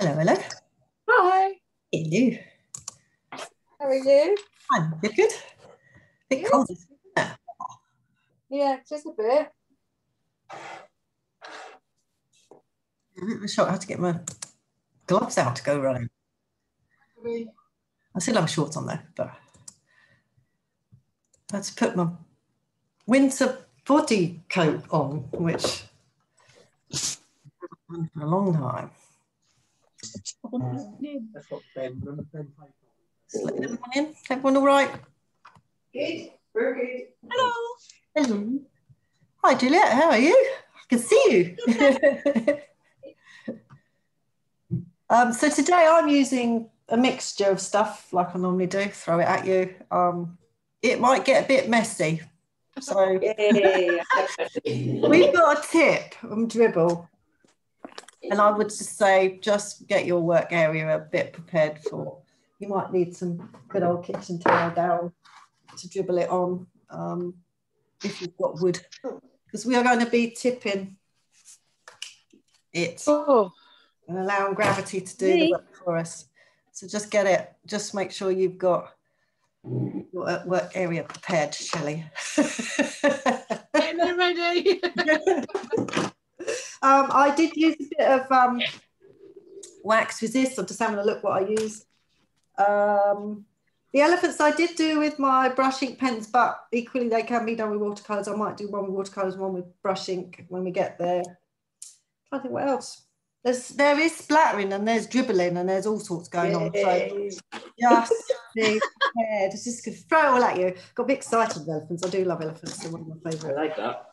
Hello, hello. Hi. Hello. How are you? I'm good, good. A bit cold, isn't it? Yeah, just a bit. I'm not sure how to get my gloves out to go running. I still have shorts on though, but I had to put my winter body coat on, which I've done for a long time. That's what Ben played. Just letting everyone in. Everyone all right? Good. Very good. Hello. Hello. Hi, Juliet. How are you? I can see you. So today I'm using a mixture of stuff like I normally do, throw it at you. It might get a bit messy. So we've got a tip on Dribbble. And I would just say, just get your work area a bit prepared for. You might need some good old kitchen towel down to dribble it on if you've got wood. Because we are going to be tipping it and allowing gravity to do the work for us. So just get it, just make sure you've got your work area prepared, Shelley. Getting ready. I did use a bit of wax resist. I'm just having a look what I used. The elephants I did do with my brush ink pens, but equally they can be done with watercolours. I might do one with watercolours, one with brush ink when we get there. I think what else? There is splattering and there's dribbling and there's all sorts going on. So just be prepared. Just gonna throw it all at you. Got a bit excited with elephants. I do love elephants. They're one of my favourite. I like that.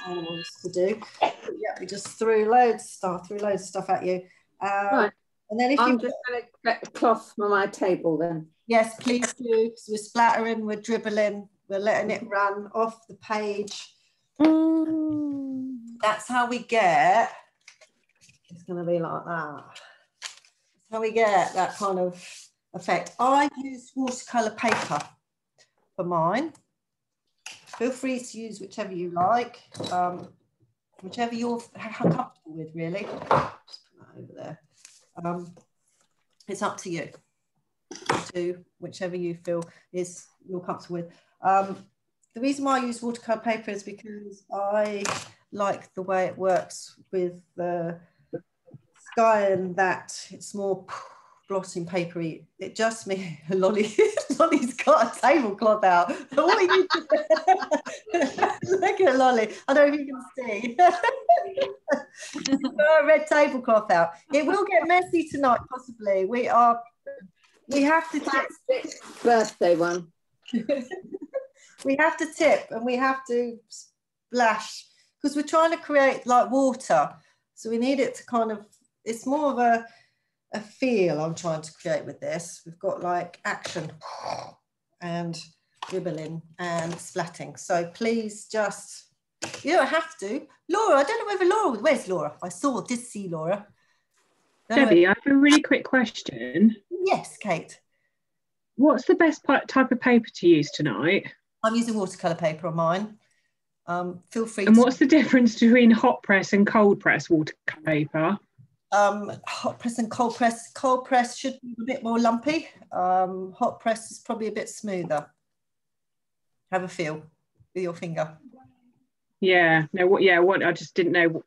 Animals to do. But yeah, we just threw loads of stuff at you. Right. And then if I'm just going to get a cloth from my table then. yes, please do. Because we're splattering, we're dribbling, we're letting it run off the page. That's how we get. It's going to be like that. That's how we get that kind of effect. I use watercolour paper for mine. Feel free to use whichever you like, whichever you're comfortable with, really. Just put that over there. It's up to you to whichever you feel is you're comfortable with. The reason why I use watercolour paper is because I like the way it works with the sky and that it's more blotting papery. It just me. Lolly's got a tablecloth out. What are you look at Lolly. I don't know if you can see. Got a red tablecloth out. It will get messy tonight, possibly. We have to tip. Birthday one. We have to tip and we have to splash because we're trying to create like water. So we need it to kind of, it's more of a feel I'm trying to create with this. We've got like action and dribbling and splatting. So please just, you don't have to. Laura, I don't know whether Laura, where's Laura? Did see Laura. Debbie, I have a really quick question. Yes, Kate. What's the best type of paper to use tonight? I'm using watercolour paper on mine. Feel free and what's the difference between hot press and cold press watercolour paper? Hot press and cold press. Cold press should be a bit more lumpy. Hot press is probably a bit smoother. Have a feel with your finger. Yeah, no, what I just didn't know,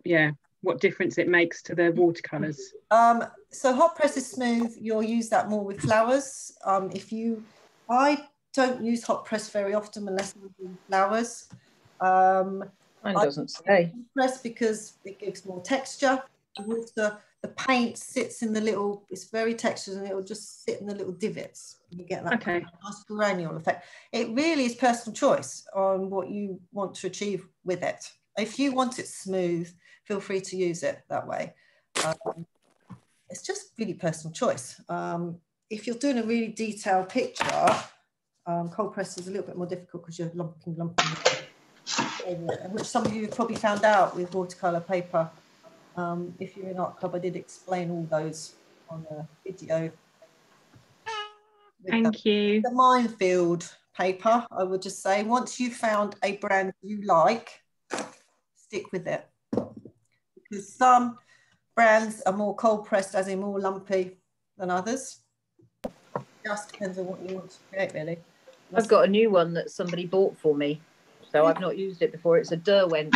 what difference it makes to the watercolours. So hot press is smooth. You'll use that more with flowers. I don't use hot press very often unless I'm doing flowers. Mine doesn't say. Press because it gives more texture. The paint sits in the little, it's very textured and it will just sit in the little divots. You get that nice granule effect. It really is personal choice on what you want to achieve with it. If you want it smooth, feel free to use it that way. It's just really personal choice. If you're doing a really detailed picture, cold press is a little bit more difficult because you're lumping, which some of you have probably found out with watercolour paper. If you're in art club, I did explain all those on a video. Thank you. The minefield paper, I would just say, once you've found a brand you like, stick with it. Because some brands are more cold pressed, as in more lumpy than others. Just depends on what you want to create, really. I've got a new one that somebody bought for me, so I've not used it before. It's a Derwent.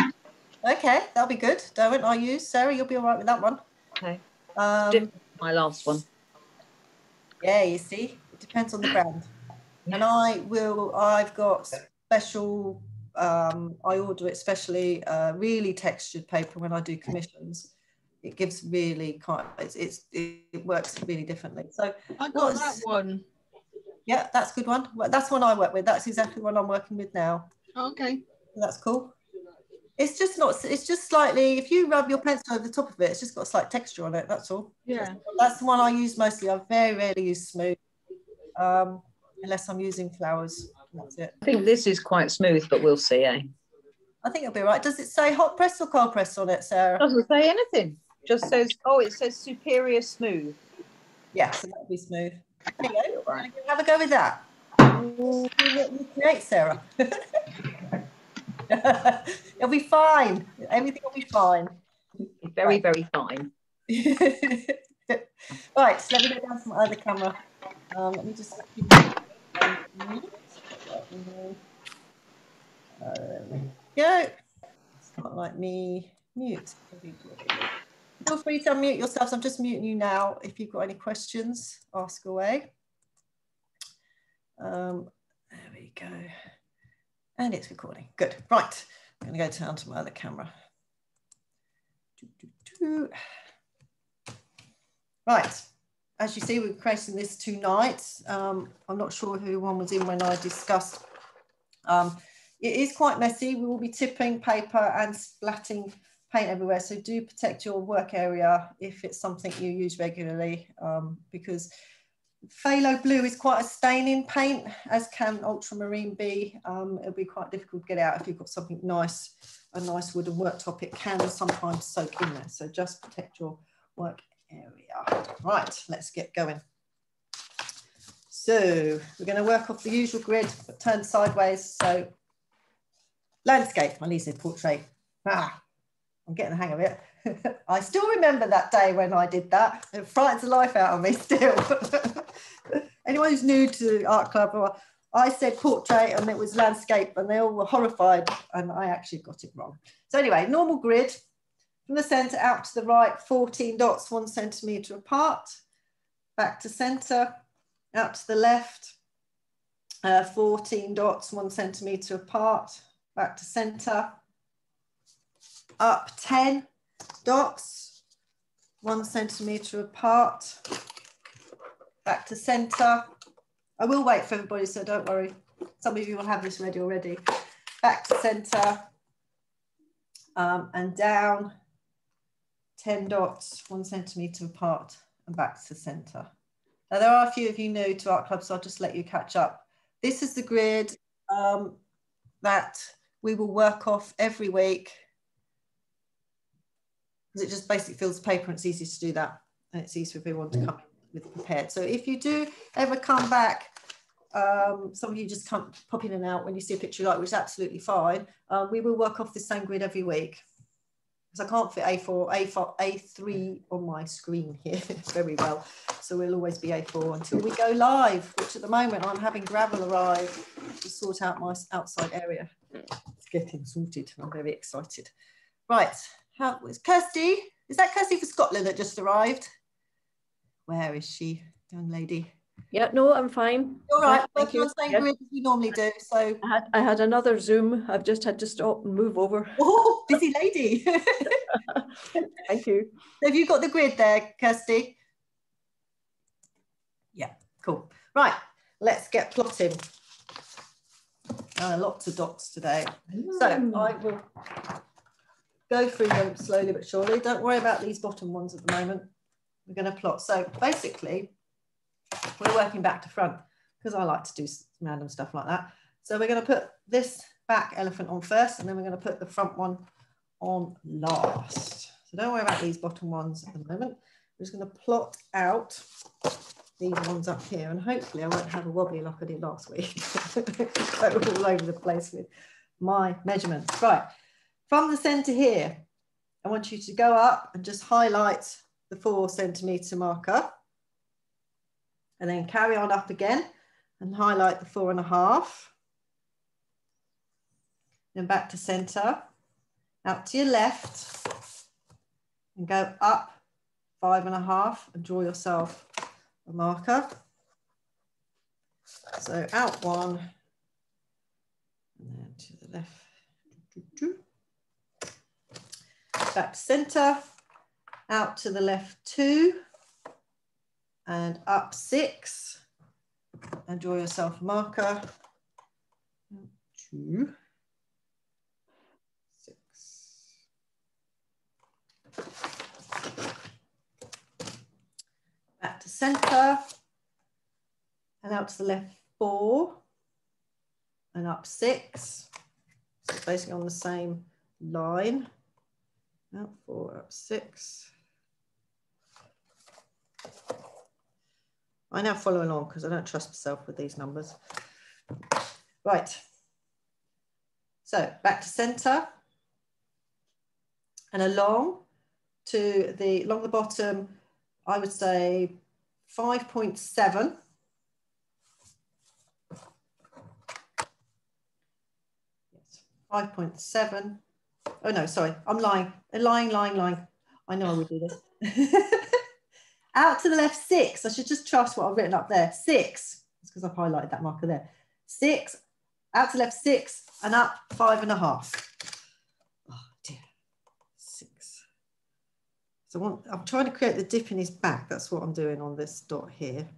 Okay, that'll be good. Derwent I use. Sarah, you'll be all right with that one. Okay. Different from my last one. Yeah, you see, it depends on the brand. Yeah. And I've got special, I order it specially, really textured paper when I do commissions. It gives really it works really differently. So I got that one. Yeah, that's a good one. Well, that's one I work with. That's exactly what I'm working with now. Okay. That's cool. It's just not, it's just slightly, if you rub your pencil over the top of it, it's just got a slight texture on it, that's all. Yeah. That's the one I use mostly. I very rarely use smooth, unless I'm using flowers. That's it. I think this is quite smooth, but we'll see, eh? I think it'll be right. Does it say hot press or cold press on it, Sarah? It doesn't say anything. Just says, oh, it says superior smooth. Yeah, so that'll be smooth. There you go. Have a go with that. What you create, Sarah. It'll be fine. Everything will be fine. Very, very fine. Right, so let me go down to my other camera. Let me just. There we go. It's not like me. Mute. Feel free to unmute yourselves. I'm just muting you now. If you've got any questions, ask away. There we go. And it's recording. Good. Right. I'm going to go down to my other camera. Right. As you see, we're creating this tonight. I'm not sure who one was in when I discussed. It is quite messy. We will be tipping paper and splatting paint everywhere. So do protect your work area if it's something you use regularly, because phthalo blue is quite a staining paint, as can ultramarine be. It'll be quite difficult to get out if you've got something nice, a nice wooden worktop. It can sometimes soak in there. So just protect your work area. Right, let's get going. So we're going to work off the usual grid, but turned sideways. So landscape, my Lisa portrait. I'm getting the hang of it. I still remember that day when I did that. It frightens the life out of me still. Anyone who's new to art club, I said portrait and it was landscape and they all were horrified and I actually got it wrong. So anyway, normal grid from the center out to the right, 14 dots, 1 centimeter apart, back to center, out to the left, 14 dots, 1 centimeter apart, back to center, up 10 dots, 1 centimeter apart, back to center. I will wait for everybody, so don't worry. Some of you will have this ready already. Back to center and down 10 dots, 1 centimeter apart and back to center. Now there are a few of you new to art club, so I'll just let you catch up. This is the grid that we will work off every week, because it just basically fills the paper and it's easy to do that. And it's easy for everyone to come in with prepared. So if you do ever come back, some of you just come pop in and out when you see a picture you like, which is absolutely fine. We will work off the same grid every week. Because I can't fit A3 on my screen here very well. So we'll always be A4 until we go live, which at the moment I'm having gravel arrive to sort out my outside area. It's getting sorted. I'm very excited. Right. How was Kirsty? Is that Kirsty for Scotland that just arrived? Where is she, young lady? Yeah, no, I'm fine. All right, Thank working on the same grid as we normally do. So I had another Zoom. I've just had to stop and move over. Oh, busy lady. Thank you. Have you got the grid there, Kirsty? Yeah, cool. Right, let's get plotting. Lots of dots today. So I will go through them slowly but surely. Don't worry about these bottom ones at the moment. We're going to plot. So basically, we're working back to front because I like to do some random stuff like that. So we're going to put this back elephant on first, and then we're going to put the front one on last. So don't worry about these bottom ones at the moment. We're just going to plot out these ones up here, and hopefully I won't have a wobbly like I did last week. So all over the place with my measurements. Right, from the center here, I want you to go up and just highlight the 4 centimetre marker, and then carry on up again and highlight the 4.5. Then back to centre, out to your left, and go up 5.5 and draw yourself a marker. So out 1, and then to the left. Back to centre, out to the left 2, and up 6, and draw yourself a marker. 2, 6. Back to centre, and out to the left 4, and up 6. So it's basically on the same line. Out 4, up 6. I now follow along because I don't trust myself with these numbers. Right. So back to centre and along the bottom, I would say 5.7. Yes, 5.7. Oh no, sorry, I'm lying. Lying. I know I would do this. Out to the left 6. I should just trust what I've written up there. 6. It's because I've highlighted that marker there. 6. Out to the left 6 and up 5.5. Oh dear. 6. So I'm trying to create the dip in his back. That's what I'm doing on this dot here.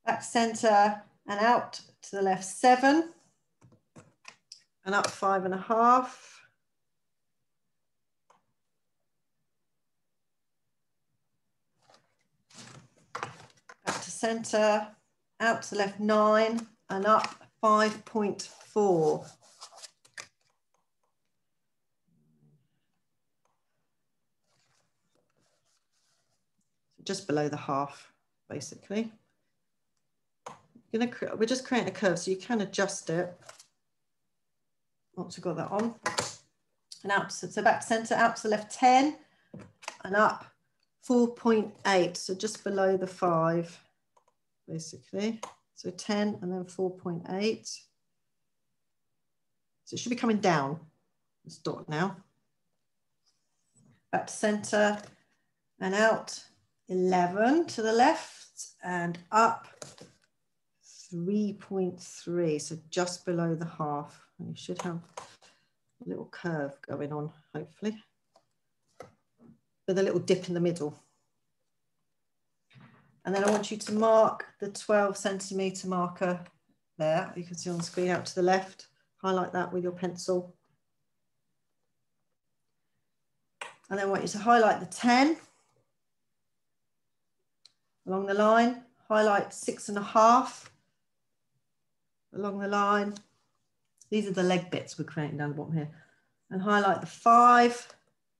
Back centre and out to the left 7 and up 5.5. Back to centre, out to the left 9 and up 5.4. Just below the half, basically. We're just creating a curve, so you can adjust it once we've got that on. And out, so back to centre, out to the left 10 and up 4.8, so just below the 5, basically. So 10 and then 4.8. So it should be coming down, this dot now. Back to centre and out 11 to the left and up 3.3, so just below the half. And you should have a little curve going on, hopefully, with a little dip in the middle. And then I want you to mark the 12 centimetre marker there. You can see on the screen out to the left. Highlight that with your pencil. And then I want you to highlight the 10 along the line. Highlight 6.5 along the line. These are the leg bits we're creating down the bottom here. And highlight the 5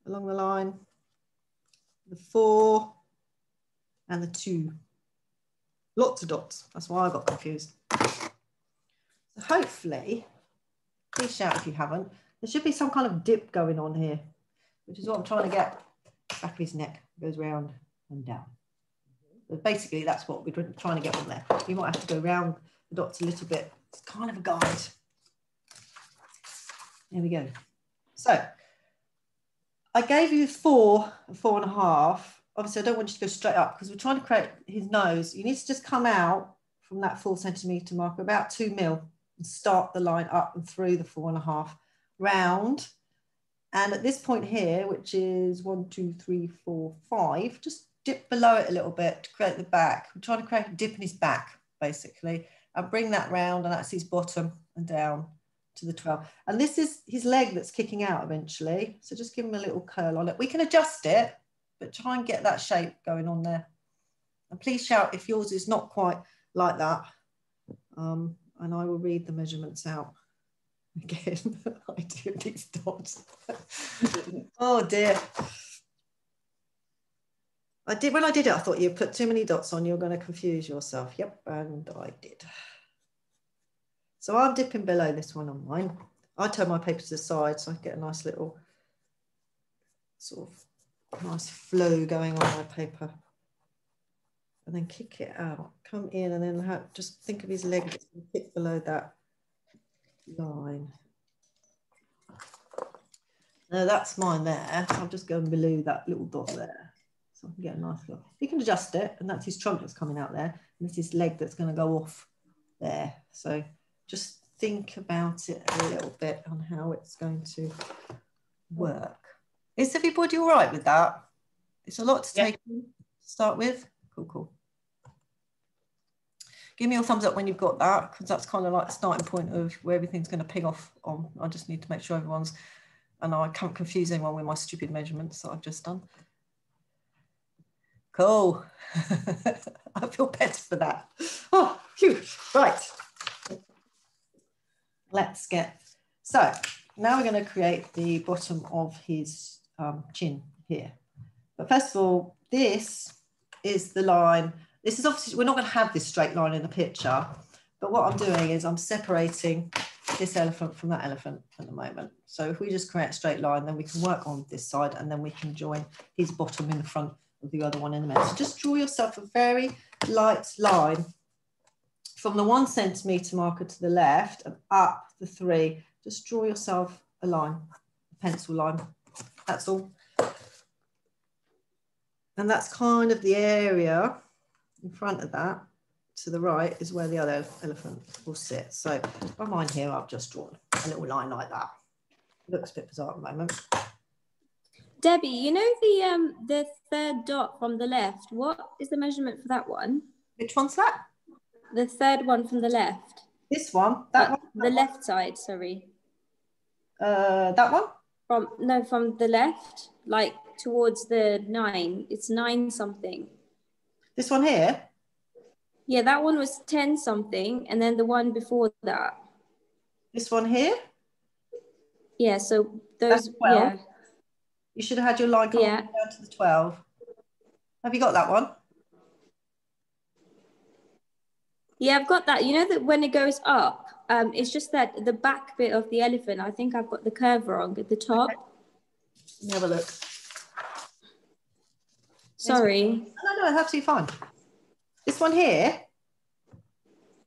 along the line, the 4 and the 2. Lots of dots. That's why I got confused. So hopefully, please shout if you haven't, there should be some kind of dip going on here, which is what I'm trying to get. Back of his neck goes round and down. But basically, that's what we're trying to get on there. You might have to go round the dots a little bit. It's kind of a guide. There we go. So I gave you 4 and 4.5. Obviously, I don't want you to go straight up because we're trying to create his nose. You need to just come out from that 4 centimetre marker, about 2 mil, and start the line up and through the 4.5 round. And at this point here, which is 1, 2, 3, 4, 5, just dip below it a little bit to create the back. We're trying to create a dip in his back, basically. And bring that round, and that's his bottom and down to the 12. And this is his leg that's kicking out eventually. So just give him a little curl on it. We can adjust it, but try and get that shape going on there. And please shout if yours is not quite like that. And I will read the measurements out again. I do these dots. Oh dear. When I did it, I thought you put too many dots on, you're going to confuse yourself. Yep, and I did. So I'm dipping below this one on mine. I turn my paper to the side so I get a nice little sort of nice flow going on my paper. And then kick it out, come in, and then just think of his leg that's going to kick below that line. Now that's mine there. So I'm just going below that little dot there. So I can get a nice look. You can adjust it, and that's his trunk that's coming out there. And it's his leg that's going to go off there. So just think about it a little bit on how it's going to work. Is everybody all right with that? It's a lot to take in to start with. Cool, cool. Give me a thumbs up when you've got that, because that's kind of like the starting point of where everything's going to ping off on. I just need to make sure everyone's, and I can't confuse anyone with my stupid measurements that I've just done. Cool. I feel better for that. Oh, phew. Right. Let's get, so now we're going to create the bottom of his chin here. But first of all, this is the line. This is obviously, we're not going to have this straight line in the picture, but what I'm doing is I'm separating this elephant from that elephant at the moment. So if we just create a straight line, then we can work on this side, and then we can join his bottom in the front of the other one in the middle. So just draw yourself a very light line from the 1 centimetre marker to the left and up the 3. Just draw yourself a line, a pencil line. That's all. And that's kind of the area in front of that. To the right is where the other elephant will sit. So on mine here, I've just drawn a little line like that. It looks a bit bizarre at the moment. Debbie, you know the third dot from the left, what is the measurement for that one? Which one's that? The third one from the left. This one? That one? The left side, sorry. That one? From the left, like towards the 9. It's 9 something. This one here? Yeah, that one was 10 something, and then the one before that. This one here? Yeah, so those, yeah. You should have had your line coming down to the 12. Have you got that one? Yeah, I've got that. You know that when it goes up, it's just that the back bit of the elephant, I think I've got the curve wrong at the top. Okay. Let me have a look. Sorry. No, it's absolutely fine. This one here,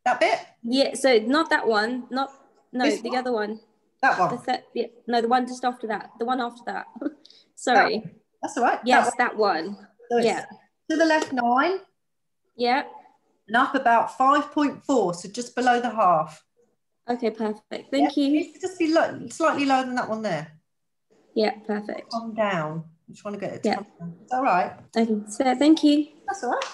that bit? Yeah, so not that one, the other one. That one? No, the one just after that, the one after that. Sorry. That's all right. Yes, that one. So yeah. To the left 9. Yeah. And up about 5.4, so just below the half. Okay, perfect. Thank you. It needs to just be slightly lower than that one there. Yeah, perfect. Come down. I'm just trying to get it to come down. Is that all right? Okay, so thank you. That's all right.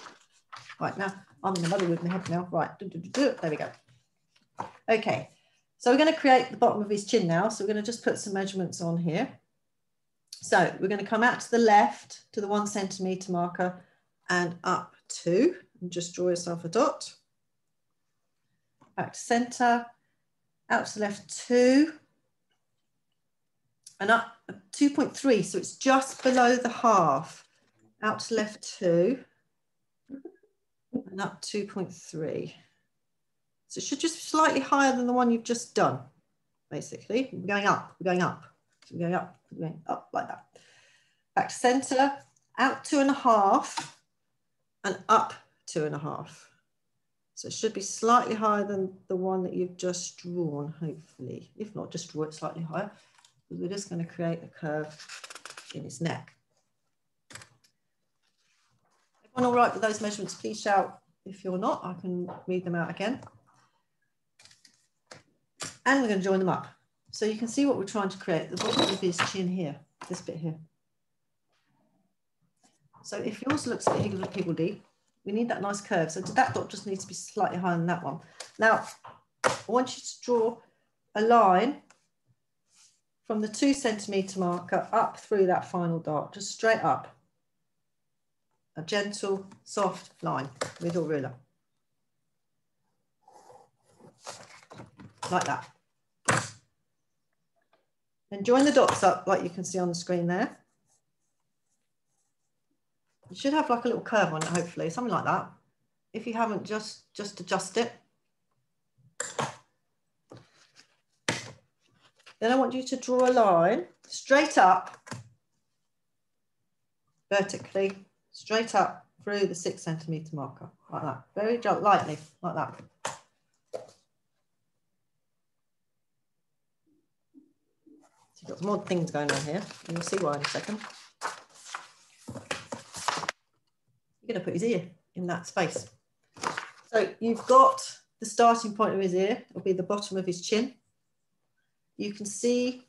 Right, now I'm in the muddle with my head now. Right, there we go. Okay, so we're going to create the bottom of his chin now. So we're going to just put some measurements on here. So we're going to come out to the left to the 1 centimetre marker and up 2. And just draw yourself a dot. Back to centre, out to the left 2. And up 2.3, so it's just below the half. Out to the left 2. And up 2.3. So it should just be slightly higher than the one you've just done, basically. We're going up, we're going up. So we're going up like that. Back to centre, out 2.5 and up 2.5. So it should be slightly higher than the one that you've just drawn, hopefully. If not, just draw it slightly higher, because we're just going to create a curve in his neck. Everyone all right with those measurements? Please shout. If you're not, I can read them out again. And we're going to join them up. So you can see what we're trying to create, the bottom of his chin here, this bit here. So if yours looks a bit higgledy-piggledy, we need that nice curve. So that dot just needs to be slightly higher than that one. Now, I want you to draw a line from the 2 centimetre marker up through that final dot, just straight up. A gentle, soft line with your ruler. Like that. And join the dots up like you can see on the screen there. You should have like a little curve on it, hopefully, something like that. If you haven't, just adjust it. Then I want you to draw a line straight up, vertically, straight up through the 6 centimetre marker, like that. Very lightly, like that. So you've got some odd things going on here. You'll see why in a second. You're going to put his ear in that space. So you've got the starting point of his ear. It'll be the bottom of his chin. You can see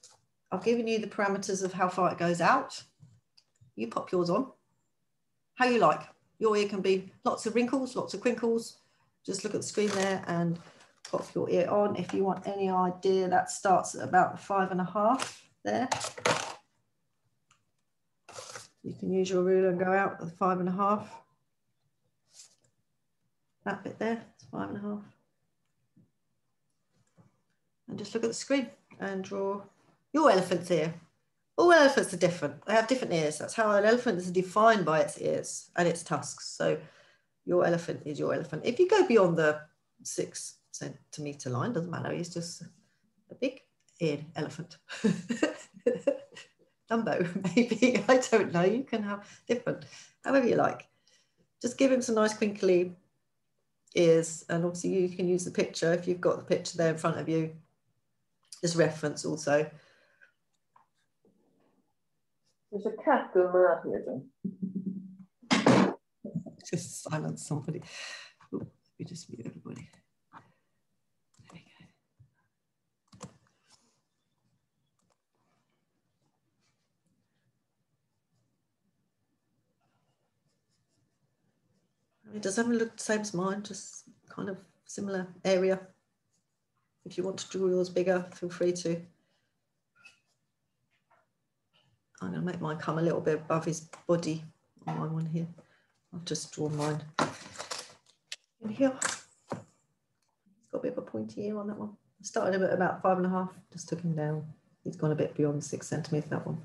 I've given you the parameters of how far it goes out. You pop yours on, how you like. Your ear can be lots of wrinkles, lots of crinkles. Just look at the screen there and pop your ear on. If you want any idea, that starts at about 5.5 there. You can use your ruler and go out at 5.5. That bit there, it's 5.5. And just look at the screen and draw your elephant's ear. All elephants are different. They have different ears. That's how an elephant is defined, by its ears and its tusks. So your elephant is your elephant. If you go beyond the 6 centimetre line, doesn't matter, it's just a big eared elephant. Dumbo, maybe, I don't know. You can have different, however you like. Just give him some nice crinkly ears, and obviously you can use the picture if you've got the picture there in front of you as reference also. There's a cat going mad here. Just silence somebody. Ooh, let me just mute everybody. There we go. It doesn't look the same as mine, just kind of similar area. If you want to draw yours bigger, feel free to. I'm going to make mine come a little bit above his body on my one here. I've just drawn mine in here. He's got a bit of a pointy ear on that one. I started him at about 5.5, just took him down. He's gone a bit beyond 6 centimetres, that one.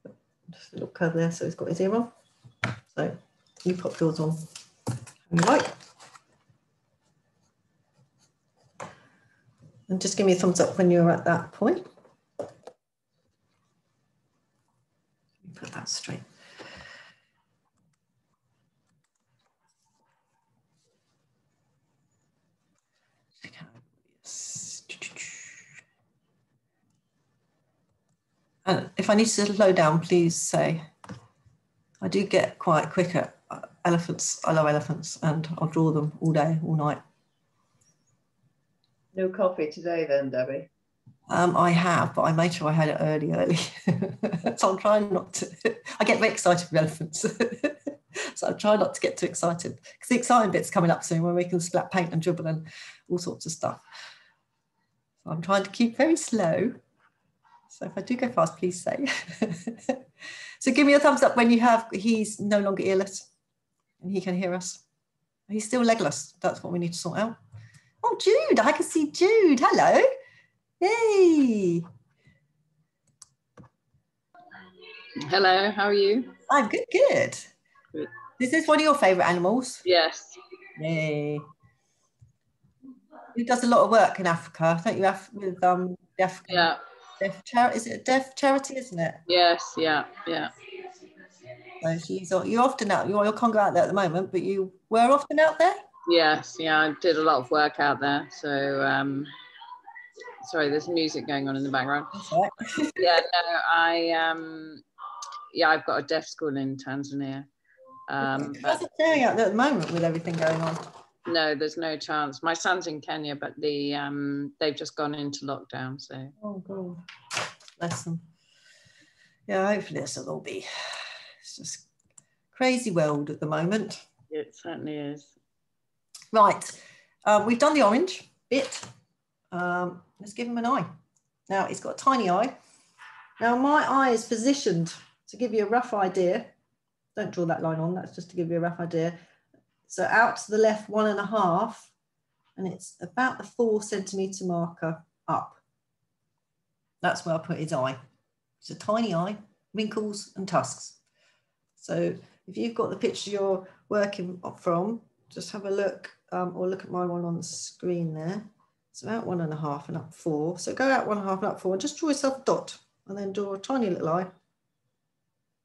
But just a little curve there, so he's got his ear on. So you pop yours on how you like. And just give me a thumbs up when you're at that point. Put that straight. And if I need to slow down, please say. I do get quite quick at elephants. I love elephants, and I'll draw them all day, all night. No coffee today then, Debbie? I have, but I made sure I had it early. So I'm trying not to. I get very excited with elephants. So I'm trying not to get too excited, because the exciting bit's coming up soon when we can splat paint and dribble and all sorts of stuff. So I'm trying to keep very slow. So if I do go fast, please say. So give me a thumbs up when you have, he's no longer earless and he can hear us. He's still legless. That's what we need to sort out. Oh, Jude, I can see Jude. Hello. Hey. Hello, how are you? I'm good, good. Good. Is this one of your favourite animals? Yes. Yay. He does a lot of work in Africa, don't you, with deaf, Yeah. deaf charity? Is it a deaf charity, isn't it? Yes, yeah, yeah. So you're often out, you can't go out there at the moment, but you were often out there? Yes, yeah, I did a lot of work out there. So, sorry, there's music going on in the background. That's right. Yeah, no, yeah, I've got a deaf school in Tanzania. How's it going out there at the moment with everything going on? No, there's no chance. My son's in Kenya, but they've just gone into lockdown. So. Oh God, bless them. Yeah, hopefully this will all be. It's just crazy world at the moment. It certainly is. Right, we've done the orange bit. Let's give him an eye. Now he's got a tiny eye. Now my eye is positioned to give you a rough idea. Don't draw that line on, that's just to give you a rough idea. So out to the left 1.5, and it's about the 4 centimetre marker up. That's where I put his eye. It's a tiny eye, wrinkles and tusks. So if you've got the picture you're working from, just have a look, or look at my one on the screen there. So out 1.5 and up 4. So go out 1.5 and up 4 and just draw yourself a dot and then draw a tiny little eye.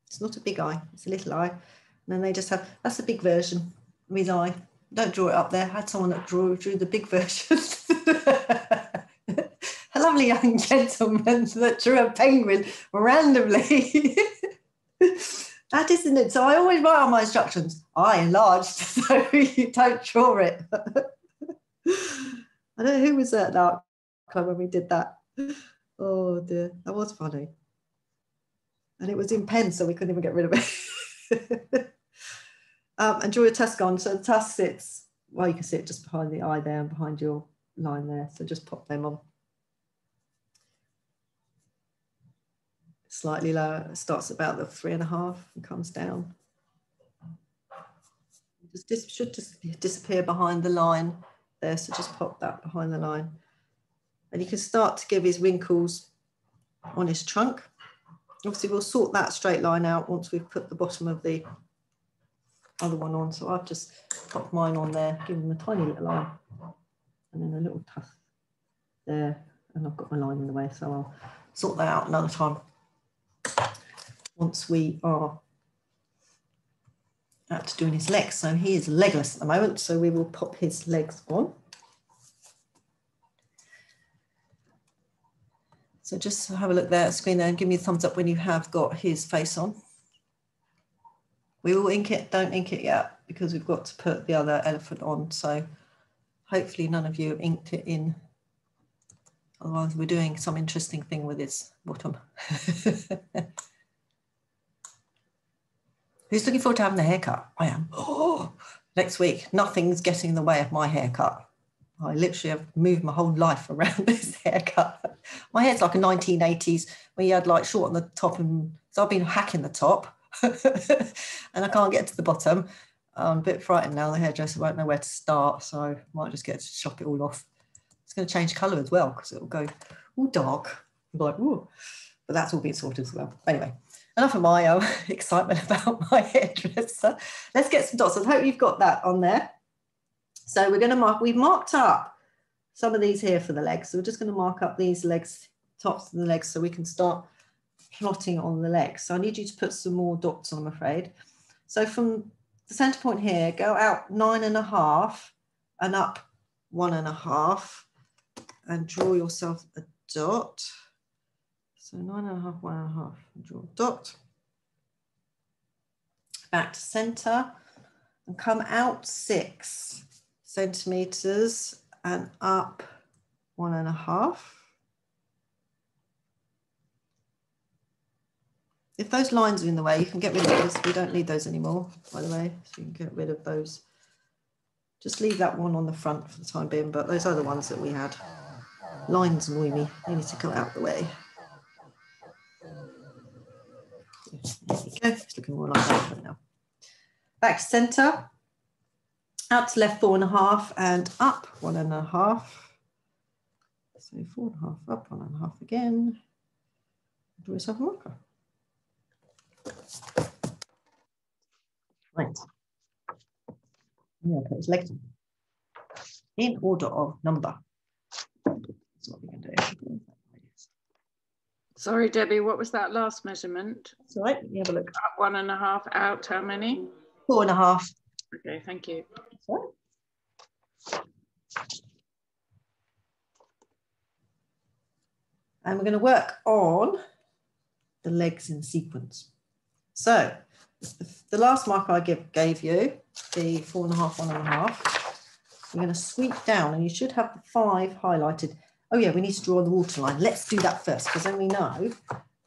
It's not a big eye, it's a little eye. And then they just have, that's a big version of his eye. Don't draw it up there. I had someone that drew the big version. A lovely young gentleman that drew a penguin randomly. That isn't it. So I always write on my instructions, eye enlarged, so you don't draw it. I don't know who was at that club when we did that. Oh dear, that was funny. And it was in pen, so we couldn't even get rid of it. And draw your tusk on. So the tusk sits, well, you can see it just behind the eye there and behind your line there. So just pop them on. Slightly lower, it starts about the 3.5 and comes down. This should just disappear behind the line there. So just pop that behind the line. And you can start to give his wrinkles on his trunk. Obviously, we'll sort that straight line out once we've put the bottom of the other one on. So I've just popped mine on there, give him a tiny little line, and then a little tuft there. And I've got my line in the way, so I'll sort that out another time. Once we are out to doing his legs. So he is legless at the moment, so we will pop his legs on. So just have a look there at the screen there and give me a thumbs up when you have got his face on. We will ink it, don't ink it yet because we've got to put the other elephant on. So hopefully none of you have inked it in. Otherwise we're doing some interesting thing with his bottom. Who's looking forward to having a haircut? I am. Oh, next week, nothing's getting in the way of my haircut. I literally have moved my whole life around this haircut. My hair's like a 1980s where you had like short on the top, and so I've been hacking the top and I can't get to the bottom. I'm a bit frightened now. The hairdresser won't know where to start, so I might just get to chop it all off. It's going to change colour as well because it'll go all dark. I'm like, ooh. But that's all being sorted as well. Anyway, enough of my excitement about my hairdresser. Let's get some dots. I hope you've got that on there. So we're going to mark, we've marked up some of these here for the legs. So we're just going to mark up these legs, tops of the legs, so we can start plotting on the legs. So I need you to put some more dots on, I'm afraid. So from the center point here, go out 9.5 and up 1.5 and draw yourself a dot. So 9.5, 1.5, draw a dot. Back to center and come out 6 centimeters and up 1.5. If those lines are in the way, you can get rid of those. We don't need those anymore, by the way, so you can get rid of those. Just leave that one on the front for the time being, but those other ones that we had, lines annoy me. They need to go out the way. There we go. It's looking more like that right now. Back to center. Out to left 4.5 and up 1.5. So 4.5 up 1.5 again. Do yourself a marker. Right. Yeah, put his legs in order of number. That's what we're going to do. Sorry, Debbie, what was that last measurement? That's all right. Let me have a look. Up 1.5, out how many? 4.5. Okay, thank you. Sorry. And we're going to work on the legs in sequence. So the last marker I gave you, the 4.5, 1.5, we're going to sweep down and you should have the 5 highlighted. Oh yeah, we need to draw the water line. Let's do that first because then we know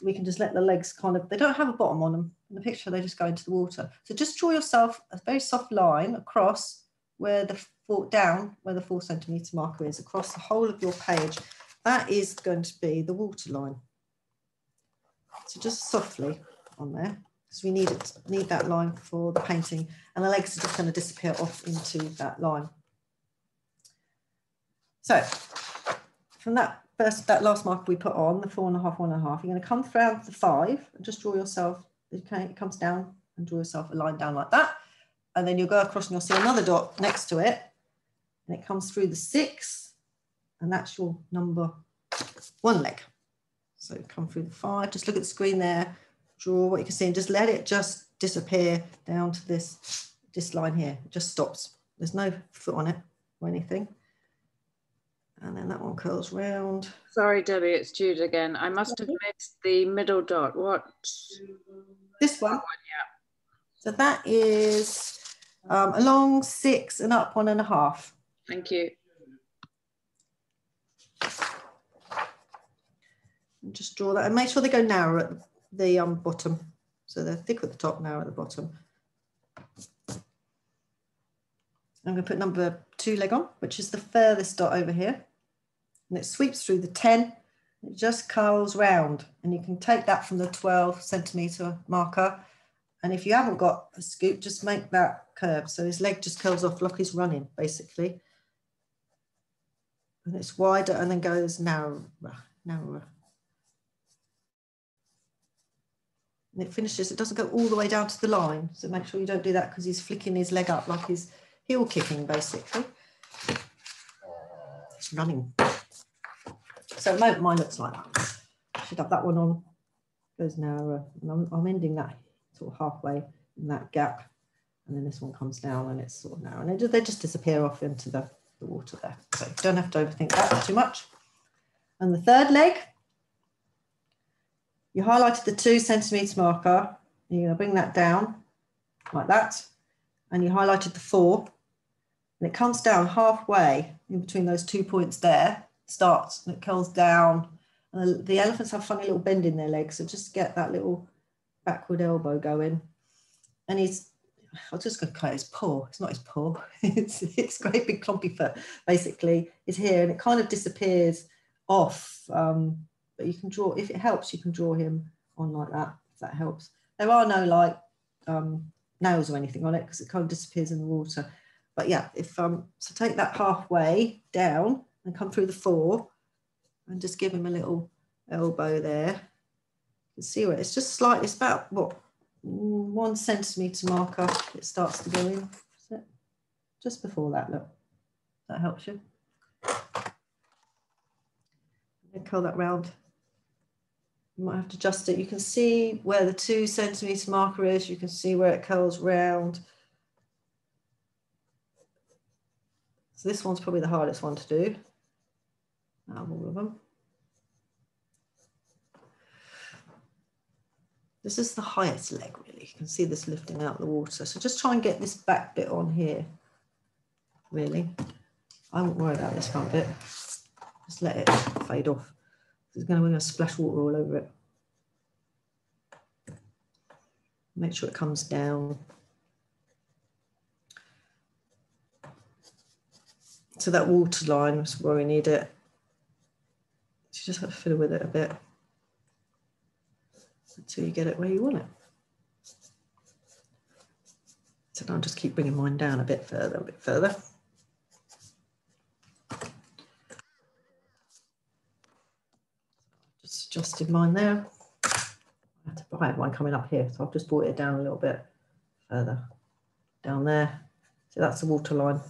we can just let the legs kind of, they don't have a bottom on them. In the picture, they just go into the water. So just draw yourself a very soft line across where the down where the 4 centimeter marker is, across the whole of your page. That is going to be the water line. So just softly on there, because we need that line for the painting, and the legs are just going to disappear off into that line. So from that last marker we put on, the 4.5, 1.5, you're going to come through the 5 and just draw yourself, okay, it comes down and draw yourself a line down like that. And then you'll go across and you'll see another dot next to it. And it comes through the 6 and that's your number 1 leg. So come through the 5, just look at the screen there, draw what you can see and just let it just disappear down to this line here. It just stops. There's no foot on it or anything. And then that one curls round. Sorry, Debbie, it's Jude again. I must have missed the middle dot. What? This one? Yeah. So that is along 6 and up 1.5. Thank you. And just draw that and make sure they go narrow at the bottom. So they're thick at the top, narrow at the bottom. I'm going to put number 2 leg on, which is the furthest dot over here. And it sweeps through the 10. It just curls round. And you can take that from the 12 centimetre marker. And if you haven't got a scoop, just make that curve. So his leg just curls off like he's running, basically. And it's wider and then goes narrower, narrower. And it finishes, it doesn't go all the way down to the line. So make sure you don't do that because he's flicking his leg up like he's heel kicking, basically. It's running. So at the moment, mine looks like that. Should have that one on, goes narrower. And I'm ending that sort of halfway in that gap. And then this one comes down and it's sort of narrow. And they just disappear off into the water there. So you don't have to overthink that too much. And the third leg, you highlighted the 2 centimetre marker. You're going to bring that down like that. And you highlighted the 4. And it comes down halfway in between those 2 points there, starts, and it curls down. And the elephants have funny little bend in their legs, so just get that little backward elbow going. And I'm just going to call it his paw. It's not his paw. It's great big clumpy foot, basically, is here, and it kind of disappears off. But you can draw, if it helps, you can draw him on like that, if that helps. There are no like nails or anything on it because it kind of disappears in the water. But yeah, so take that halfway down and come through the 4 and just give him a little elbow there. You can see where it's just slightly, it's about what, 1 centimetre marker it starts to go in. Just before that, look, that helps you. And curl that round. You might have to adjust it. You can see where the 2 centimetre marker is. You can see where it curls round. So this one's probably the hardest one to do. Out of all of them. This is the highest leg, really. You can see this lifting out the water. So just try and get this back bit on here, really. I won't worry about this front bit. Just let it fade off. We're going to splash water all over it. Make sure it comes down. So that water line is where we need it. So you just have to fiddle with it a bit until you get it where you want it. So I'll just keep bringing mine down a bit further, a bit further. Just adjusted mine there. I had one coming up here, so I've just brought it down a little bit further down there. So that's the water line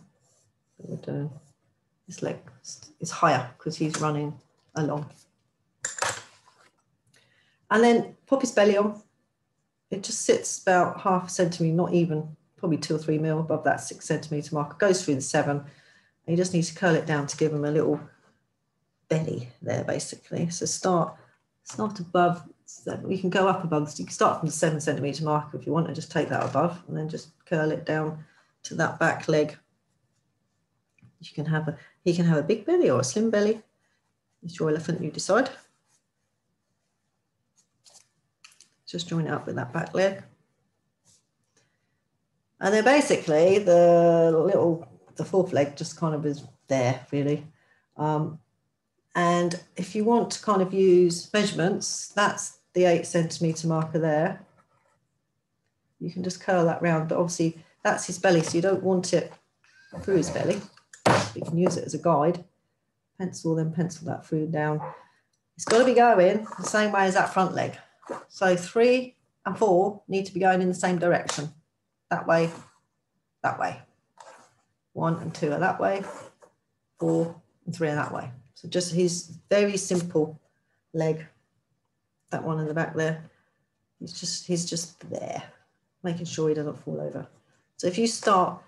that we're doing. This leg is higher because he's running along. And then pop his belly on. It just sits about ½ centimetre, not even, probably 2 or 3 mil above that 6 centimetre mark. It goes through the 7. And you just need to curl it down to give him a little belly there, basically. So start above. So you can go up above. So you can start from the 7 centimetre mark if you want, and just take that above, and then just curl it down to that back leg. You can have he can have a big belly or a slim belly. It's your elephant, you decide. Just join it up with that back leg. And then basically the 4th leg just kind of is there, really. And if you want to kind of use measurements, that's the 8 centimetre marker there. You can just curl that round, but obviously that's his belly, so you don't want it through his belly. You can use it as a guide. Pencil that through down. It's got to be going the same way as that front leg. So 3 and 4 need to be going in the same direction. That way, that way. 1 and 2 are that way. 4 and 3 are that way. So just his very simple leg, that one in the back there. He's just there, making sure he doesn't fall over. So if you start,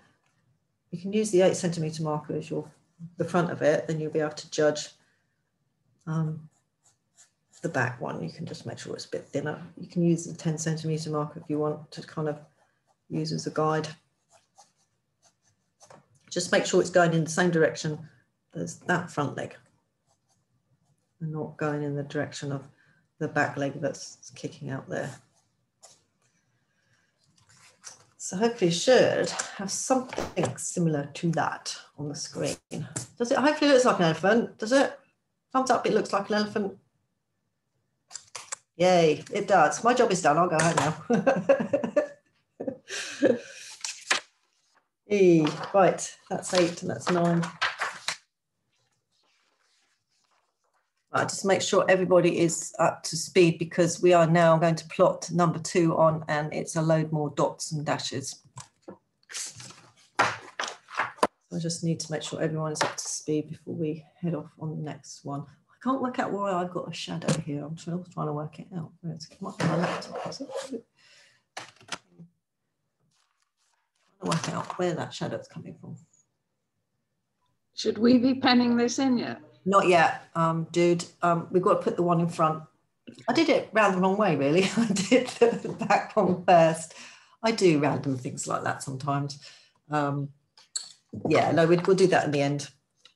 you can use the 8 centimetre marker as the front of it, then you'll be able to judge the back one. You can just make sure it's a bit thinner. You can use the 10 centimetre marker if you want to kind of use as a guide. Just make sure it's going in the same direction as that front leg and not going in the direction of the back leg that's kicking out there. So hopefully you should have something similar to that on the screen. Does it? Hopefully it looks like an elephant, does it? Thumbs up, it looks like an elephant. Yay, it does. My job is done, I'll go home now. Right, that's 8 and that's 9. Right, just make sure everybody is up to speed because we are now going to plot number 2 on, and it's a load more dots and dashes. I just need to make sure everyone is up to speed before we head off on the next one. I can't work out why I've got a shadow here. I'm trying to work it out. It's come up on my laptop, is it? I'm trying to work out where that shadow is coming from. Should we be penning this in yet? Not yet, dude. We've got to put the one in front. I did it round the wrong way, really. I did the back one first. I do random things like that sometimes. Yeah, no, we'll do that in the end.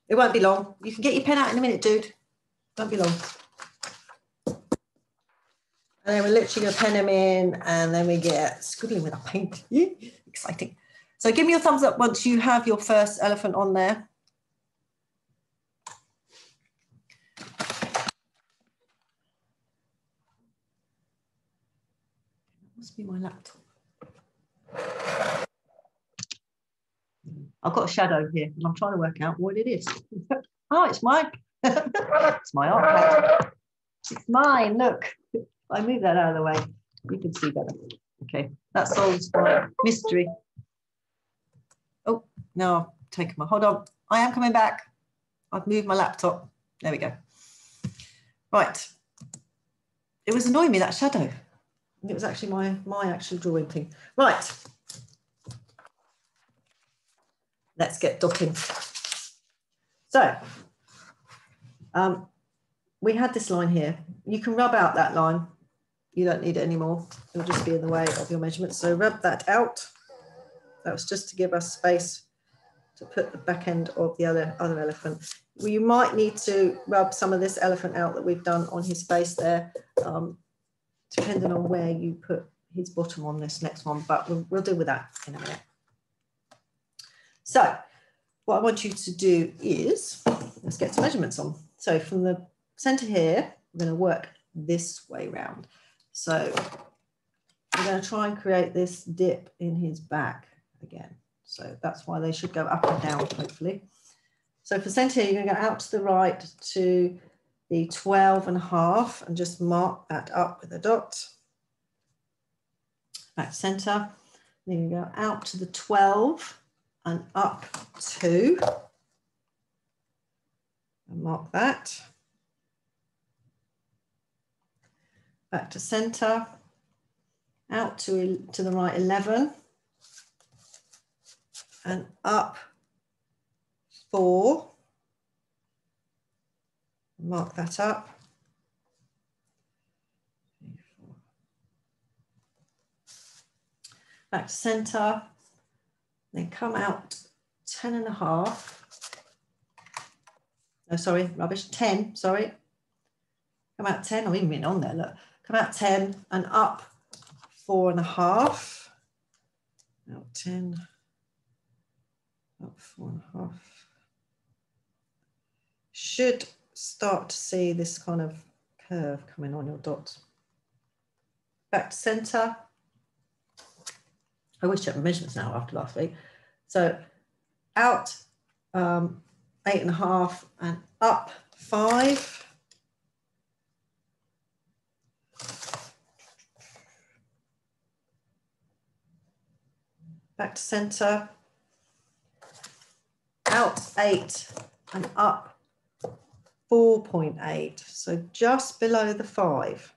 It won't be long. You can get your pen out in a minute, dude. Won't be long. And then we're literally going to pen them in, and then we get scribbling with our paint. Exciting. So give me your thumbs up once you have your first elephant on there. Must be my laptop. I've got a shadow here and I'm trying to work out what it is. Oh, it's mine. It's my iPad. It's mine, look. I move that out of the way. You can see better. Okay, that solves my mystery. Oh, no, I've taken my, hold on. I am coming back. I've moved my laptop. There we go. Right. It was annoying me, that shadow. It was actually my actual drawing thing. Right. Let's get dotting. So we had this line here. You can rub out that line. You don't need it anymore. It'll just be in the way of your measurements. So rub that out. That was just to give us space to put the back end of the other elephant. Well, you might need to rub some of this elephant out that we've done on his face there, depending on where you put his bottom on this next one, but we'll deal with that in a minute. So what I want you to do is, let's get some measurements on. So from the center here, we're going to work this way round. So we're going to try and create this dip in his back again. So that's why they should go up and down, hopefully. So for center here, you're going to go out to the right to the 12.5 and just mark that up with a dot. Back to center. Then you go out to the 12 and up 2. And mark that. Back to center. Out to the right 11. And up 4. Mark that up. 3, 4. Back to center. Then come out 10.5. No, sorry, rubbish. 10, sorry. Come out 10. I've even been on there, look. Come out 10 and up 4.5. Out 10. Up 4.5. Should start to see this kind of curve coming on your dot. Back to center. I wish I had measurements now after last week. So out 8.5 and up 5. Back to center. Out 8 and up 4.8, so just below the 5.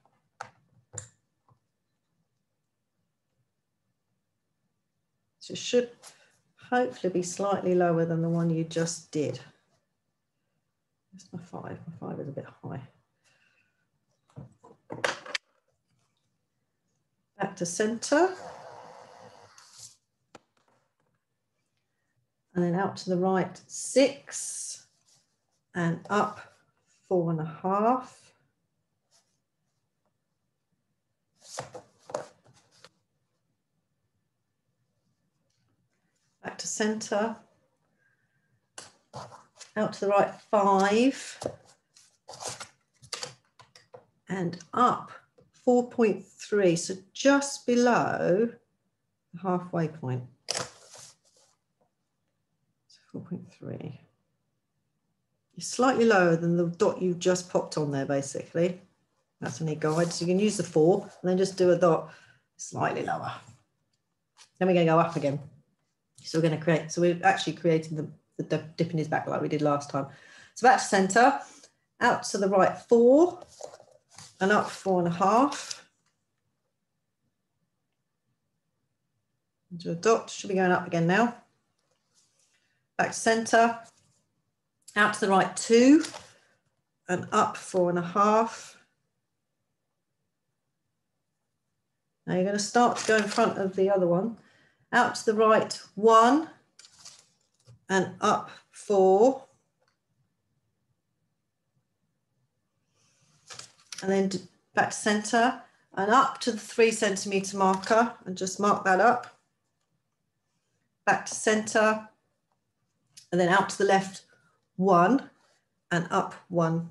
So it should hopefully be slightly lower than the one you just did. That's my 5. My 5 is a bit high. Back to centre. And then out to the right 6 and up 4.5. Back to centre. Out to the right 5 and up 4.3, so just below the halfway point. 4.3. It's slightly lower than the dot you just popped on there, basically. That's any guide. So you can use the 4 and then just do a dot slightly lower. Then we're going to go up again. So we're going to create, so we're actually creating the dip in his back like we did last time. So back to centre, out to the right 4 and up 4.5. Into a dot, should be going up again now. Back to centre, out to the right 2 and up 4.5. Now you're going to start to go in front of the other one. Out to the right 1 and up 4. And then back to centre and up to the 3 centimetre marker and just mark that up. Back to centre and then out to the left 1 and up 1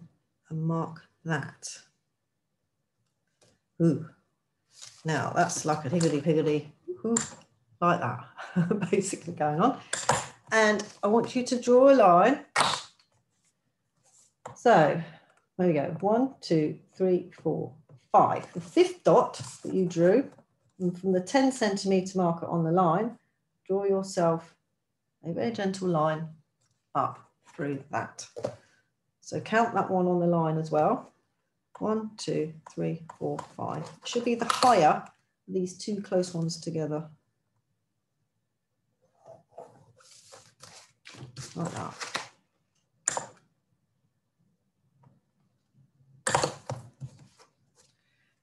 and mark that. Ooh. Now that's like a higgledy-piggledy, like that, basically going on. And I want you to draw a line. So there we go, 1, 2, 3, 4, 5. The 5th dot that you drew, and from the 10 centimetre marker on the line, draw yourself a very gentle line up through that. So count that one on the line as well. 1, 2, 3, 4, 5. It should be the higher, these 2 close ones together. Like that.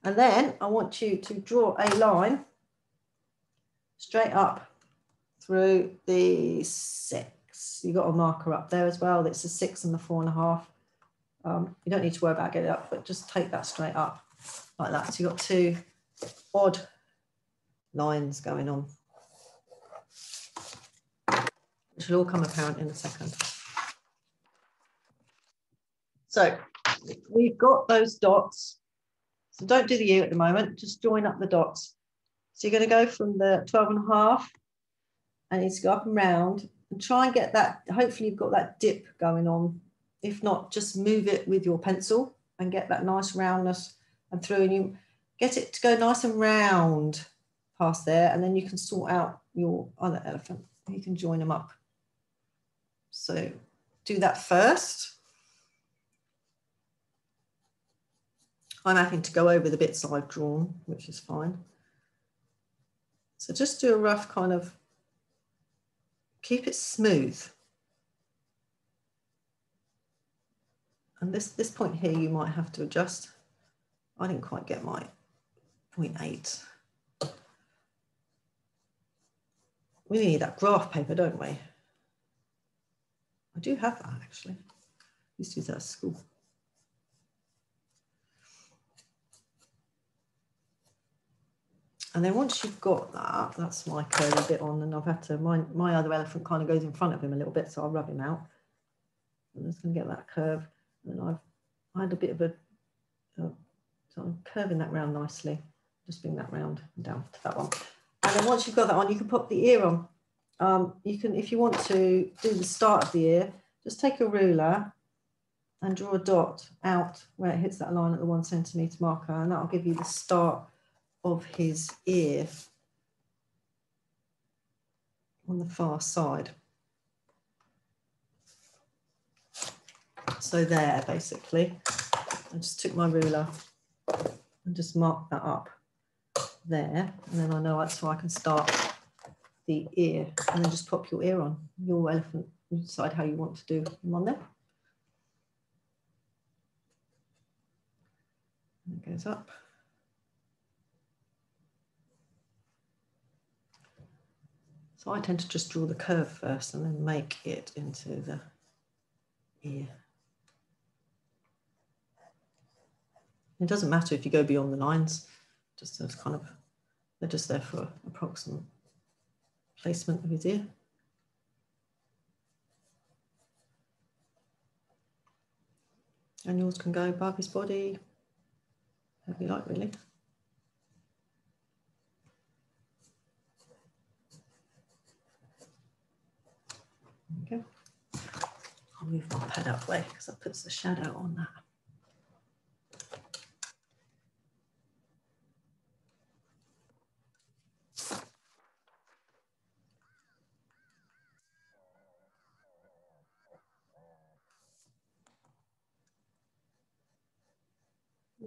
And then I want you to draw a line straight up through the 6. You've got a marker up there as well. That's the 6 and the 4.5. You don't need to worry about getting it up, but just take that straight up like that. So you've got 2 odd lines going on, which will all come apparent in a second. So we've got those dots. So don't do the U at the moment, just join up the dots. So you're going to go from the 12.5 and it's go up and round and try and get that, hopefully you've got that dip going on. If not, just move it with your pencil and get that nice roundness and through, and you get it to go nice and round past there, and then you can sort out your other elephant. You can join them up. So do that first. I'm having to go over the bits I've drawn, which is fine. So just do a rough kind of, keep it smooth. And this point here, you might have to adjust. I didn't quite get my 0.8. We need that graph paper, don't we? I do have that actually. I used to use that at school. And then once you've got that, that's my curly bit on, and I've had to, my other elephant kind of goes in front of him a little bit, so I'll rub him out. I'm just going to get that curve. And then I had a bit of a, so I'm curving that round nicely. Just bring that round and down to that one. And then once you've got that on, you can pop the ear on. You can, if you want to do the start of the ear, just take a ruler and draw a dot out where it hits that line at the 1 centimetre marker, and that'll give you the start of his ear on the far side. So there, basically, I just took my ruler and just marked that up there. And then I know that's where I can start the ear, and then just pop your ear on. Your elephant, you decide how you want to do them on there. And it goes up. So I tend to just draw the curve first and then make it into the ear. It doesn't matter if you go beyond the lines, just as kind of, they're just there for approximate placement of his ear. And yours can go above his body, however you like, really. There we go. I'll move my pad out of the way because that puts the shadow on that.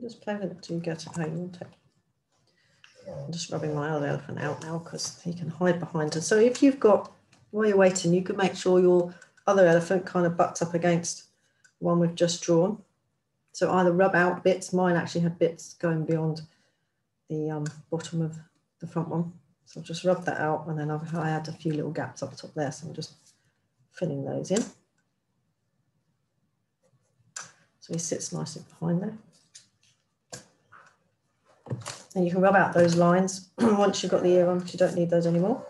Just play with it till you get it how you want it. I'm just rubbing my other elephant out now because he can hide behind it. So if you've got, while you're waiting, you can make sure your other elephant kind of butts up against the one we've just drawn. So either rub out bits, mine actually had bits going beyond the bottom of the front one. So I'll just rub that out, and then I had a few little gaps up top there, so I'm just filling those in. So he sits nicely behind there. And you can rub out those lines once you've got the ear on, because you don't need those anymore.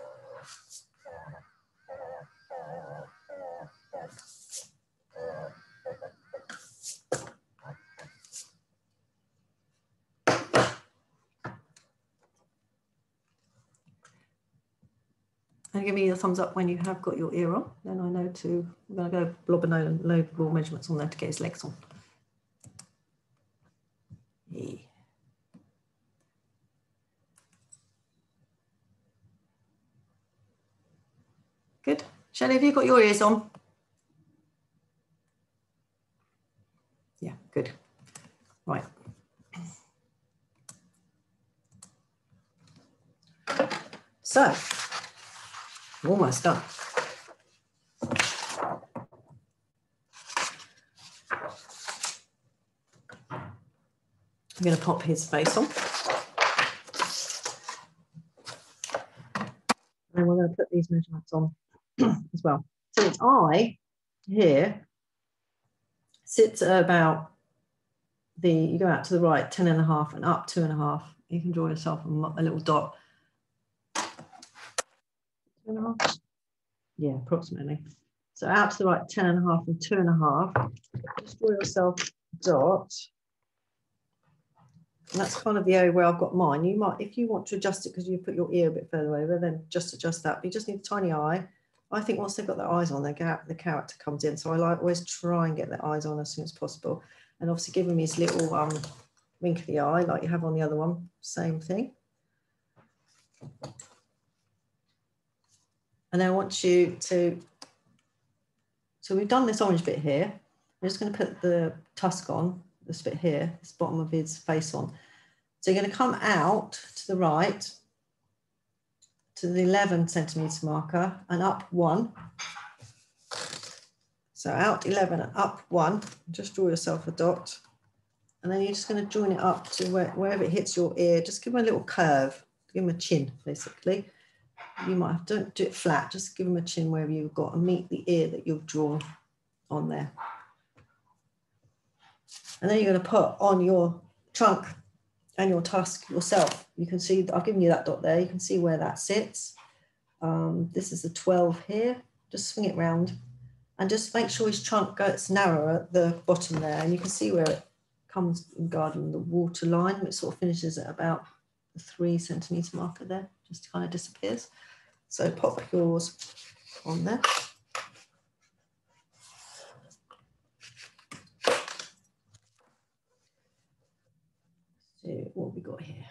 And give me a thumbs up when you have got your ear on. Then I know to, I'm going to go blob and load raw measurements on there to get his legs on. Yeah. Good. Shelley, have you got your ears on? Yeah, good. Right. So, almost done. I'm going to pop his face on. And we're going to put these measurements on as well. So his eye here sits at about you go out to the right 10.5 and up 2.5. You can draw yourself a little dot. 2.5? Yeah, approximately. So out to the right 10.5 and 2.5. Just draw yourself a dot. And that's kind of the area where I've got mine. You might, if you want to adjust it because you put your ear a bit further over, then just adjust that. But you just need a tiny eye. I think once they've got their eyes on, the character comes in. So I always try and get their eyes on as soon as possible. And obviously give him his little wrinkly eye like you have on the other one. Same thing. And then I want you to, so we've done this orange bit here. I'm just going to put the tusk on, this bit here, this bottom of his face on. So you're going to come out to the right to the 11 centimetre marker and up 1. So out 11 and up 1, just draw yourself a dot. And then you're just going to join it up to wherever it hits your ear. Just give him a little curve, give him a chin, basically. You might have to, don't do it flat, just give him a chin wherever you've got and meet the ear that you've drawn on there. And then you're going to put on your trunk and your tusk yourself. You can see, I've given you that dot there. You can see where that sits. This is the 12 here. Just swing it round and just make sure his trunk gets narrower at the bottom there. And you can see where it comes in guarding the water line, which sort of finishes at about the 3 centimetre marker there, just kind of disappears. So pop yours on there. So what have we got here?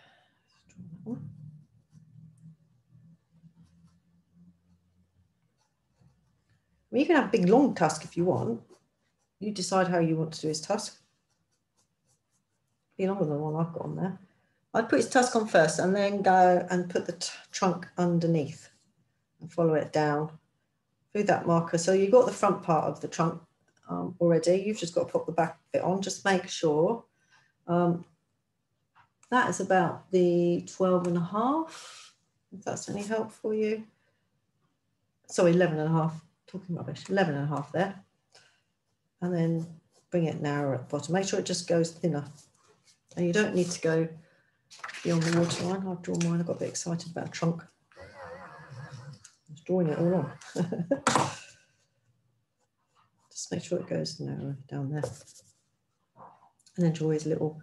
You can have a big long tusk if you want. you decide how you want to do his tusk. Be longer than the one I've got on there. I'd put his tusk on first and then go and put the trunk underneath and follow it down through that marker. So you've got the front part of the trunk already. You've just got to put the back bit on. Just make sure that is about the 12.5, if that's any help for you. Sorry, 11.5, talking rubbish, 11.5 there. And then bring it narrower at the bottom. Make sure it just goes thinner. And you don't need to go beyond the waterline. I've drawn mine, I got a bit excited about a trunk. I was drawing it all on. Just make sure it goes narrower down there. And then draw his little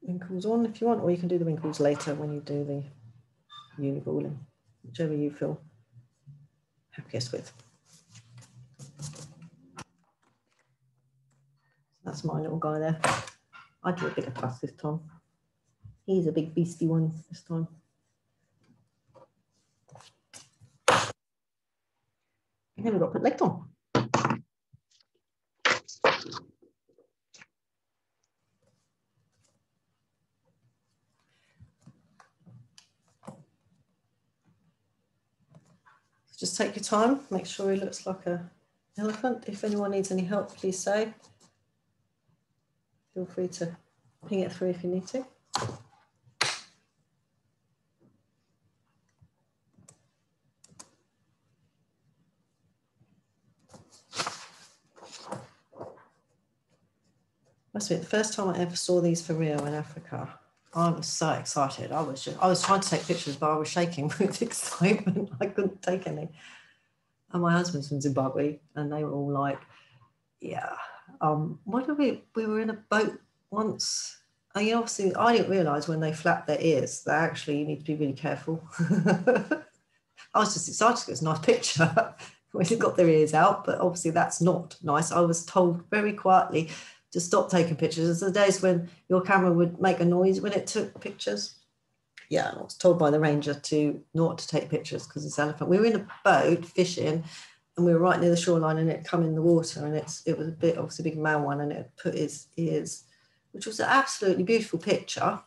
wrinkles on if you want, or you can do the wrinkles later when you do the uniballing, whichever you feel happiest with. That's my little guy there. I drew a bigger tusk this time. He's a big beastie one this time. And then we've got to put legs on. Just take your time, make sure he looks like an elephant. If anyone needs any help, please say. Feel free to ping it through if you need to. Must admit, the first time I ever saw these for real in Africa, I was so excited. I was trying to take pictures, but I was shaking with excitement. I couldn't take any. And my husband's from Zimbabwe, and they were all like, yeah. What did we were in a boat once. And you know, obviously, I didn't realise when they flap their ears that actually you need to be really careful. I was just excited because it's a nice picture when they've got their ears out, but obviously that's not nice. I was told very quietly to stop taking pictures. There's the days when your camera would make a noise when it took pictures. Yeah, I was told by the ranger to not to take pictures because it's elephant. We were in a boat fishing and we were right near the shoreline and it come in the water and it was a bit, obviously a big male one, and it put his ears, which was an absolutely beautiful picture.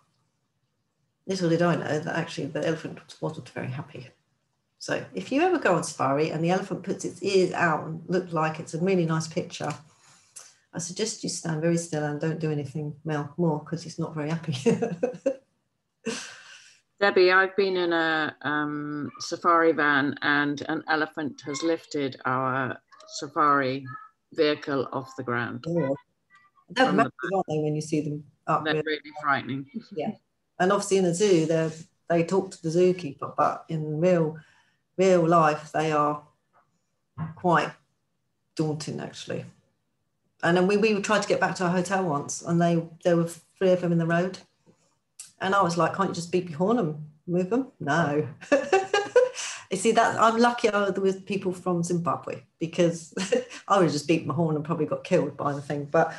Little did I know that actually the elephant wasn't very happy. So if you ever go on safari and the elephant puts its ears out and look like it's a really nice picture, I suggest you stand very still and don't do anything more because he's not very happy. Debbie, I've been in a safari van and an elephant has lifted our safari vehicle off the ground. Oh. They're massive, aren't they, when you see them up? They're really frightening. Yeah, and obviously in the zoo, they talk to the zookeeper, but in real life, they are quite daunting, actually. And then we tried to get back to our hotel once, and there were 3 of them in the road. And I was like, can't you just beep your horn and move them? No. You see, that I'm lucky I was with people from Zimbabwe because I would have just beeped my horn and probably got killed by the thing. But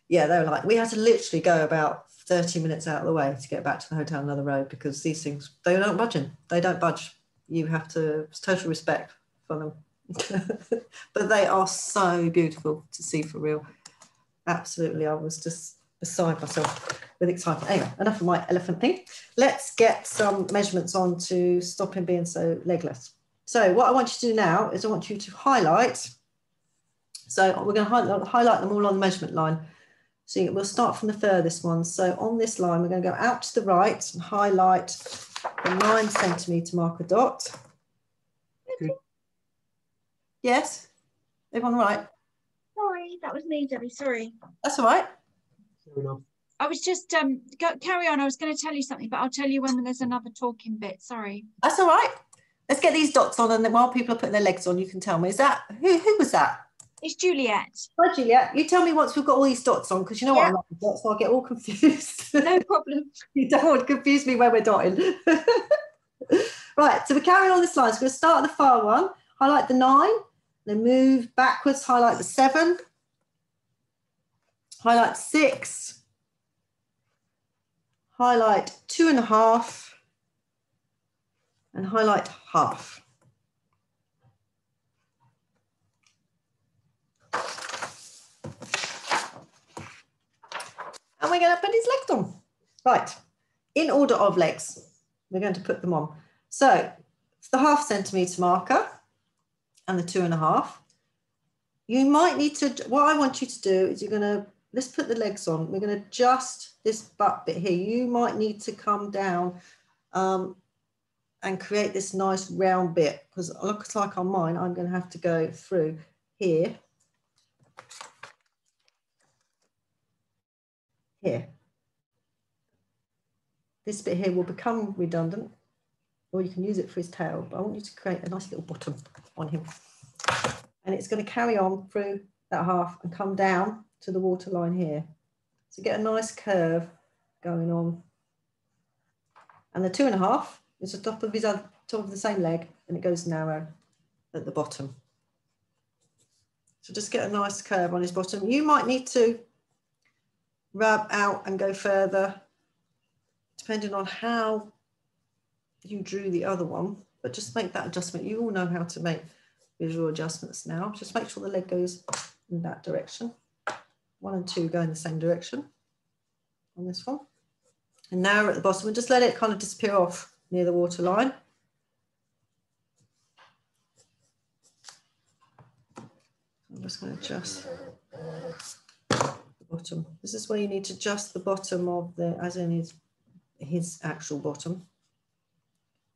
yeah, they were like, we had to literally go about 30 minutes out of the way to get back to the hotel another road because these things, they don't budge. They don't budge. You have to, it's total respect for them. But they are so beautiful to see for real. Absolutely. I was just beside myself with excitement. Anyway, enough of my elephant thing. Let's get some measurements on to stop him being so legless. So what I want you to do now is I want you to highlight. So we're going to highlight them all on the measurement line. So we'll start from the furthest one. So on this line, we're going to go out to the right and highlight the 9 centimetre marker dot. Okay. Yes? Everyone right? Sorry, that was me, Debbie. Sorry. That's all right. Fair enough. I was just carry on. I was going to tell you something, but I'll tell you when there's another talking bit. Sorry. That's all right. Let's get these dots on, and then while people are putting their legs on, you can tell me. Is that who was that? It's Juliet. Hi, Juliet. You tell me once we've got all these dots on, because you know what I like the dots, so I get all confused. No problem. You don't want to confuse me when we're dotting. Right, so we're carrying on this line. So we're going to start at the far one, highlight the 9, then move backwards, highlight the 7, highlight 6, highlight 2.5, and highlight half. And we're going to put his legs on. Right, in order of legs, we're going to put them on. So the 1/2 centimetre marker and the 2.5. You might need to, what I want you to do is you're going to, let's put the legs on. We're going to adjust this butt bit here. You might need to come down and create this nice round bit, because it looks like on mine, I'm going to have to go through here. Here. This bit here will become redundant, or you can use it for his tail, but I want you to create a nice little bottom on him. And it's going to carry on through that 1/2 and come down to the waterline here. So get a nice curve going on. And the 2.5 is the top of his top of the same leg, and it goes narrow at the bottom. So just get a nice curve on his bottom. You might need to rub out and go further, depending on how you drew the other one, but just make that adjustment. You all know how to make visual adjustments now. Just make sure the leg goes in that direction. 1 and 2 go in the same direction on this one. And now we're at the bottom, and just let it kind of disappear off near the waterline. I'm just going to adjust the bottom. This is where you need to adjust the bottom of the, as in his actual bottom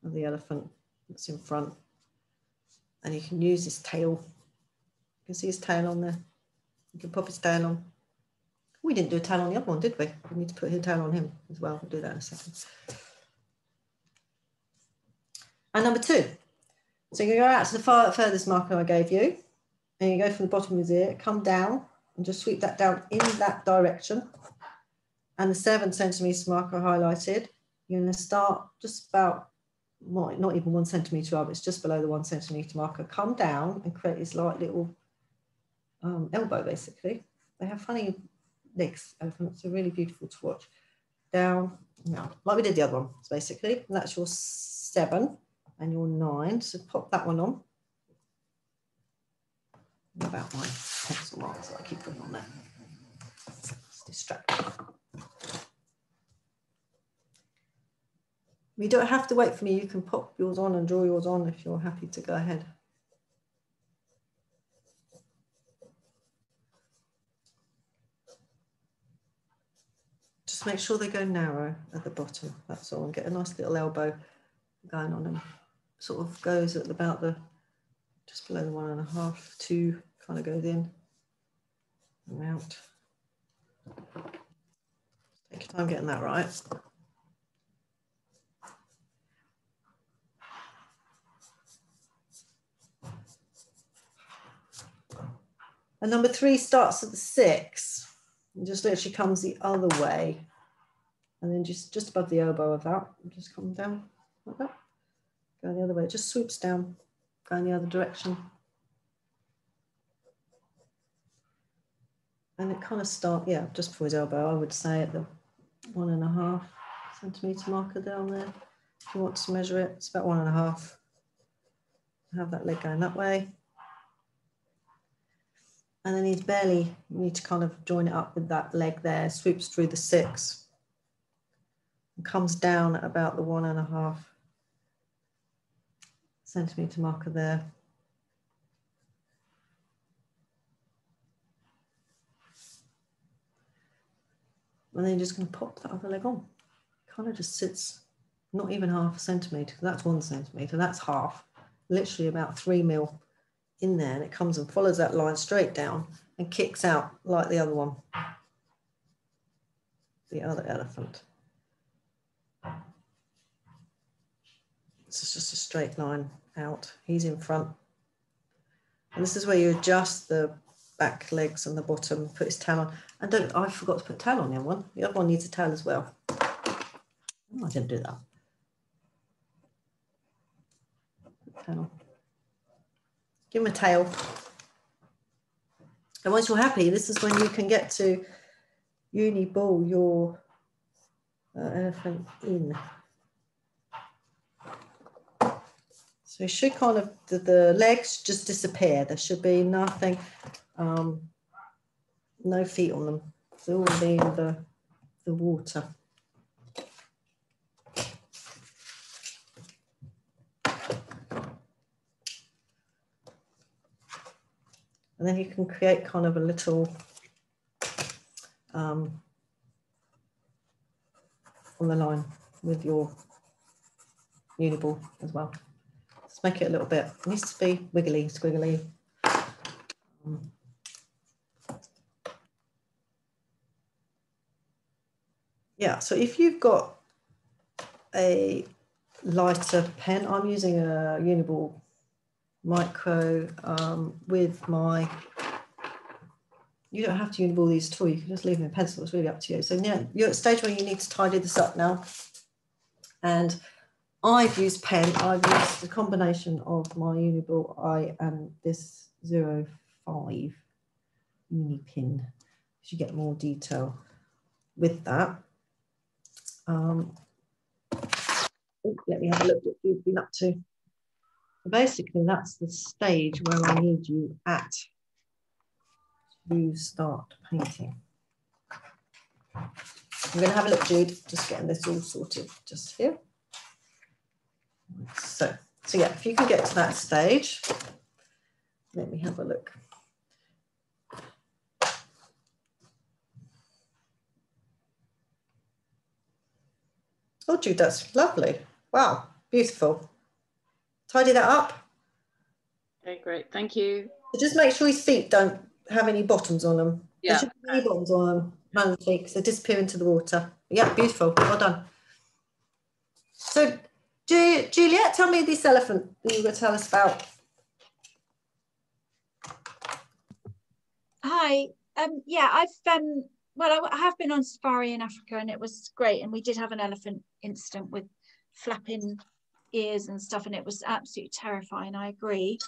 of the elephant that's in front. And you can use his tail. You can see his tail on there. You can pop his tail on. We didn't do a tail on the other one, did we? We need to put his tail on him as well. We'll do that in a second. And number 2. So you go out to the furthest marker I gave you, and you go from the bottom of his ear, come down, and just sweep that down in that direction. And the 7 centimetre marker highlighted, you're going to start just about, not even 1 centimetre up, it's just below the 1 centimetre marker. Come down and create this light little elbow, basically. They have funny legs, elephants are really beautiful to watch. Down, now, like we did the other one, so basically. And that's your 7 and your 9. So pop that one on. What about my pencil marks that I keep putting on there? It's distracting. You don't have to wait for me. You can pop yours on and draw yours on if you're happy to go ahead. Just make sure they go narrow at the bottom, that's all, and get a nice little elbow going on, and sort of goes at about the, just below the 1.5, 2 kind of goes in and out. Take your time getting that right. And number 3 starts at the 6. And just literally comes the other way, and then just above the elbow of that, just come down like that, go the other way, it just swoops down, go in the other direction. And it kind of starts, yeah, just before his elbow, I would say at the 1.5 centimetre marker down there. If you want to measure it, it's about 1.5. Have that leg going that way. And then he's barely, you need to kind of join it up with that leg there, swoops through the 6, and comes down at about the 1.5 centimetre marker there. And then you're just going to pop that other leg on. Kind of just sits, not even 0.5 centimetre, that's 1 centimetre, that's half, literally about 3 mil. In there, and it comes and follows that line straight down and kicks out like the other one, the other elephant. This is just a straight line out. He's in front. And this is where you adjust the back legs and the bottom, put his tail on. And don't, I forgot to put tail on the other one. The other one needs a tail as well. Oh, I didn't do that. Tail on. Give him a tail. And once you're happy, this is when you can get to uni-ball your elephant in. So it should kind of, the legs just disappear. There should be nothing, no feet on them. They'll all be in the the water. And then you can create kind of a little on the line with your Uniball as well. Just make it a little bit, it needs to be wiggly, squiggly. Yeah, so if you've got a lighter pen, I'm using a Uniball Micro with my, you don't have to Uniball these at all, you can just leave them in pencil, it's really up to you. So yeah, you're at a stage where you need to tidy this up now. And I've used pen, I've used the combination of my Uniball Eye and this 05 Uni Pin. You get more detail with that. Let me have a look what you've been up to. Basically, that's the stage where I need you at to start painting. I'm going to have a look, Jude, just getting this all sorted just here. So yeah, if you can get to that stage, let me have a look. Oh, Jude, that's lovely. Wow, beautiful. Tidy that up. Okay, great. Thank you. So just make sure his feet don't have any bottoms on them. Yeah. There shouldn't be any bottoms on them. None of the feet, so they disappear into the water. Yeah, beautiful. Well done. So, Juliet, tell me this elephant that you were going to tell us about. Hi. Yeah, well, I have been on safari in Africa and it was great. And we did have an elephant incident with flapping ears and stuff, and it was absolutely terrifying. I agree.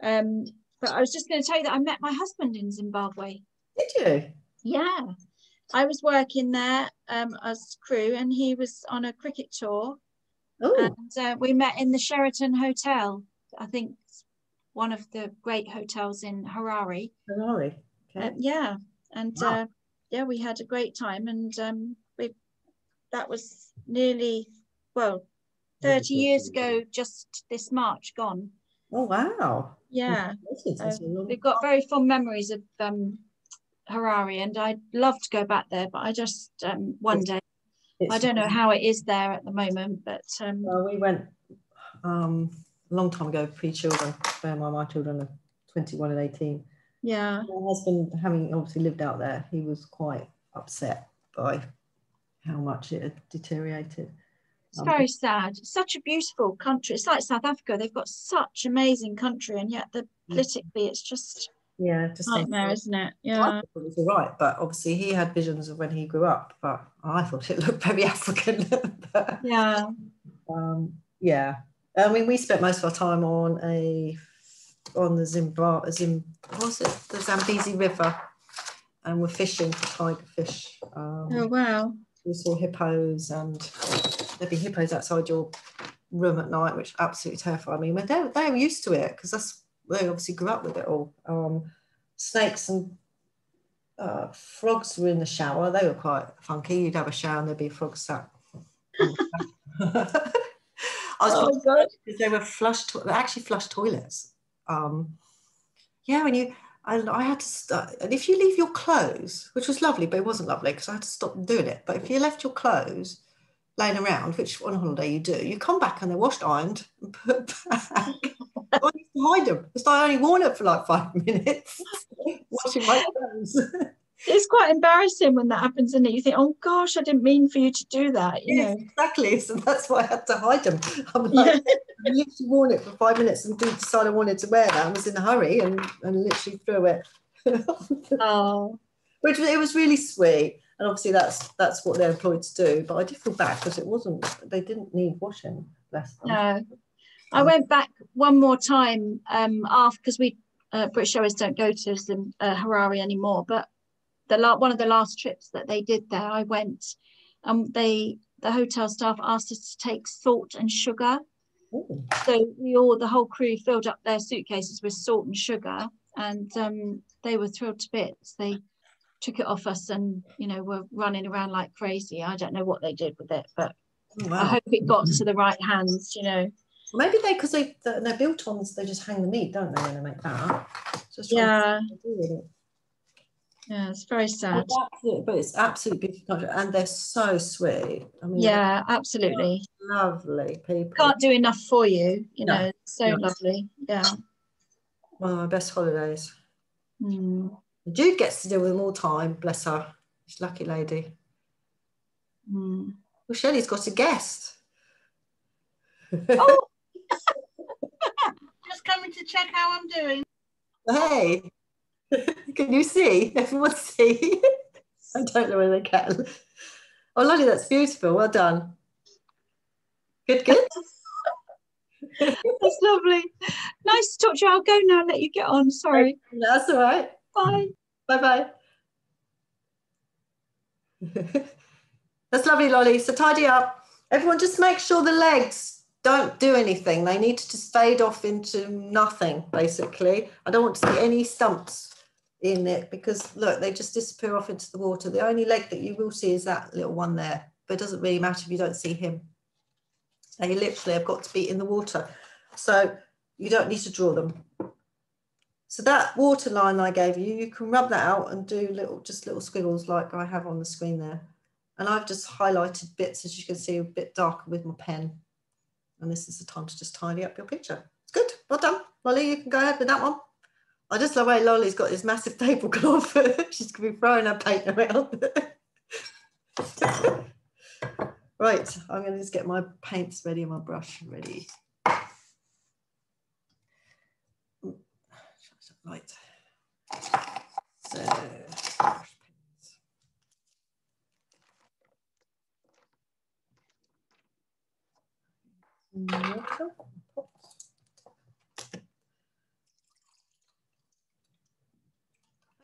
But I was just going to tell you that I met my husband in Zimbabwe. Did you? Yeah. I was working there as crew, and he was on a cricket tour. Oh. And we met in the Sheraton Hotel. I think one of the great hotels in Harare. Harare. Okay. Yeah. And wow. Yeah, we had a great time, and that was nearly, well, 30 years ago, just this March gone. Oh, wow. Yeah. We've got very fond memories of Harare, and I'd love to go back there, but I just, one day, I don't know how it is there at the moment, but. Well, we went a long time ago, pre-children, where my children are 21 and 18. Yeah. My husband, having obviously lived out there, he was quite upset by how much it had deteriorated. It's very sad. It's such a beautiful country. It's like South Africa. They've got such amazing country, and yet politically it's just just nightmare, isn't it? Yeah. It was all right, but obviously he had visions of when he grew up, but I thought it looked very African. But, yeah. Yeah. I mean, we spent most of our time on the Zambezi River, and we're fishing for tiger fish. Oh wow. We saw hippos, and there'd be hippos outside your room at night, which absolutely terrified me. But they were used to it because they obviously grew up with it all. Snakes and frogs were in the shower. They were quite funky. You'd have a shower and there'd be a frog sat. I was quite because they were actually flush toilets. Yeah, I had to start, and if you leave your clothes, which was lovely, but it wasn't lovely because I had to stop doing it. But if you left your clothes laying around, which on holiday you do, you come back and they're washed, ironed, and put back. I used to hide them because I only worn it for like 5 minutes, washing my clothes. It's quite embarrassing when that happens, isn't it? You think, oh gosh, I didn't mean for you to do that. You know? Exactly. So that's why I had to hide them. I'm like, I literally worn it for 5 minutes and didn't decide I wanted to wear that. I was in a hurry and literally threw it. Oh. Which it was really sweet. And obviously that's what they're employed to do. But I did feel bad because they didn't need washing. Bless them. No. I went back one more time after, because we British Airways don't go to Harare anymore, but one of the last trips that they did there, I went, and the hotel staff asked us to take salt and sugar. Ooh. So the whole crew filled up their suitcases with salt and sugar, and they were thrilled to bits. They took it off us and, you know, were running around like crazy. I don't know what they did with it, but I hope it got to the right hands, you know. Maybe because they're biltons, they just hang the meat, don't they, when they make that? Just yeah. Yeah, it's very sad. But it's absolutely beautiful, and they're so sweet. I mean, yeah, absolutely. Lovely people. Can't do enough for you, you know, so lovely. Yeah. One of my best holidays. Mm. Jude gets to deal with them all the time, bless her. She's a lucky lady. Mm. Well, Shelley's got a guest. Oh, just coming to check how I'm doing. Hey, can you see? Everyone see? I don't know whether they can. Oh, Lolly, that's beautiful. Well done. Good, good. That's lovely. Nice to talk to you. I'll go now and let you get on. Sorry. That's all right. Bye. Bye-bye. That's lovely, Lolly. So tidy up. Everyone just make sure the legs don't do anything. They need to just fade off into nothing, basically. I don't want to see any stumps in it because, look, they just disappear off into the water. The only leg that you will see is that little one there, but it doesn't really matter if you don't see him. They literally have got to be in the water. So you don't need to draw them. So that water line I gave you, you can rub that out and do little squiggles like I have on the screen there. And I've just highlighted bits, as you can see, a bit darker with my pen. And this is the time to just tidy up your picture. It's good. Well done. Lolly, you can go ahead with that one. I just love the way Lolly's got this massive tablecloth. She's going to be throwing her paint around. Right, I'm going to just get my paints ready and my brush ready. Right. So,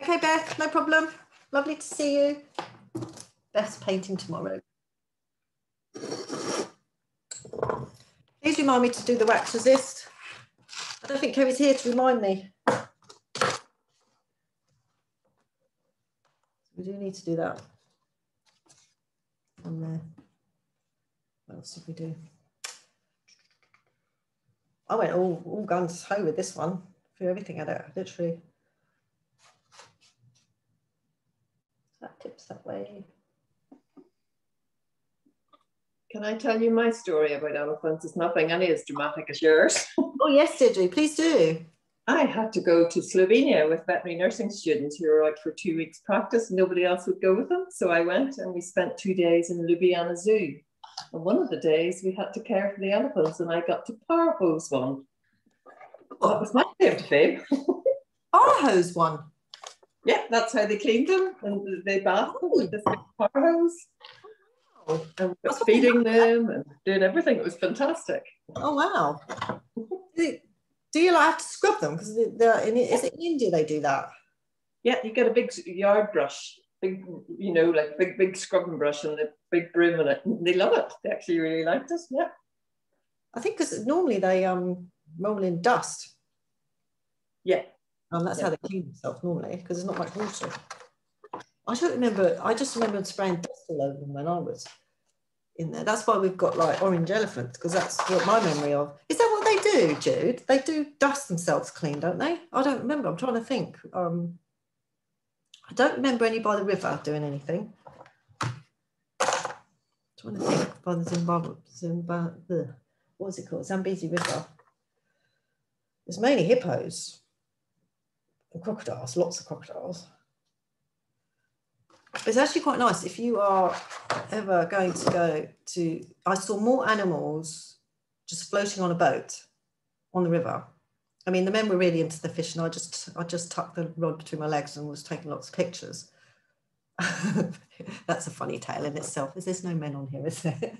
okay, Beth, no problem. Lovely to see you. Beth's painting tomorrow. Please remind me to do the wax resist. I don't think Kerry's here to remind me. We do need to do that. On there. What else did we do? I went all guns ho with this one. Threw everything at it, literally. That tips that way. Can I tell you my story about elephants? It's nothing any as dramatic as yours. Oh yes, Deirdre, please do. I had to go to Slovenia with veterinary nursing students who were out for 2 weeks practice. Nobody else would go with them. So I went and we spent 2 days in Ljubljana Zoo. And one of the days we had to care for the elephants and I got to power hose one. That was my claim to fame. Power hose one? Yeah, that's how they cleaned them. And they bathed them with this big power hose. And feeding them and doing everything. It was fantastic. Oh, wow. Do you like have to scrub them? Because is it in India they do that? Yeah, you get a big yard brush, big, you know, like big scrubbing brush and a big broom in it. And they love it. They actually really liked it. Yeah. I think because normally they roll in dust. Yeah. And that's how they clean themselves normally because there's not much water. I just remember spraying dust all over them when I was in there. That's why we've got like orange elephants, because that's what my memory of. Is that what they do, Jude? They do dust themselves clean, don't they? I don't remember. I'm trying to think. I don't remember any by the river doing anything. I'm trying to think by the Zimbabwe, what was it called? Zambezi River. There's mainly hippos and crocodiles, lots of crocodiles. It's actually quite nice if you are ever going to go to, I saw more animals just floating on a boat on the river. I mean, the men were really into the fish and I just tucked the rod between my legs and was taking lots of pictures. That's a funny tale in itself. There's no men on here, is there?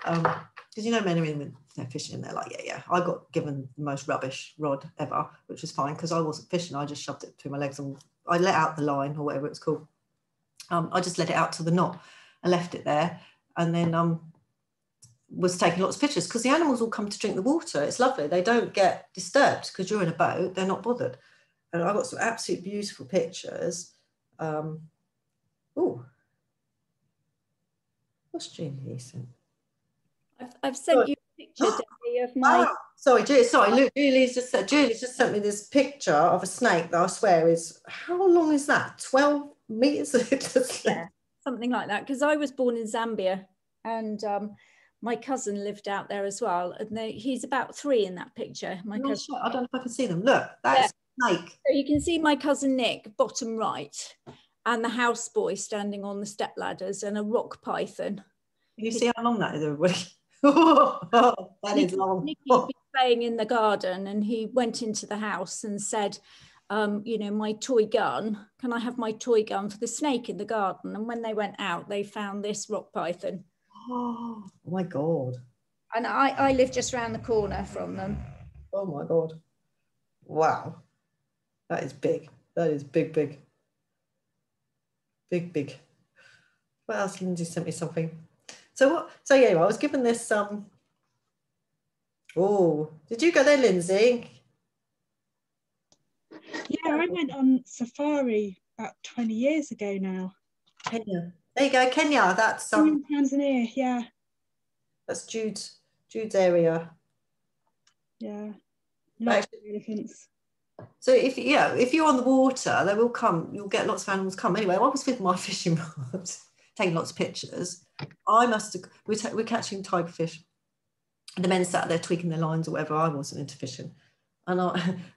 Because you know men are in with their fishing and they're like, yeah. I got given the most rubbish rod ever, which was fine because I wasn't fishing. I just shoved it between my legs and I let out the line or whatever it's called. I just let it out to the knot and left it there and then was taking lots of pictures because the animals all come to drink the water. It's lovely. They don't get disturbed because you're in a boat. They're not bothered. And I got some absolute beautiful pictures. Oh, what's Julie sent? I've sent you a picture, Debbie, of my. Oh, sorry, look, Julie's just sent me this picture of a snake that I swear is, how long is that? 12 meters? Yeah, something like that. Because I was born in Zambia, and my cousin lived out there as well. And he's about 3 in that picture. My cousin. Sure. I don't know if I can see them. Look, that's a snake. So you can see my cousin Nick, bottom right, and the houseboy standing on the step ladders, and a rock python. Can you see how long that is, everybody? That is long. Nicky had been playing in the garden, and he went into the house and said, you know, my toy gun, can I have my toy gun for the snake in the garden? And when they went out, they found this rock python. Oh my God. And I live just around the corner from them. Oh my God. Wow. That is big. That is big, big. Big, big. What else? Lindsay sent me something. So yeah, I was given this, oh, did you go there, Lindsay? Yeah, I went on safari about 20 years ago now. Kenya. There you go, Kenya. That's Tanzania, yeah. That's Jude's area. Yeah. Lots of elephants. So if you're on the water, they will come, you'll get lots of animals come. Anyway, I was with my fishing rod, taking lots of pictures. We're catching tigerfish. And the men sat there tweaking their lines or whatever. I wasn't into fishing. And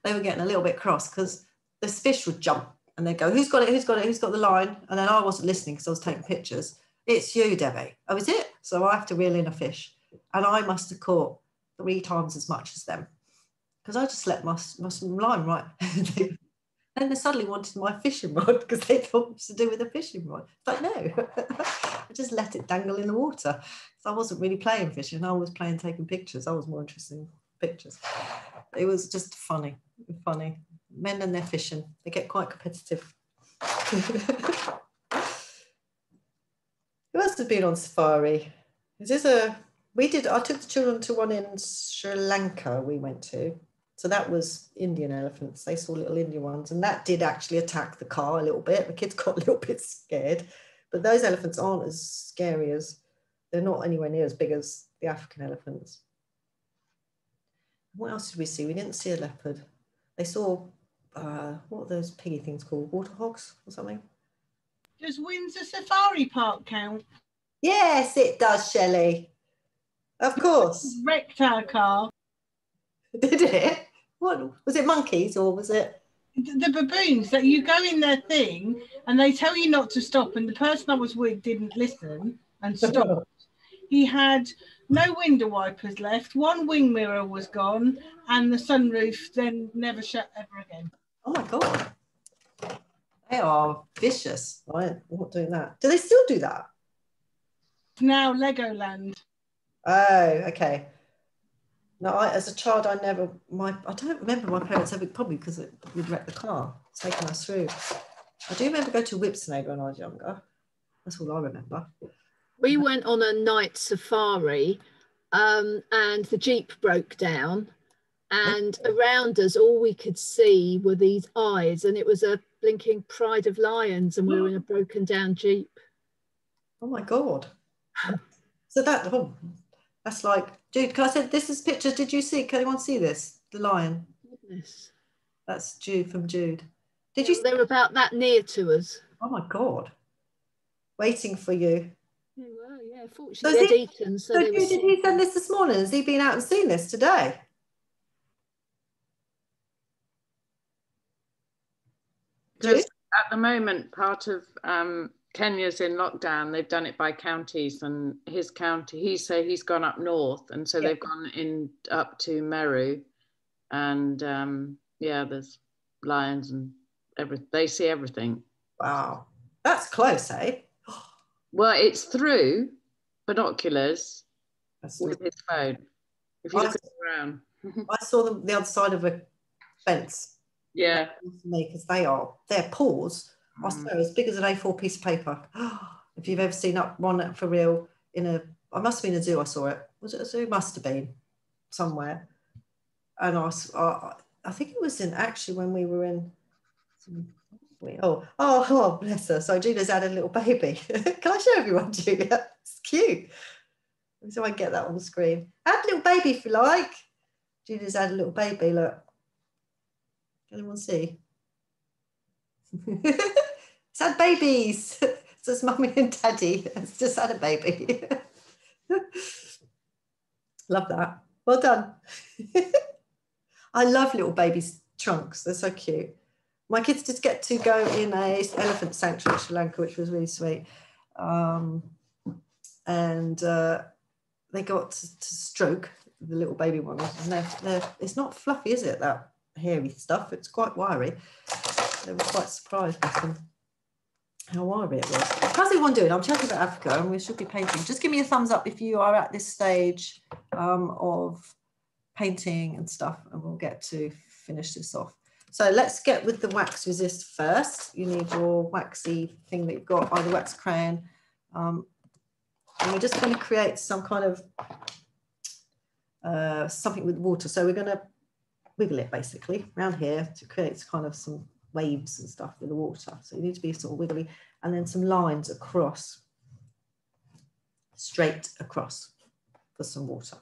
they were getting a little bit cross because this fish would jump and they'd go, who's got it, who's got it, who's got the line? And then I wasn't listening because I was taking pictures. It's you, Debbie. Oh, is it? So I have to reel in a fish. And I must have caught 3 times as much as them because I just let my line right. Then they suddenly wanted my fishing rod because they thought it was to do with a fishing rod. It's like, no, I just let it dangle in the water. So I wasn't really playing fishing. I was playing taking pictures. I was more interested in pictures. It was just funny. Men and their fishing, they get quite competitive. Who else has been on safari? I took the children to one in Sri Lanka we went to. So that was Indian elephants. They saw little Indian ones, and that did actually attack the car a little bit. The kids got a little bit scared, but those elephants aren't as scary as, they're not anywhere near as big as the African elephants. What else did we see? We didn't see a leopard. They saw, what are those piggy things called? Water hogs or something? Does Windsor Safari Park count? Yes, it does, Shelley. Of course. Wrecked our car. Did it? What was it? Monkeys or was it the baboons? That you go in their thing and they tell you not to stop, and the person I was with didn't listen and stopped. He had no window wipers left, 1 wing mirror was gone, and the sunroof then never shut ever again. Oh my God, they are vicious. I'm not doing that. Do they still do that? Now Legoland. Oh, okay. No, as a child, I don't remember my parents ever, probably because we'd wrecked the car, taking us through. I do remember going to Whipsnade when I was younger. That's all I remember. We went on a night safari and the Jeep broke down, and around us, all we could see were these eyes, and it was a blinking Pride of Lions, and we were in a broken down Jeep. Oh my God. So that's like, Jude, can I say, this is pictures, did you see, can anyone see this? The lion. Goodness. That's Jude from Jude. Did you? They were about that near to us. Oh my God. Waiting for you. They were, yeah. Fortunately, they'd eaten. So Jude, did he send this morning? Has he been out and seen this today? Just at the moment, part of Kenya's in lockdown. They've done it by counties, and his county, he's gone up north, and so they've gone in up to Meru, and there's lions and everything. They see everything. Wow, that's close, eh? Well, it's through binoculars with his phone. If you look around, I saw them the other side of a fence. Yeah, because their paws are so as big as an A4 piece of paper. If you've ever seen one for real I must have been a zoo. I saw it. Was it a zoo? Must have been somewhere. And I think it was actually when we were in Oh, bless her. So Julia's had a little baby. Can I show everyone, Julia? It's cute. So I get that on the screen. Add a little baby if you like. Julia's had a little baby, look. Can anyone see? It's had babies. So it's mummy and daddy. It's just had a baby. Love that. Well done. I love little babies' trunks. They're so cute. My kids did get to go in a elephant sanctuary in Sri Lanka, which was really sweet. They got to stroke the little baby one. And it's not fluffy, is it, that hairy stuff? It's quite wiry. They were quite surprised with them, how wiry it was. How's everyone doing? I'm chatting about Africa and we should be painting. Just give me a thumbs up if you are at this stage of painting and stuff, and we'll get to finish this off. So let's get with the wax resist first. You need your waxy thing that you've got, either wax crayon. And we're just going to create some kind of something with water. So we're going to wiggle it basically around here to create kind of some waves and stuff with the water. So you need to be sort of wiggly, and then some lines across, straight across for some water.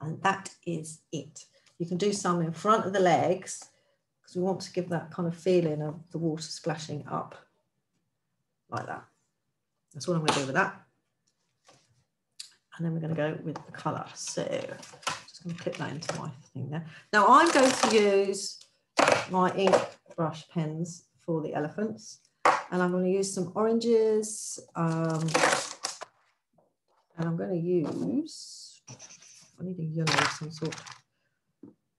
And that is it. You can do some in front of the legs because we want to give that kind of feeling of the water splashing up like that. That's what I'm going to do with that. And then we're going to go with the colour. So just going to clip that into my thing there. Now I'm going to use my ink brush pens for the elephants, and I'm going to use some oranges, and I'm going to use, I need a yellow of some sort.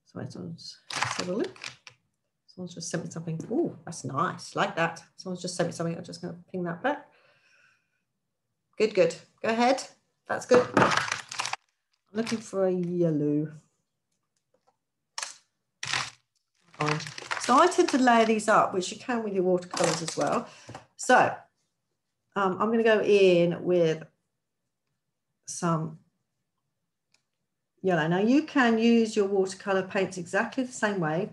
So let's have a look. Someone's just sent me something. Oh, that's nice, like that. Someone's just sent me something. I'm just going to ping that back. Good, good. Go ahead. That's good. I'm looking for a yellow. Fine. So I tend to layer these up, which you can with your watercolours as well. So I'm going to go in with some yellow. Now you can use your watercolour paints exactly the same way.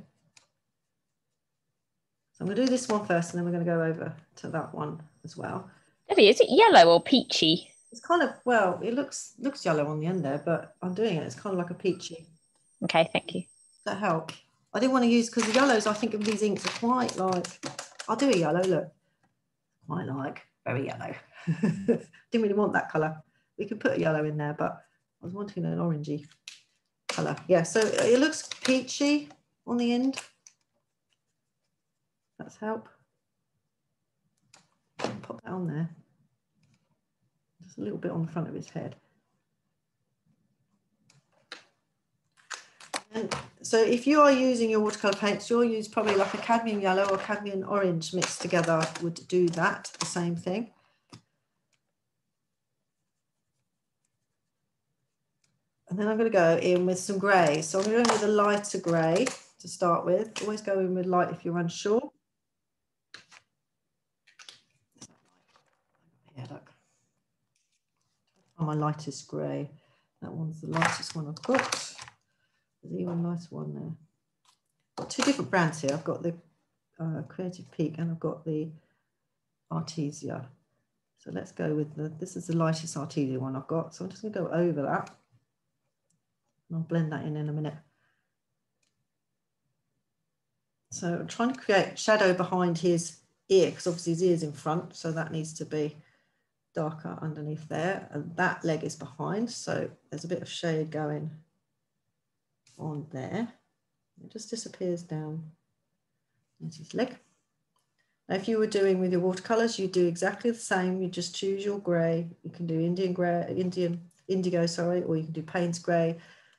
So I'm going to do this one first, and then we're going to go over to that one as well. Debbie, is it yellow or peachy? It's kind of, well, it looks yellow on the end there, but I'm doing it. It's kind of like a peachy. Okay, thank you. Does that help? I didn't want to use, because the yellows, I think of these inks are quite like, I'll do a yellow, look. Quite like, very yellow. Didn't really want that colour. We could put a yellow in there, but I was wanting an orangey colour. Yeah, so it looks peachy on the end. That's help. Pop that on there. Just a little bit on the front of his head. And so if you are using your watercolour paints, you'll use probably like a cadmium yellow or cadmium orange mixed together would do that, the same thing. And then I'm going to go in with some grey. So I'm going to go with a lighter grey to start with. Always go in with light if you're unsure. Yeah, look. My lightest grey. That one's the lightest one I've got. There's even a nice one there. Got two different brands here. I've got the Creative Peak and I've got the Artesia. So let's go with this is the lightest Artesia one I've got. So I'm just going to go over that. And I'll blend that in a minute. So I'm trying to create shadow behind his ear, because obviously his ear's in front. So that needs to be darker underneath there. And that leg is behind. So there's a bit of shade going on there. It just disappears down. There's his leg. Now, if you were doing with your watercolors, you do exactly the same. You just choose your grey. You can do indigo, sorry, or you can do Payne's grey.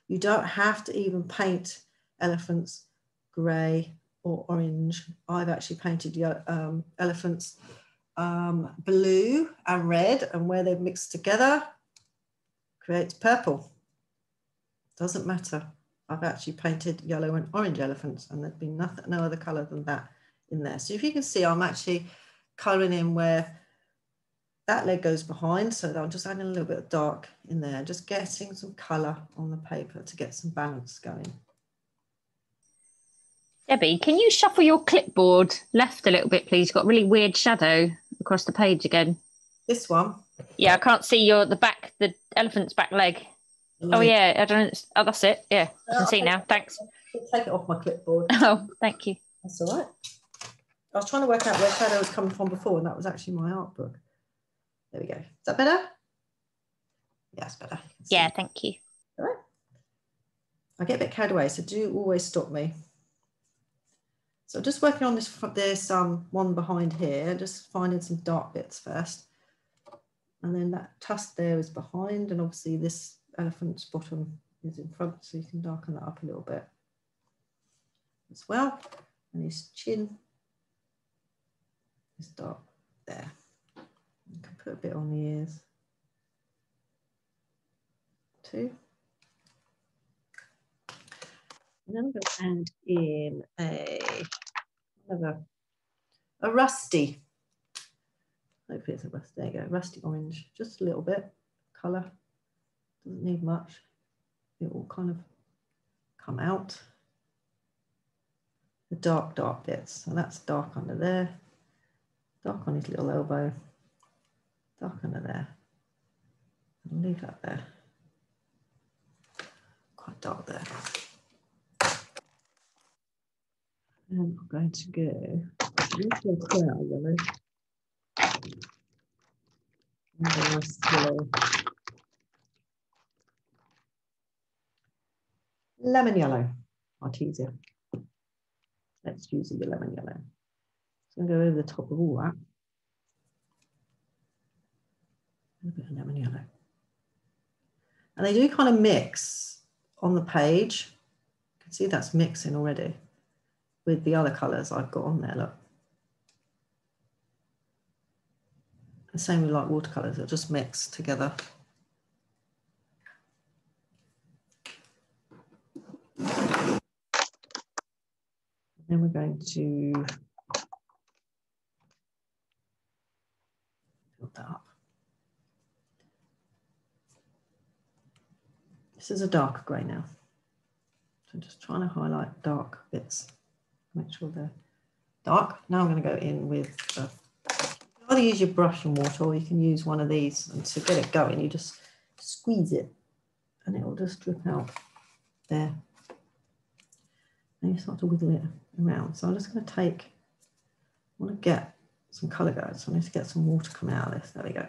You don't have to even paint elephants grey or orange. I've actually painted elephants blue and red, and where they're mixed together creates purple. Doesn't matter. I've actually painted yellow and orange elephants, and there's been nothing, no other colour than that in there. So if you can see, I'm actually colouring in where that leg goes behind, so I'm just adding a little bit of dark in there, just getting some colour on the paper to get some balance going. Debbie, can you shuffle your clipboard left a little bit, please? You've got a really weird shadow across the page again. This one? Yeah, I can't see the elephant's back leg. Oh yeah, I don't. Oh, that's it. Yeah, I can see now. Thanks. Take it off my clipboard. Oh, thank you. That's all right. I was trying to work out where shadow was coming from before, and that was actually my art book. There we go. Is that better? Yeah, it's better. Yeah, thank you. All right. I get a bit carried away, so do always stop me. So just working on this, there's one behind here, just finding some dark bits first. And then that tusk there is behind, and obviously this elephant's bottom is in front, so you can darken that up a little bit as well. And his chin is dark there. You can put a bit on the ears too. And then I'm going to add in a rusty. Hopefully it's a rusty. There you go, rusty orange. Just a little bit colour. Doesn't need much. It will kind of come out. The dark bits. So that's dark under there. Dark on his little elbow. Dark under there. I'll leave that there. Quite dark there. And I'm going to go into a clear yellow. And a nice yellow. Lemon yellow, much easier. Let's use the lemon yellow. So I'm going to go over the top of all that. A bit of lemon yellow. And they do kind of mix on the page. You can see that's mixing already with the other colours I've got on there, look. The same with like watercolours, they'll just mix together. Then we're going to build that up. This is a darker grey now. So just trying to highlight dark bits. Make sure they're dark. Now I'm going to go in with, you either use your brush and water, or you can use one of these. And to get it going, you just squeeze it and it will just drip out there. And you start to wiggle it around. So I'm just going to take, I want to get some colour going. So I need to get some water coming out of this. There we go.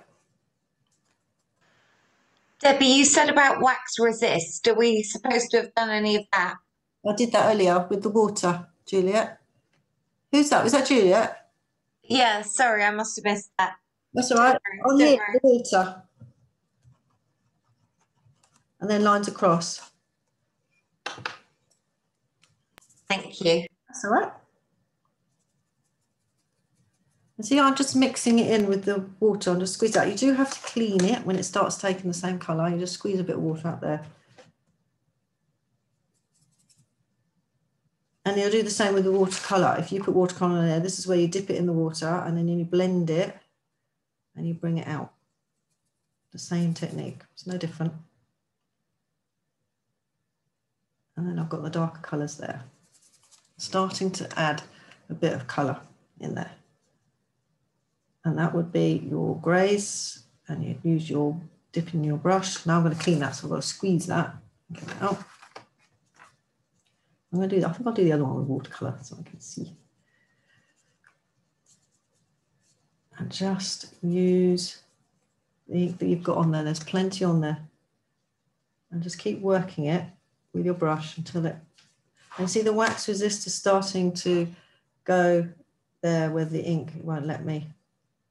Debbie, you said about wax resist. Are we supposed to have done any of that? I did that earlier with the water, Juliet. Who's that? Was that Juliet? Yeah, sorry, I must have missed that. That's all right. On here, the water. And then lines across. Thank you. That's all right. And see, I'm just mixing it in with the water and just squeeze out. You do have to clean it when it starts taking the same colour. You just squeeze a bit of water out there. And you'll do the same with the watercolour. If you put watercolour in there, this is where you dip it in the water and then you blend it and you bring it out. The same technique, it's no different. And then I've got the darker colours there. Starting to add a bit of colour in there. And that would be your greys, and you'd use your dip in your brush. Now I'm going to clean that, so I've got to squeeze that and get it out. I'm going to do that. I think I'll do the other one with watercolour so I can see. And just use the ink that you've got on there. There's plenty on there. And just keep working it with your brush until it, and see the wax resist is starting to go there where the ink, it won't let me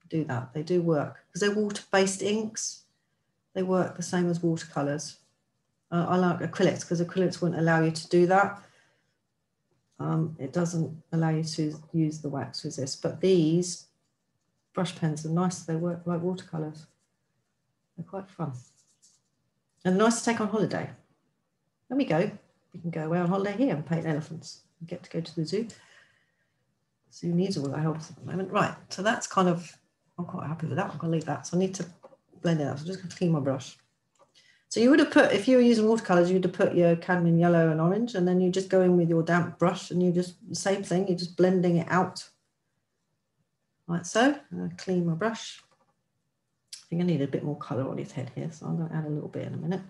do that. They do work because they're water-based inks. They work the same as watercolors. I like acrylics because acrylics won't allow you to do that. It doesn't allow you to use the wax resist, but these brush pens are nice. They work like watercolors. They're quite fun and nice to take on holiday. There we go. You can go away on holiday here and paint elephants. You get to go to the zoo. Zoo needs all that help at the moment. Right, so that's kind of, I'm quite happy with that. I'm going to leave that. So I need to blend it out. So I'm just going to clean my brush. So you would have put, if you were using watercolors, you'd have put your cadmium yellow and orange, and then you just go in with your damp brush and you just, same thing, you're just blending it out. Like so. I'll clean my brush. I think I need a bit more color on his head here, so I'm going to add a little bit in a minute.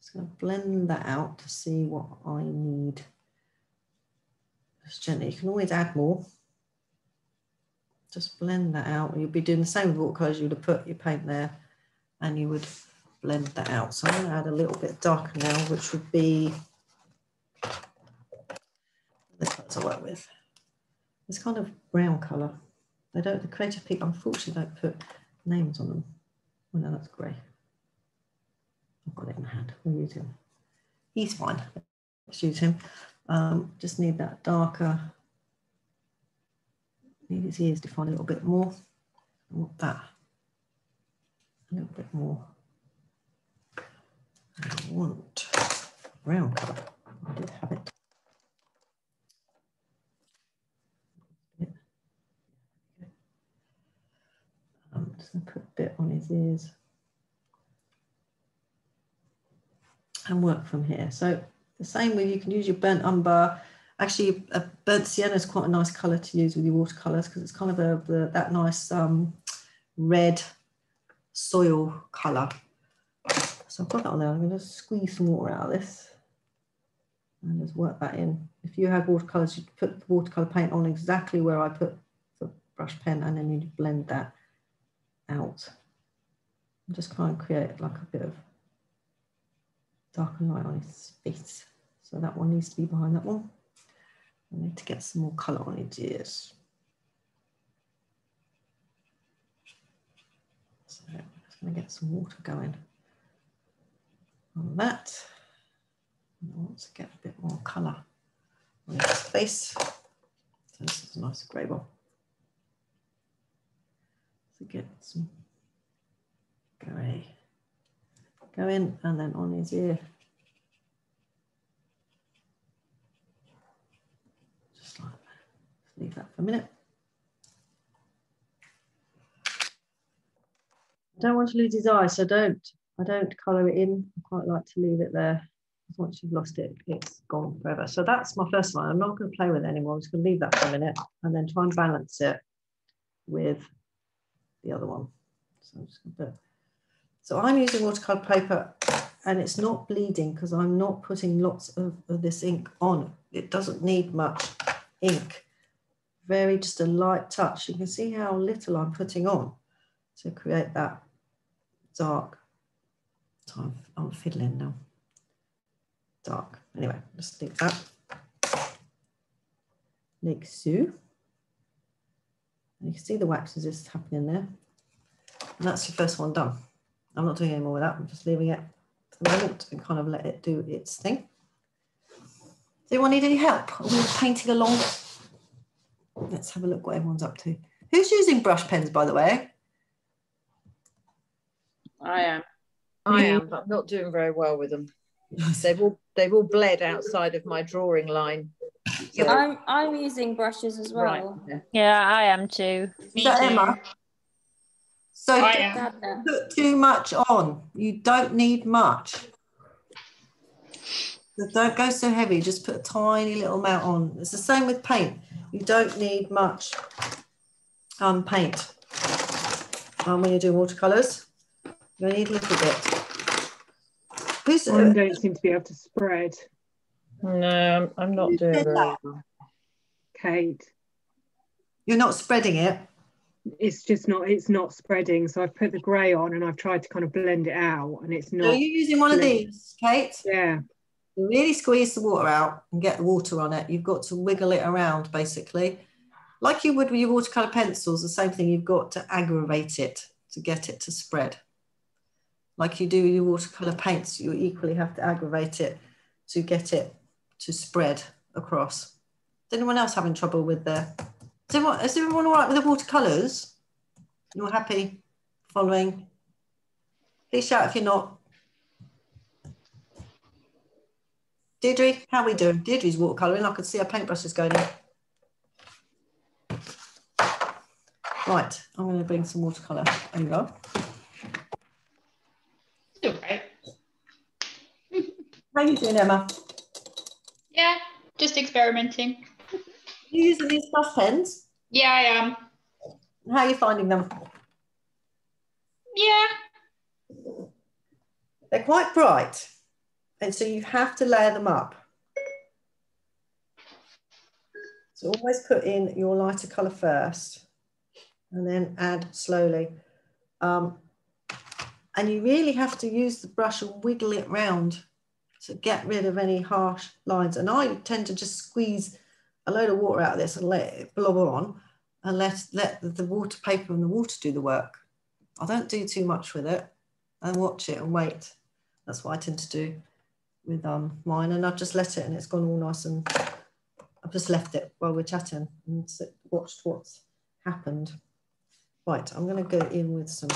Just going to blend that out to see what I need. Just gently, you can always add more. Just blend that out. You'll be doing the same with watercolors. You would have put your paint there and you would blend that out. So I'm going to add a little bit darker now, which would be the colours I work with. It's kind of brown colour. They don't, the creative people unfortunately don't put names on them. Oh no, that's grey. I've got it in hand. We'll use him. He's fine. Let's use him. Just need that darker. Need his ears defined a little bit more. I want that a little bit more. I want brown colour. I did have it. I'm just going to put a bit on his ears and work from here. So the same way you can use your burnt umber. Actually, a burnt sienna is quite a nice colour to use with your watercolours because it's kind of that nice red soil colour. So I've got that on there. I'm going to squeeze some water out of this and just work that in. If you had watercolours, you'd put the watercolour paint on exactly where I put the brush pen, and then you'd blend that out. I'm just trying to create like a bit of dark and light on his face. So that one needs to be behind that one. I need to get some more colour on his ears. So I'm just going to get some water going on that. And I want to get a bit more colour on his face. So this is a nice grey one. So get some grey going, and then on his ear. Just like that. Leave that for a minute. I don't want to lose his eye, so I don't colour it in. I quite like to leave it there. Once you've lost it, it's gone forever. So that's my first line. I'm not going to play with it anymore. I'm just going to leave that for a minute and then try and balance it with the other one. So I'm just going to put, so I'm using watercolour paper and it's not bleeding because I'm not putting lots of this ink on. It doesn't need much ink. Very just a light touch. You can see how little I'm putting on to create that dark. So I'm fiddling now. Dark. Anyway, just leave that. Like so. And you can see the wax is just happening there. And that's your first one done. I'm not doing any more with that. I'm just leaving it for the moment and kind of let it do its thing. Does anyone need any help? Are we painting along? Let's have a look what everyone's up to. Who's using brush pens, by the way? I am. I am, but I'm not doing very well with them. They've all bled outside of my drawing line. So. I'm using brushes as well. Right. Yeah, I am too. Me too. Emma? So don't put too much on. You don't need much. So don't go so heavy. Just put a tiny little amount on. It's the same with paint. You don't need much paint when you're doing watercolours. You need a little bit. Mine don't seem to be able to spread. No, I'm not doing very well. Kate. You're not spreading it? It's just not, it's not spreading. So I've put the grey on and I've tried to kind of blend it out and it's not. So you're using one of these, Kate? Yeah. You really squeeze the water out and get the water on it. You've got to wiggle it around basically. Like you would with your watercolour pencils, the same thing, you've got to aggravate it to get it to spread. Like you do with your watercolour paints, you equally have to aggravate it to get it to spread across. Is anyone else having trouble with their... Is everyone all right with the watercolours? You're happy following? Please shout if you're not. Deirdre, how are we doing? Deirdre's watercolouring. I can see her paintbrushes going in. Right, I'm going to bring some watercolour. There you go. All right. How are you doing, Emma? Yeah, just experimenting. You using these brush pens? Yeah, I am. How are you finding them? Yeah. They're quite bright, and so you have to layer them up. So always put in your lighter colour first, and then add slowly. And you really have to use the brush and wiggle it round to get rid of any harsh lines. And I tend to just squeeze a load of water out of this and let it blob on, and let the water paper and the water do the work. I don't do too much with it, and watch it and wait. That's what I tend to do with mine. And I've just let it, and it's gone all nice, and I've just left it while we're chatting and watched what's happened. Right, I'm going to go in with some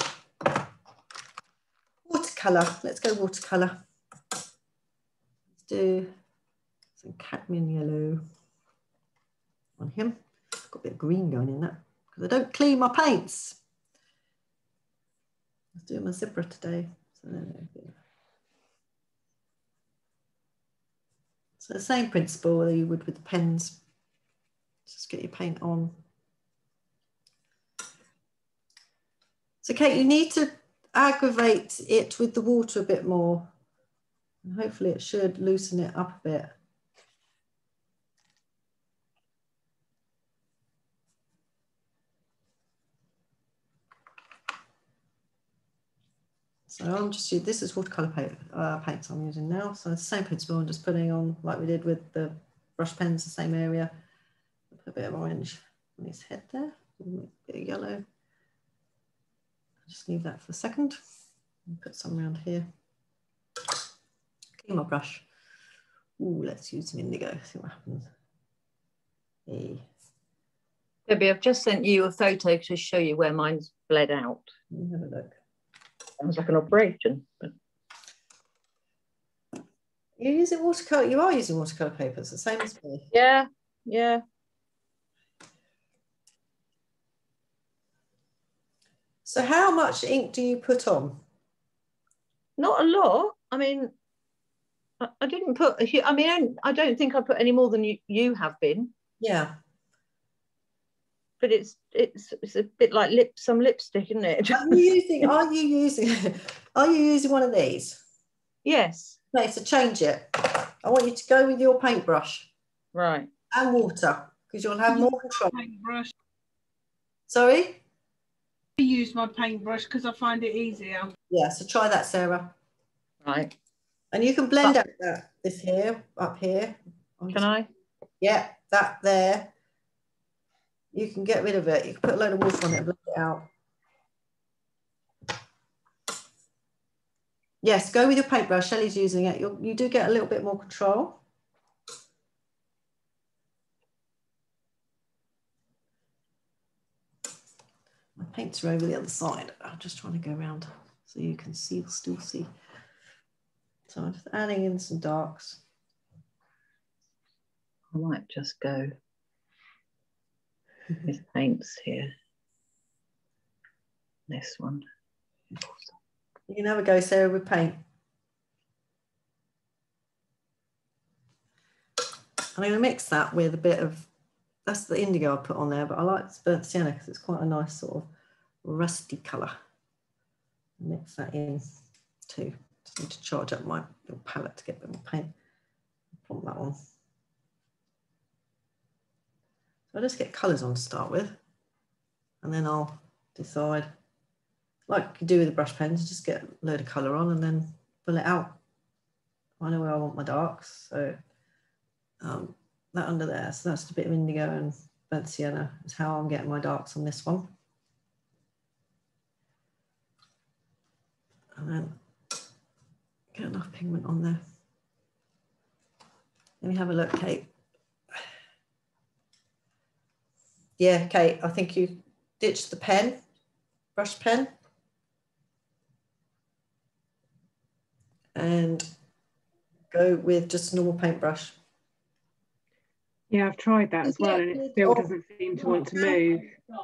watercolour. Let's go watercolour. Let's do some cadmium yellow on him. Got a bit of green going in that because I don't clean my paints. Let's do my zebra today. So the same principle that you would with the pens. Just get your paint on. So Kate, you need to aggravate it with the water a bit more. And hopefully it should loosen it up a bit. So I'm just using, this is watercolour paints I'm using now. So it's the same principle, I'm just putting on like we did with the brush pens, the same area. Put a bit of orange on his head there, a bit of yellow. Just leave that for a second and put some around here. Clean my brush. Ooh, let's use some indigo, see what happens. Hey. Debbie, I've just sent you a photo to show you where mine's bled out. Let me have a look. Sounds like an operation. But... You're using watercolour, you are using watercolour papers, the same as me. Yeah, yeah. So how much ink do you put on? Not a lot. I mean, I didn't put, I mean, I don't think I put any more than you have been. Yeah. But it's a bit like some lipstick, isn't it? Are you using one of these? Yes. Okay, so change it. I want you to go with your paintbrush. Right. And water, because you'll have more control. Paintbrush. Sorry? I use my paintbrush because I find it easier. Yeah, so try that, Sarah. Right. And you can blend out this here, up here. Can I? Yeah, that there. You can get rid of it. You can put a load of water on it and blend it out. Yes, go with your paintbrush. Shelley's using it. You do get a little bit more control. My paints are over the other side. I'm just trying to go around so you can still see. So I'm just adding in some darks. I might just go with paints here. This one. You can have a go, Sarah, with paint. I'm going to mix that with a bit of, that's the indigo I put on there, but I like burnt sienna because it's quite a nice sort of rusty colour. Mix that in too. Just need to charge up my little palette to get a bit more paint. Put that on. So I'll just get colours on to start with, and then I'll decide, like you do with the brush pens, just get a load of colour on and then fill it out. I know where I want my darks, so that under there, so that's a bit of indigo and burnt sienna is how I'm getting my darks on this one. And then get enough pigment on there. Let me have a look, Kate. Yeah, Kate, I think you ditched the pen, brush pen. And go with just a normal paintbrush. Yeah, I've tried that as well, and it still doesn't seem to want to move.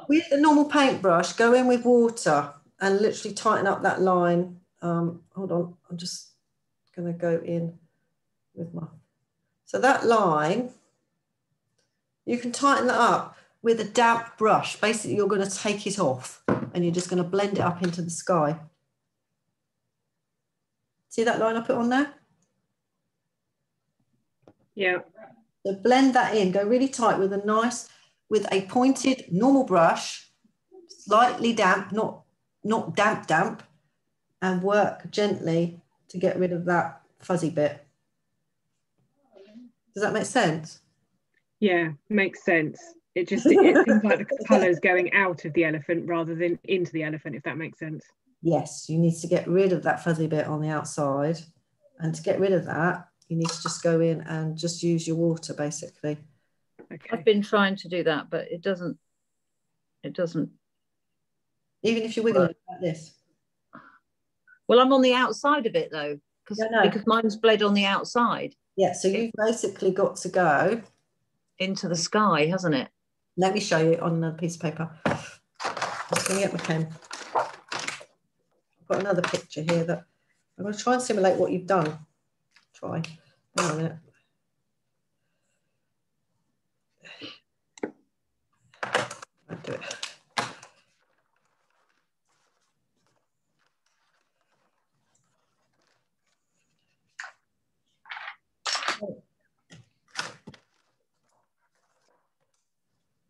With the normal paintbrush, go in with water and literally tighten up that line. Hold on, I'm just going to go in with my, so that line, you can tighten that up with a damp brush. Basically, you're going to take it off and you're just going to blend it up into the sky. See that line I put on there? Yeah. So blend that in, go really tight with with a pointed normal brush, slightly damp, not damp, and work gently to get rid of that fuzzy bit. Does that make sense? Yeah, makes sense. It seems like the colour's going out of the elephant rather than into the elephant, if that makes sense. Yes, you need to get rid of that fuzzy bit on the outside. And to get rid of that, you need to just go in and just use your water, basically. Okay. I've been trying to do that, but it doesn't. Even if you're wiggling it like this. Well, I'm on the outside of it though, because mine's bled on the outside. Yeah, so you've basically got to go into the sky, hasn't it? Let me show you on another piece of paper. I'm just going to get my pen. I've got another picture here that I'm going to try and simulate what you've done. Try. Hang on a minute. I'll do it.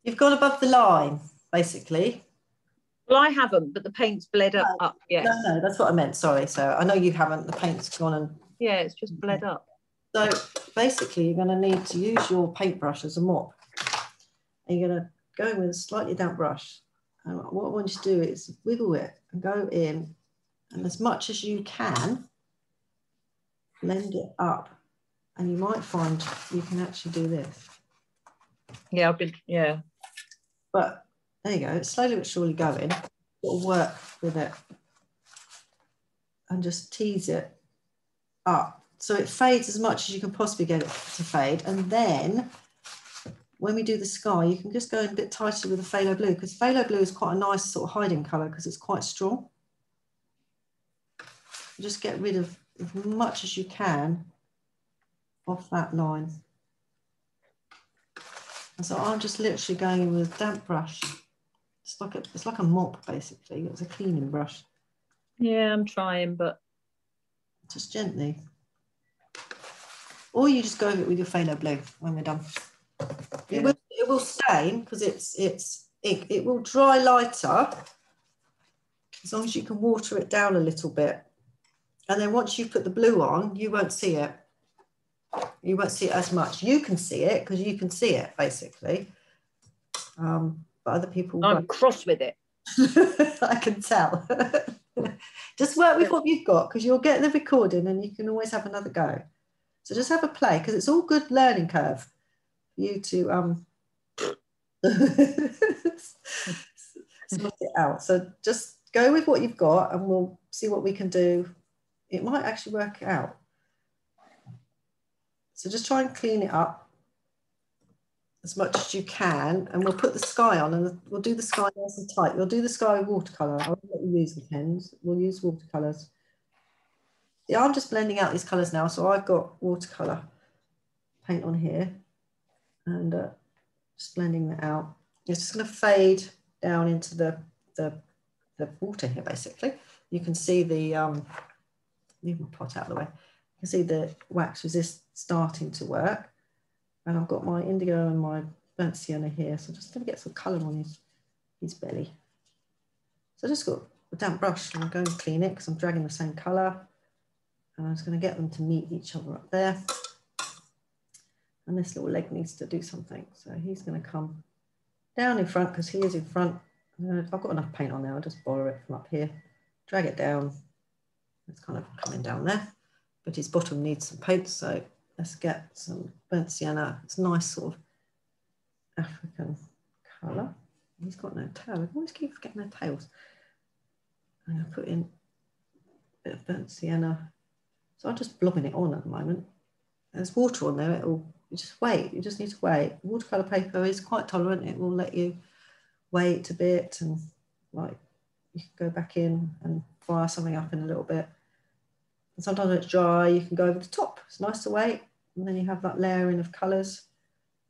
You've gone above the line, basically. Well, I haven't, but the paint's bled up. Yes. No, that's what I meant. Sorry. So I know you haven't. The paint's gone and. Yeah, it's just bled up. So basically, you're going to need to use your paintbrush as a mop. And you're going to go in with a slightly damp brush. And what I want you to do is wiggle it and go in, and as much as you can, blend it up. And you might find you can actually do this. Yeah, But there you go. It's slowly but surely going. It'll work with it. And just tease it up. So it fades as much as you can possibly get it to fade. And then when we do the sky, you can just go in a bit tighter with the phthalo blue, because phthalo blue is quite a nice sort of hiding colour because it's quite strong. Just get rid of as much as you can off that line. And so I'm just literally going in with a damp brush. It's like a mop, basically. It's a cleaning brush. Yeah, I'm trying, but just gently. Or you just go over it with your phthalo blue when we're done. Yeah. It will stain because it will dry lighter as long as you can water it down a little bit. And then once you put the blue on, you won't see it. You won't see it as much. You can see it because you can see it, basically. But other people I'm won't. Cross with it. I can tell. Just work with what you've got, because you'll get the recording and you can always have another go. So just have a play, because it's all good learning curve for you to sort it out. So just go with what you've got and we'll see what we can do. It might actually work out. So just try and clean it up as much as you can, and we'll put the sky on, and we'll do the sky nice and tight. We'll do the sky watercolour. I won't let you use the pens. We'll use watercolours. Yeah, I'm just blending out these colours now. So I've got watercolour paint on here, and just blending that out. It's just going to fade down into the water here, basically. You can see the leave my pot out of the way. You can see the wax resist starting to work. And I've got my indigo and my burnt sienna here. So just going to get some colour on his belly. So I just got a damp brush and I'm going to clean it because I'm dragging the same colour. And I'm just going to get them to meet each other up there. And this little leg needs to do something. So he's going to come down in front because he is in front. I've got enough paint on there. I'll just borrow it from up here. Drag it down. It's kind of coming down there. But his bottom needs some paint. So let's get some burnt sienna. It's a nice sort of African colour. He's got no tail. I always keep forgetting their tails. I'm going to put in a bit of burnt sienna. So I'm just blobbing it on at the moment. There's water on there. You just wait. You just need to wait. Watercolour paper is quite tolerant. It will let you wait a bit, and like you can go back in and fire something up in a little bit. And sometimes when it's dry, you can go over the top. It's nice to wait. And then you have that layering of colours.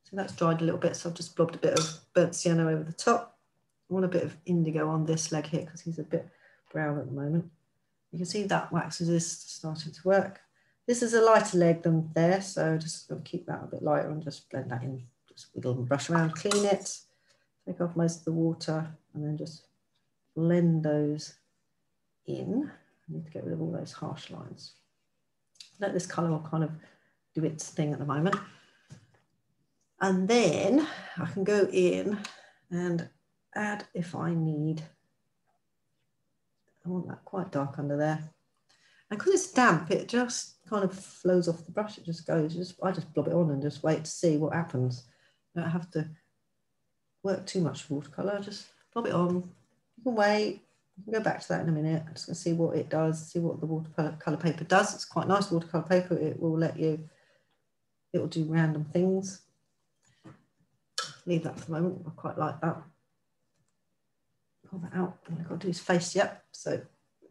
So that's dried a little bit, so I've just blobbed a bit of burnt sienna over the top. I want a bit of indigo on this leg here because he's a bit brown at the moment. You can see that wax is starting to work. This is a lighter leg than there, so just going to keep that a bit lighter and just blend that in. Just wiggle and brush around, clean it, take off most of the water, and then just blend those in. I need to get rid of all those harsh lines. Let this colour will kind of do its thing at the moment. And then I can go in and add if I need. I want that quite dark under there. And because it's damp, it just kind of flows off the brush. It just goes, I just blob it on and just wait to see what happens. I don't have to work too much with watercolour, just blob it on. You can wait, you can go back to that in a minute. I'm just gonna see what it does, see what the watercolour paper does. It's quite nice watercolour paper. It will let you, it will do random things. Leave that for the moment, I quite like that. Pull that out, all I've got to do is face yet. So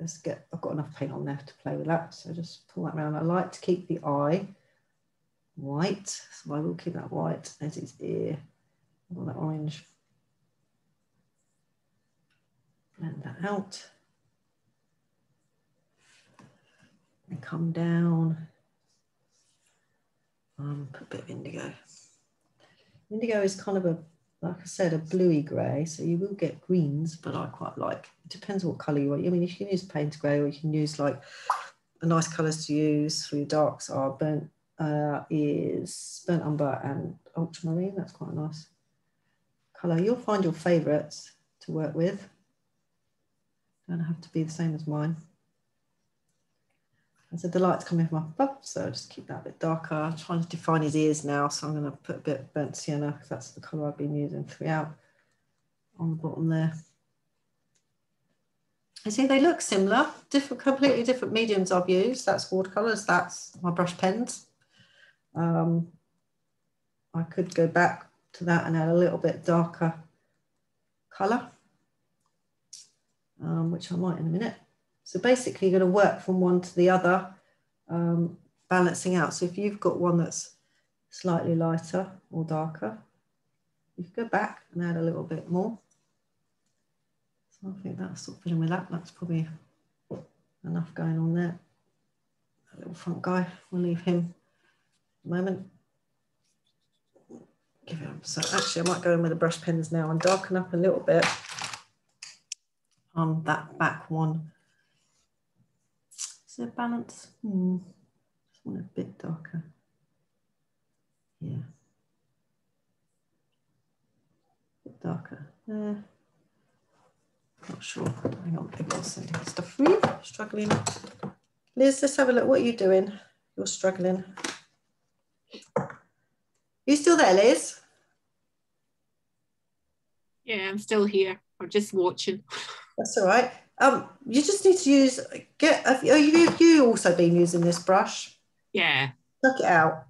let's get, I've got enough paint on there to play with that. So just pull that around. I like to keep the eye white, so I will keep that white. There's his ear, all that orange. Blend that out. And come down. Put a bit of indigo. Indigo is kind of a, like I said, a bluey grey, so you will get greens, but I quite like, it depends what colour you want. I mean, you can use paint grey, or you can use like the nice colours to use for your darks are burnt umber and ultramarine. That's quite a nice colour. You'll find your favourites to work with. Don't have to be the same as mine. So the light's coming from up above, so I'll just keep that a bit darker. I'm trying to define his ears now, so I'm going to put a bit of burnt sienna, because that's the colour I've been using throughout, on the bottom there. You see, they look similar, completely different mediums I've used. That's watercolours, that's my brush pens. I could go back to that and add a little bit darker colour, which I might in a minute. So basically you're going to work from one to the other, balancing out. So if you've got one that's slightly lighter or darker, you can go back and add a little bit more. So I think that's sort of filling with that. That's probably enough going on there. That little front guy, we'll leave him a moment. Give him, so actually I might go in with the brush pens now and darken up a little bit on that back one. Is there balance? Just want a bit darker. Yeah. A bit darker there. Not sure. Hang on, maybe I'll send you stuff for you. Struggling. Liz, let's have a look. What are you doing? You're struggling. You still there, Liz? Yeah, I'm still here. I'm just watching. That's all right. You just need to use, have you also been using this brush? Yeah. Tuck it out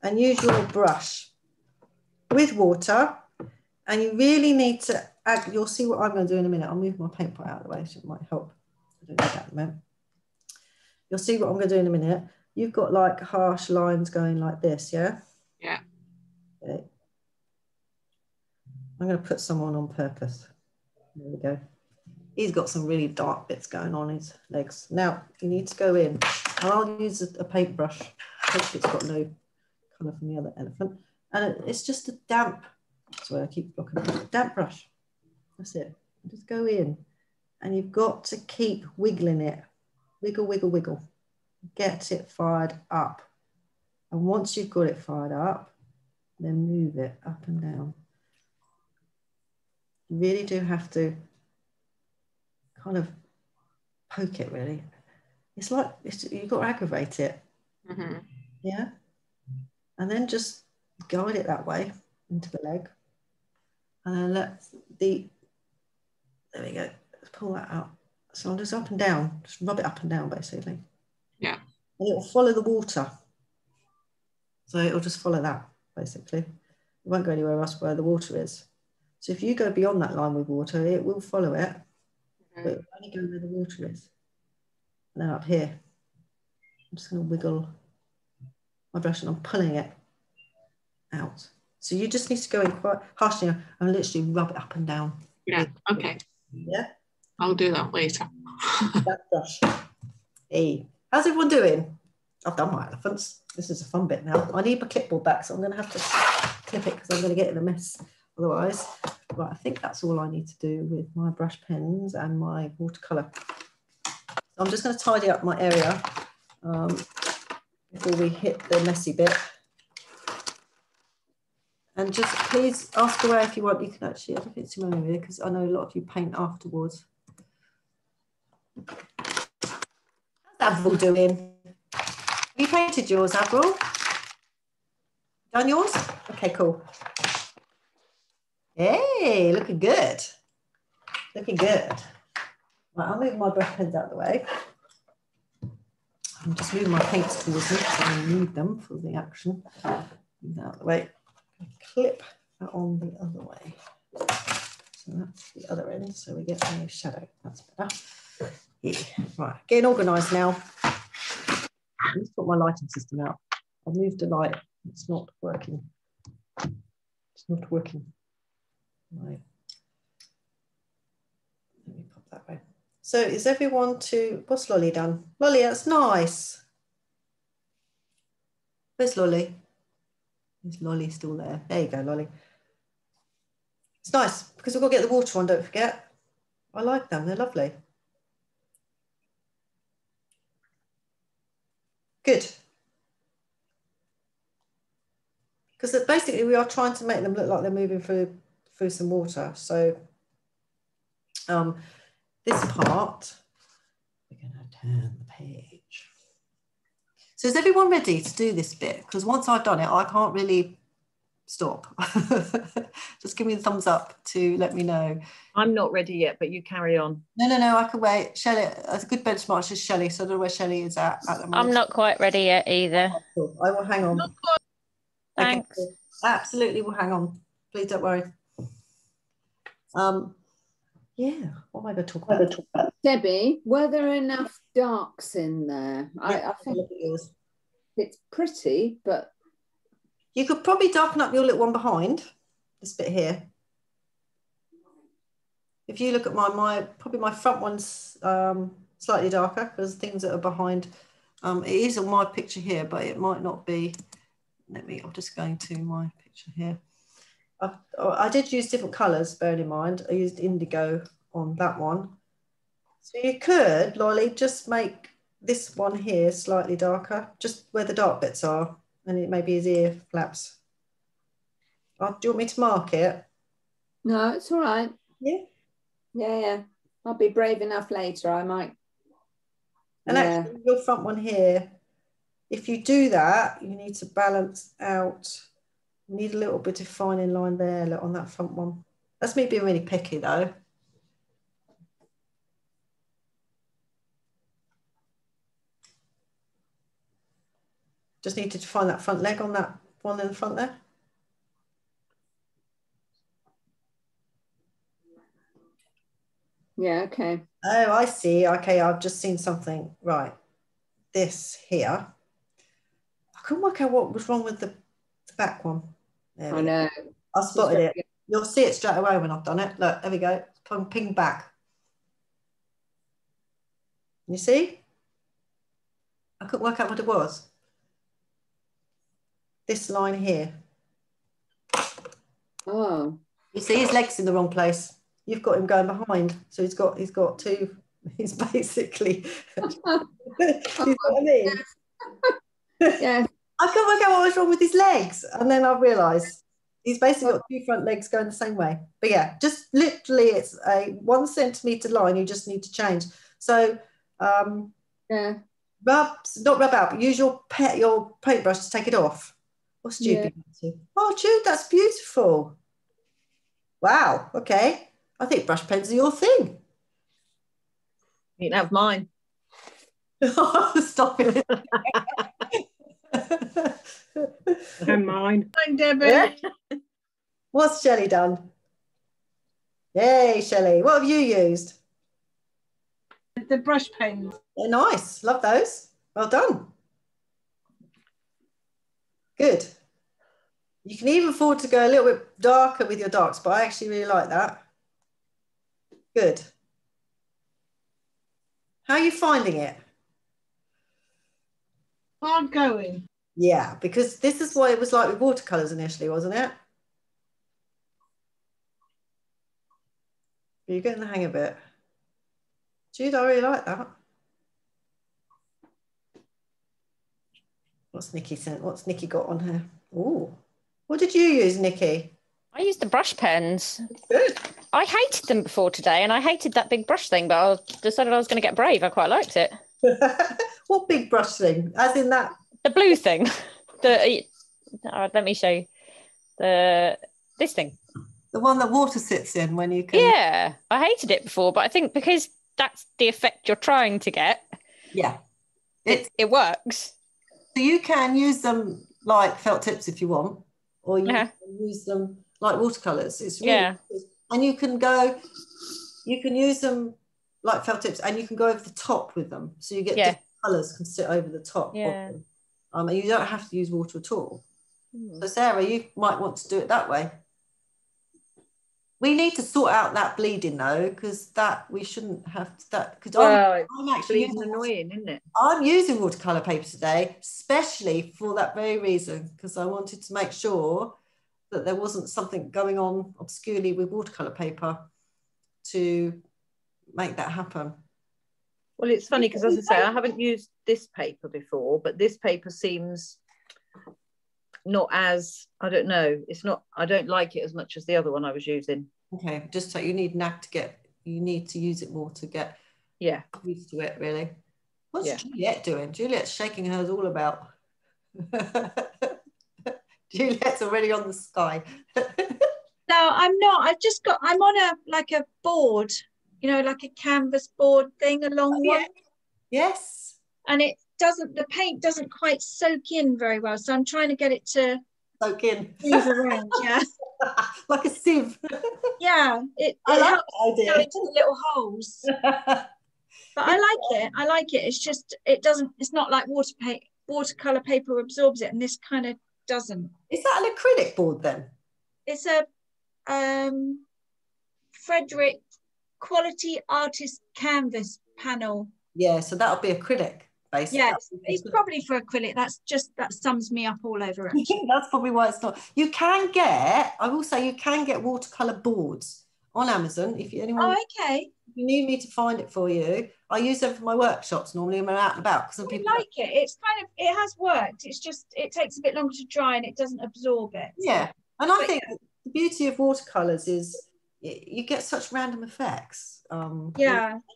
and use your brush with water, and you really need to add, you'll see what I'm going to do in a minute. I'll move my paint pot out of the way so it might help. I don't need that at the moment. You'll see what I'm going to do in a minute. You've got like harsh lines going like this, yeah? Yeah. Okay. I'm going to put some on purpose. There we go. He's got some really dark bits going on his legs. Now you need to go in, and I'll use a paintbrush. Hopefully it's got no colour from the other elephant. And it's just a damp, sorry I keep blocking it, damp brush. That's it. Just go in, and you've got to keep wiggling it. Wiggle, wiggle, wiggle. Get it fired up. And once you've got it fired up, then move it up and down. You really do have to kind of poke it, really. It's like, you've got to aggravate it. Mm-hmm. Yeah. And then just guide it that way into the leg. And then let the, there we go. Let's pull that out. So I'll just up and down, just rub it up and down basically. Yeah. And it will follow the water. So it'll just follow that basically. It won't go anywhere else where the water is. So if you go beyond that line with water, it will follow it. But it will only go where the water is. And then up here, I'm just going to wiggle my brush and I'm pulling it out. So you just need to go in quite harshly and literally rub it up and down. Yeah, okay. Yeah. I'll do that later. That brush. Hey, how's everyone doing? I've done my elephants. This is a fun bit now. I need my clipboard back, so I'm going to have to clip it because I'm going to get in a mess otherwise. Right, I think that's all I need to do with my brush pens and my watercolour. I'm just going to tidy up my area before we hit the messy bit. And just please ask away if you want. You can actually, I don't think it's too many here because I know a lot of you paint afterwards. How's Avril doing? Have you painted yours, Avril? Done yours? Okay, cool. Hey, looking good. Looking good. Right, I'll move my brush pens out of the way. I'm just moving my paints towards me because I need them for the action. Move that out of the way. Clip that on the other way. So that's the other end, so we get a shadow. That's better. Yeah. Right, getting organised now. Let's put my lighting system out. I've moved the light. It's not working. It's not working. Right. Let me pop that way. So is everyone to, what's Lolly done? Lolly, that's nice. Where's Lolly? Is Lolly still there? There you go, Lolly. It's nice because we've got to get the water on, don't forget. I like them, they're lovely. Good. Because basically we are trying to make them look like they're moving through some water. So this part, we're going to turn the page. So is everyone ready to do this bit? Because once I've done it, I can't really stop. Just give me the thumbs up to let me know. I'm not ready yet, but you carry on. No, I can wait. Shelley, a good benchmark is Shelley, so I don't know where Shelley is at the moment. I'm not quite ready yet either. Cool. I will hang on. Thanks. Okay, cool. Absolutely, we'll hang on. Please don't worry. Yeah, what am I going to talk about? Debbie, were there enough darks in there? Yeah, I think it's pretty, but you could probably darken up your little one behind this bit here. If you look at probably my front one's slightly darker because things that are behind, it is on my picture here, but it might not be. I'm just going to my picture here. I did use different colours, bearing in mind. I used indigo on that one. So you could, Lolly, just make this one here slightly darker, just where the dark bits are, and it maybe his ear flaps. Do you want me to mark it? no, it's all right. Yeah. Yeah. I'll be brave enough later. I might. And actually, your front one here, if you do that, you need to balance out. You need a little bit of fine line there on that front one. That's me being really picky though. Just need to find that front leg on that one in the front there. Yeah, okay. Oh, I see. Okay, I've just seen something. Right. This here. I couldn't work out what was wrong with the back one. There I know. I spotted it. You'll see it straight away when I've done it. Look, there we go. Ping back. You see? I couldn't work out what it was. This line here. Oh. You see his legs in the wrong place. You've got him going behind. So he's got two. He's basically. You know what I mean? Yeah. I couldn't work out what was wrong with his legs. And then I realised he's basically got two front legs going the same way. But yeah, just literally it's a 1 centimetre line you just need to change. So yeah. Not rub out, but use your paintbrush to take it off. What's Jude? Yeah. Oh, Jude, that's beautiful. Wow, okay. I think brush pens are your thing. You can have mine. Stop it. And mine. Fine, Debbie. What's Shelley done? Yay, Shelley. What have you used? The brush pens. They're nice. Love those. Well done. Good. You can even afford to go a little bit darker with your darks, but I actually really like that. Good. How are you finding it? Hard going. Yeah, because this is what it was like with watercolours initially, wasn't it? You're getting the hang of it. Jude, I really like that. What's Nikki sent? What's Nikki got on her? Oh, what did you use, Nikki? I used the brush pens. Good. I hated them before today, and I hated that big brush thing, but I decided I was going to get brave. I quite liked it. What big brush thing? As in that? The blue thing. Let me show you. This thing. The one that water sits in when you can... Yeah, I hated it before, but I think because that's the effect you're trying to get. Yeah. It works. So you can use them like felt tips if you want, or you can use them like watercolours. It's really good. And you can use them like felt tips, and you can go over the top with them. So you get different colours can sit over the top of them. And you don't have to use water at all. So Sarah, you might want to do it that way. We need to sort out that bleeding though, because that we shouldn't have that. Because I'm actually annoying, isn't it? I'm using watercolor paper today, especially for that very reason, because I wanted to make sure that there wasn't something going on obscurely with watercolor paper to make that happen. Well, it's funny because, as I say, I haven't used this paper before, but this paper seems not as, I don't know, it's not, I don't like it as much as the other one I was using. Okay, just so you need knack to get, you need to use it more to get used to it, really. What's Juliet doing? Juliet's shaking hers all about. Juliet's already on the sky. No, I'm not. I've just got, I'm on a board, you know, like a canvas board thing, a long one. Yes. And it doesn't, the paint doesn't quite soak in very well. So I'm trying to get it to soak in. Move around, like a sieve. Yeah, it helps go into the little holes. But I like it. I like it. It's just, it doesn't, it's not like watercolor paper absorbs it, and this kind of doesn't. Is that an acrylic board then? It's a Frederick Quality Artist Canvas panel. Yeah, so that'll be acrylic based. Yeah, it's probably for acrylic. That sums me up all over it. That's probably why it's not. You can get, I will say, you can get watercolor boards on Amazon if anyone. Oh, okay. If you need me to find it for you, I use them for my workshops normally when I'm out and about. Because some people like it. It's kind of, it has worked. It's just, it takes a bit longer to dry and it doesn't absorb it. Yeah, and I think the beauty of watercolors is you get such random effects.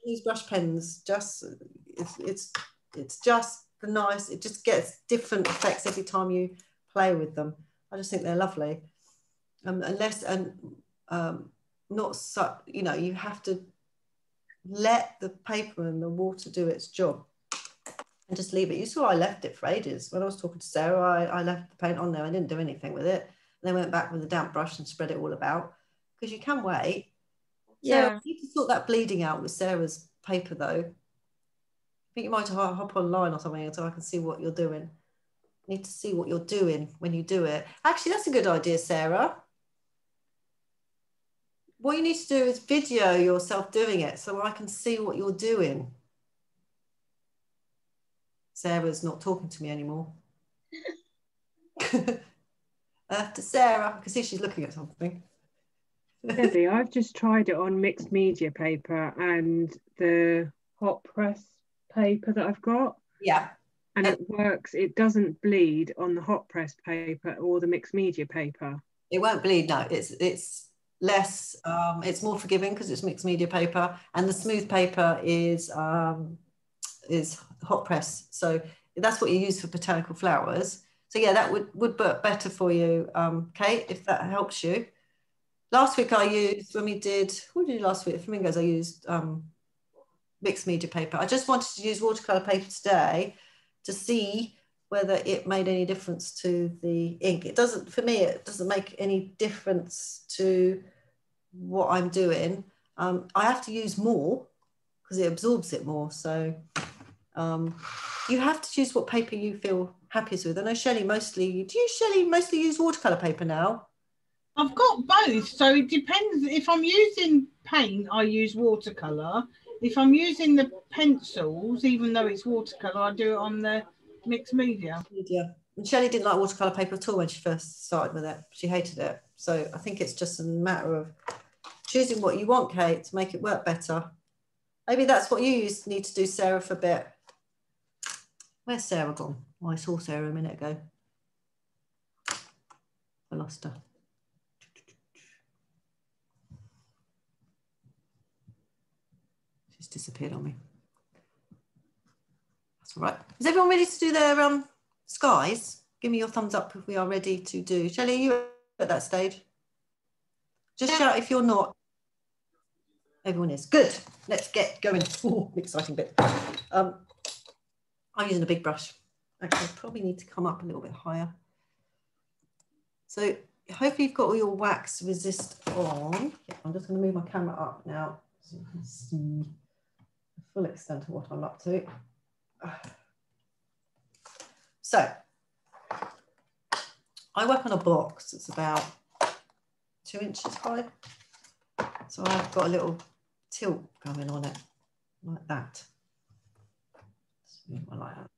These brush pens just it's just nice. It just gets different effects every time you play with them. I just think they're lovely. Not so, you know, you have to let the paper and the water do its job and just leave it. You saw I left it for ages. When I was talking to Sarah, I left the paint on there. I didn't do anything with it. And then went back with a damp brush and spread it all about, because you can wait. Yeah. So you need to sort that bleeding out with Sarah's paper though. I think you might hop online or something so I can see what you're doing. I need to see what you're doing when you do it. Actually, that's a good idea, Sarah. What you need to do is video yourself doing it so I can see what you're doing. Sarah's not talking to me anymore. To Sarah, I can see she's looking at something. Debbie, I've just tried it on mixed media paper and the hot press paper that I've got. Yeah. And it works. It doesn't bleed on the hot press paper or the mixed media paper. It won't bleed, no. It's less, it's more forgiving because it's mixed media paper, and the smooth paper is hot press. So that's what you use for botanical flowers. So yeah, that would work better for you, Kate, if that helps you. Last week I used, when we did, what did I do last week? Flamingos, I used mixed media paper. I just wanted to use watercolor paper today to see whether it made any difference to the ink. It doesn't, for me, it doesn't make any difference to what I'm doing. I have to use more because it absorbs it more. So You have to choose what paper you feel happiest with. I know Shelley mostly, do you, Shelley, mostly use watercolour paper now? I've got both, so it depends. If I'm using paint, I use watercolour. If I'm using the pencils, even though it's watercolour, I do it on the mixed media. And Shelley didn't like watercolour paper at all when she first started with it. She hated it. So I think it's just a matter of choosing what you want, Kate, to make it work better. Maybe that's what you need to do, Sarah, for a bit. Where's Sarah gone? Oh, I saw Sarah a minute ago. I lost her. She's disappeared on me. That's all right. Is everyone ready to do their skies? Give me your thumbs up if we are ready to do. Shelley, are you at that stage? Just shout if you're not. Everyone is. Good. Let's get going. Ooh, exciting bit. I'm using a big brush. Actually, I probably need to come up a little bit higher. So hopefully you've got all your wax resist on. Yeah, I'm just going to move my camera up now so you can see the full extent of what I'm up to. So I work on a box that's about 2 inches high. So I've got a little tilt going on it, like that. Let's move my light out.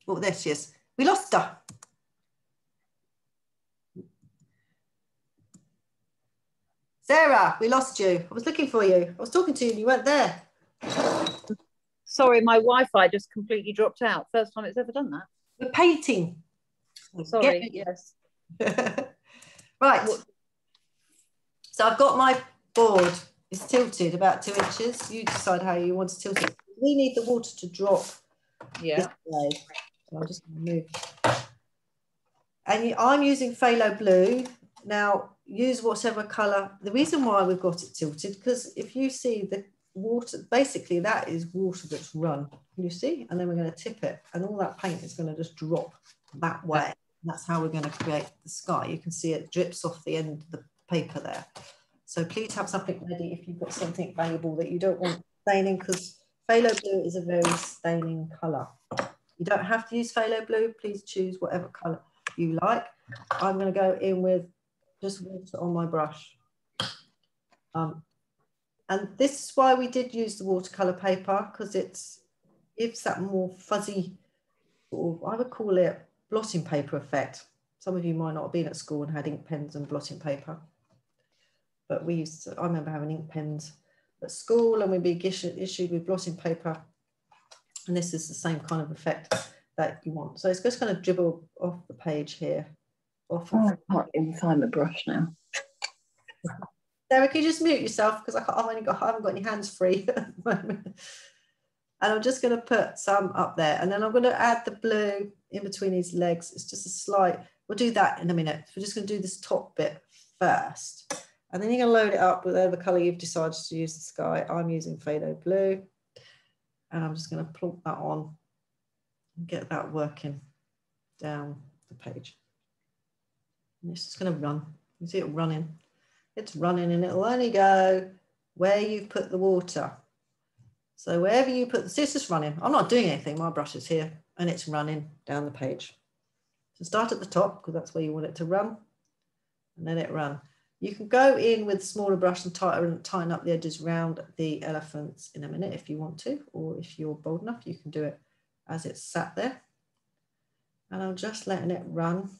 Oh, there she is. We lost her. Sarah, we lost you. I was looking for you. I was talking to you and you weren't there. Sorry, my Wi-Fi just completely dropped out. First time it's ever done that. We're painting. Sorry, yes. Right. So I've got my board. It's tilted about 2 inches. You decide how you want to tilt it. We need the water to drop this way. So I'm just going to move. And I'm using phthalo blue. Now, use whatever colour. The reason why we've got it tilted, because if you see the water, basically that is water that's run. Can you see? And then we're going to tip it. And all that paint is going to just drop that way. And that's how we're going to create the sky. You can see it drips off the end of the paper there. So please have something ready if you've got something valuable that you don't want staining, because phthalo blue is a very staining colour. You don't have to use phthalo blue. Please choose whatever colour you like. I'm going to go in with just water on my brush. And this is why we did use the watercolour paper, because it gives that more fuzzy, sort of, I would call it blotting paper effect. Some of you might not have been at school and had ink pens and blotting paper. But we used to, I remember having ink pens at school and we'd be issued with blotting paper. And this is the same kind of effect that you want. So it's just going to dribble off the page here. Off. Oh, I can't even find my brush now. Sarah, can you just mute yourself, because I haven't got any hands free at the moment. And I'm just going to put some up there, and then I'm going to add the blue in between his legs. It's just a slight. We'll do that in a minute. We're just going to do this top bit first, and then you're going to load it up with whatever colour you've decided to use the sky. I'm using phthalo blue, and I'm just going to plonk that on and get that working down the page. And it's just going to run. You see it running. It's running, and it'll only go where you've put the water. So wherever you put the, it's just running. I'm not doing anything. My brush is here and it's running down the page. So start at the top, because that's where you want it to run, and let it run. You can go in with a smaller brush and tighten up the edges around the elephants in a minute if you want to, or if you're bold enough, you can do it as it's sat there. And I'm just letting it run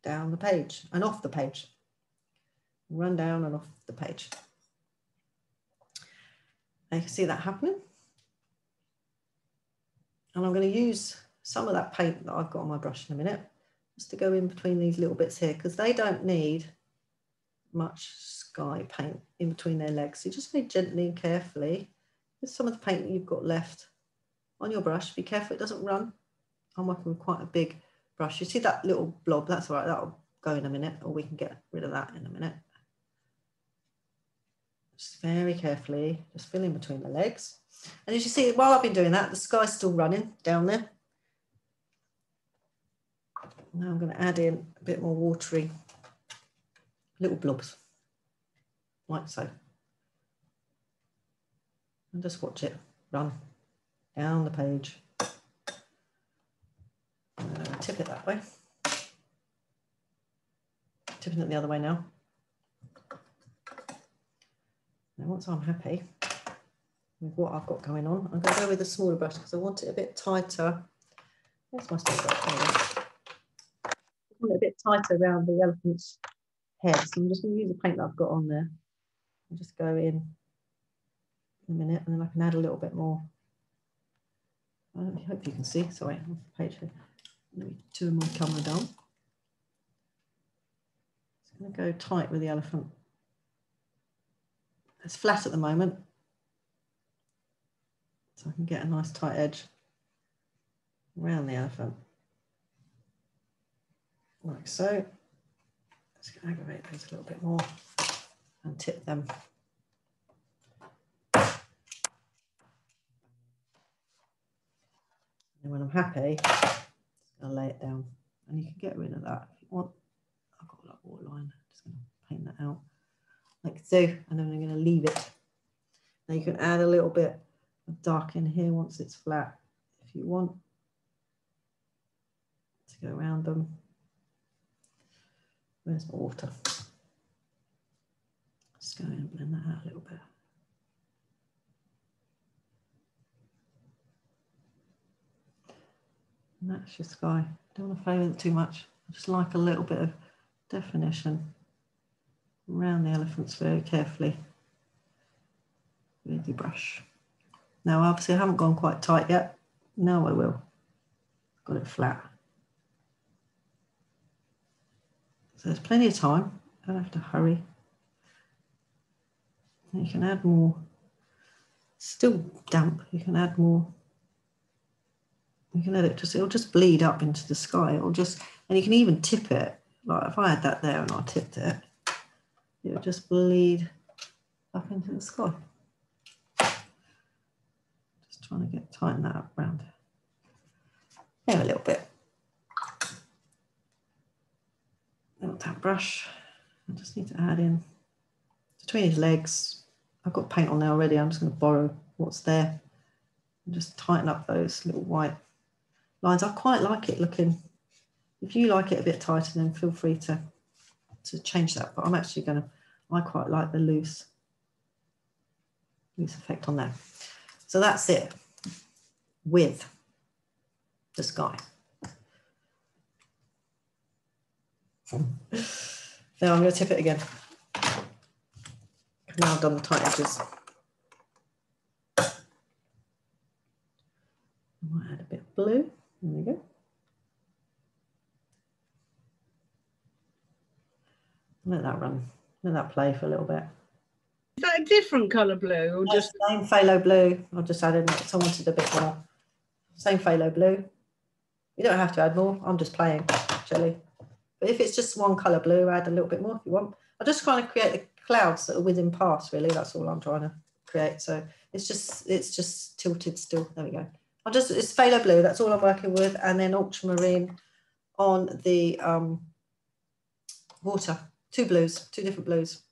down the page and off the page. Run down and off the page. And you can see that happening. And I'm going to use some of that paint that I've got on my brush in a minute, just to go in between these little bits here, because they don't need much sky paint in between their legs. So you just very gently and carefully, with some of the paint that you've got left on your brush, be careful it doesn't run. I'm working with quite a big brush. You see that little blob? That's all right, that'll go in a minute, or we can get rid of that in a minute. Just very carefully, just fill in between the legs. And as you see, while I've been doing that, the sky's still running down there. Now I'm going to add in a bit more watery little blobs, like so. And just watch it run down the page. Tip it that way. Tipping it the other way now. Now once I'm happy with what I've got going on, I'm going to go with a smaller brush because I want it a bit tighter. Where's my small brush? I want it a bit tighter around the elephant's head. So I'm just going to use the paint that I've got on there. I'll just go in a minute and then I can add a little bit more. I hope you can see. Sorry, on the page here. Let me turn my camera down. It's going to go tight with the elephant. It's flat at the moment, so I can get a nice tight edge around the elephant, like so. Let's aggravate those a little bit more and tip them. And when I'm happy, I'll lay it down, and you can get rid of that if you want. I've got that waterline. Just going to paint that out like so, and then I'm going to leave it. Now you can add a little bit of dark in here once it's flat if you want to go around them. Where's my water? Just go in and blend that out a little bit. And that's your sky. Don't want to favour it too much. I just like a little bit of definition around the elephants very carefully with your brush. Now obviously I haven't gone quite tight yet. Now I will. Got it flat. So there's plenty of time. Don't have to hurry. And you can add more. Still damp. You can add more. You can let it just, it'll just bleed up into the sky. It'll just, and you can even tip it. Like if I had that there and I tipped it, it'll just bleed up into the sky. Just trying to tighten that up around there a little bit. Little damp brush. I just need to add in between his legs. I've got paint on there already. I'm just going to borrow what's there and just tighten up those little white lines. I quite like it looking. If you like it a bit tighter, then feel free to change that. But I'm actually going to, I quite like the loose effect on there. So that's it with the sky. Now I'm going to tip it again. Now I've done the tight edges. I might add a bit of blue. There we go. Let that run. Let that play for a little bit. Is that a different colour blue or just same phthalo blue? I'll just add in. If I wanted a bit more. Same phthalo blue. You don't have to add more. I'm just playing actually. But if it's just one colour blue, add a little bit more if you want. I'm just trying to create the clouds that are whizzing past. Really, that's all I'm trying to create. So it's just tilted still. There we go. It's phthalo blue. That's all I'm working with, and then ultramarine on the water. Two different blues.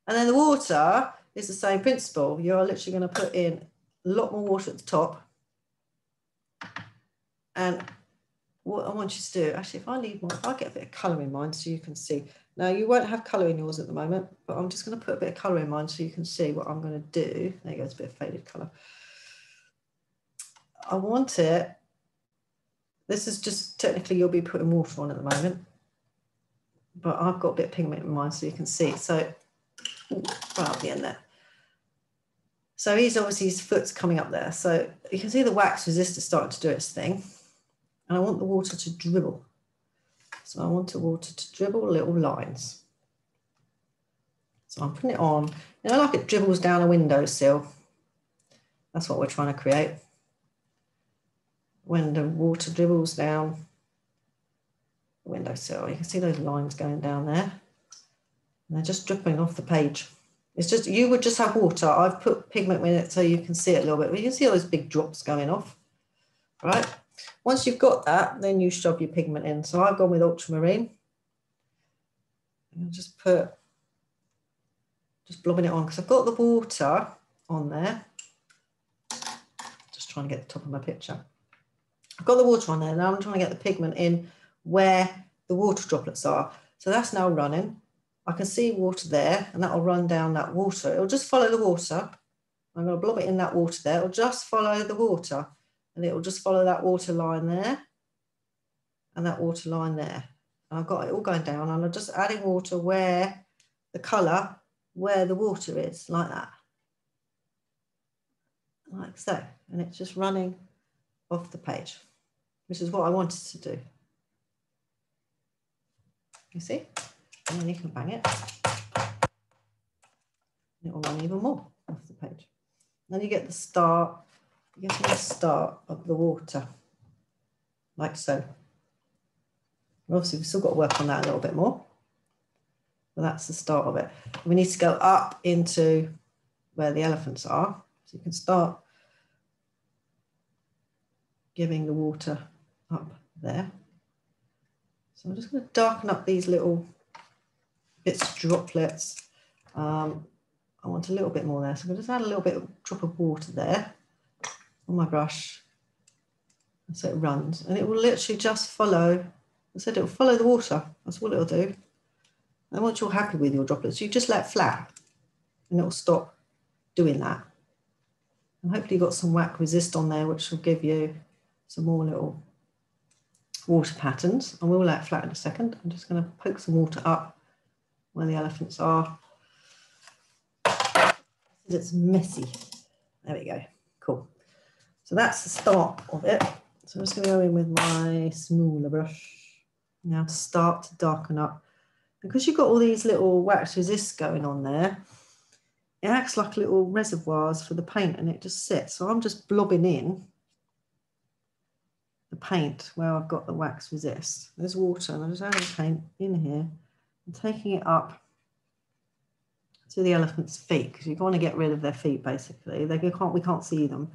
And then the water is the same principle. You're literally going to put in a lot more water at the top. And what I want you to do, actually, if I get a bit of colour in mine so you can see. Now, you won't have colour in yours at the moment, but I'm just going to put a bit of colour in mine so you can see what I'm going to do. There you go, it's a bit of faded colour. I want it, this is just, technically you'll be putting water on at the moment, but I've got a bit of pigment in mine so you can see. So, right up the end there. So he's obviously, his foot's coming up there. So you can see the wax resistor starting to do its thing. And I want the water to dribble. So I want the water to dribble little lines. So I'm putting it on, you know, like it dribbles down a windowsill. That's what we're trying to create. When the water dribbles down the windowsill, you can see those lines going down there. And they're just dripping off the page. It's just, you would just have water. I've put pigment in it so you can see it a little bit. But you can see all those big drops going off, right? Once you've got that, then you shove your pigment in. So I've gone with ultramarine. And I'll just blobbing it on because I've got the water on there. trying to get the top of my picture. I've got the water on there, now I'm trying to get the pigment in where the water droplets are. So that's now running. I can see water there, and that'll run down that water. It'll just follow the water. I'm going to blob it in that water there. It'll just follow the water, and it'll just follow that water line there and that water line there. And I've got it all going down, and I'm just adding water where the colour, where the water is, like that. Like so. And it's just running off the page, which is what I wanted to do. You see? And then you can bang it. It will run even more off the page. Then you get the start, you get the start of the water, like so. Obviously, we've still got to work on that a little bit more, but that's the start of it. We need to go up into where the elephants are. So you can start giving the water up there. So I'm just going to darken up these little bits, droplets. I want a little bit more there, so I'm going to just add a little bit of drop of water there on my brush, so it runs, and it will literally just follow. I said it will follow the water. That's what it'll do. And once you're happy with your droplets, you just let it flat, and it will stop doing that. And hopefully you've got some wax resist on there, which will give you some more little water patterns. And we'll let it flat in a second. I'm just going to poke some water up where the elephants are. It's messy. There we go. Cool. So that's the start of it. So I'm just going to go in with my smaller brush now to start to darken up. Because you've got all these little wax resists going on there, it acts like little reservoirs for the paint, and it just sits. So I'm just blobbing in the paint where I've got the wax resist. There's water, and I'm just adding paint in here and taking it up to the elephant's feet, because you want to get rid of their feet basically. We can't see them.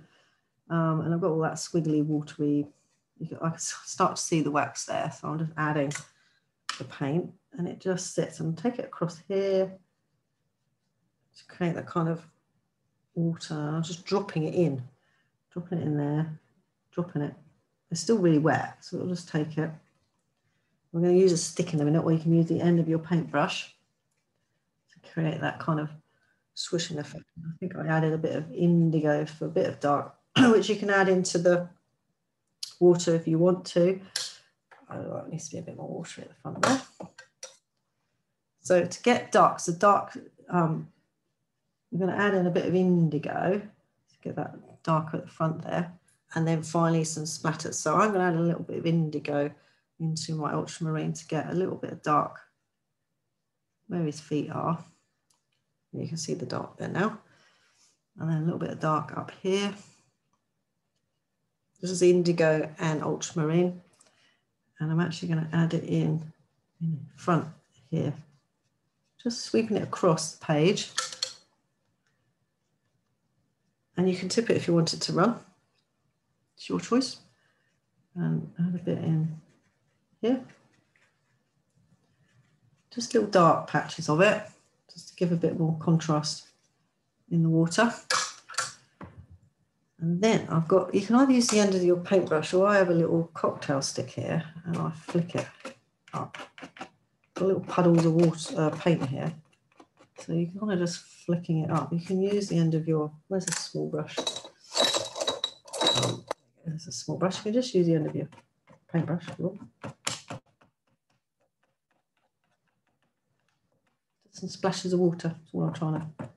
And I've got all that squiggly, watery, I can start to see the wax there. So I'm just adding the paint, and it just sits, and take it across here to create that kind of water. I'm just dropping it in there, dropping it. It's still really wet, so we'll just take it. We're going to use a stick in a minute, or you can use the end of your paintbrush to create that kind of swishing effect. I think I added a bit of indigo for a bit of dark, which you can add into the water if you want to. Oh, it needs to be a bit more water at the front there. So to get dark, I'm going to add in a bit of indigo to get that darker at the front there, and then finally some splatters. So I'm going to add a little bit of indigo into my ultramarine to get a little bit of dark where his feet are. You can see the dark there now, and then a little bit of dark up here. This is indigo and ultramarine, and I'm actually going to add it in front here, just sweeping it across the page. And you can tip it if you want it to run. It's your choice. And add a bit in here. Just little dark patches of it, just to give a bit more contrast in the water. And then I've got, you can either use the end of your paintbrush, or I have a little cocktail stick here, and I flick it up. Got little puddles of water, paint here. So you can kind of just flicking it up. You can use the end of your, where's a small brush? There's a small brush. You can just use the end of your paintbrush if you want. Just some splashes of water, that's all I'm trying to.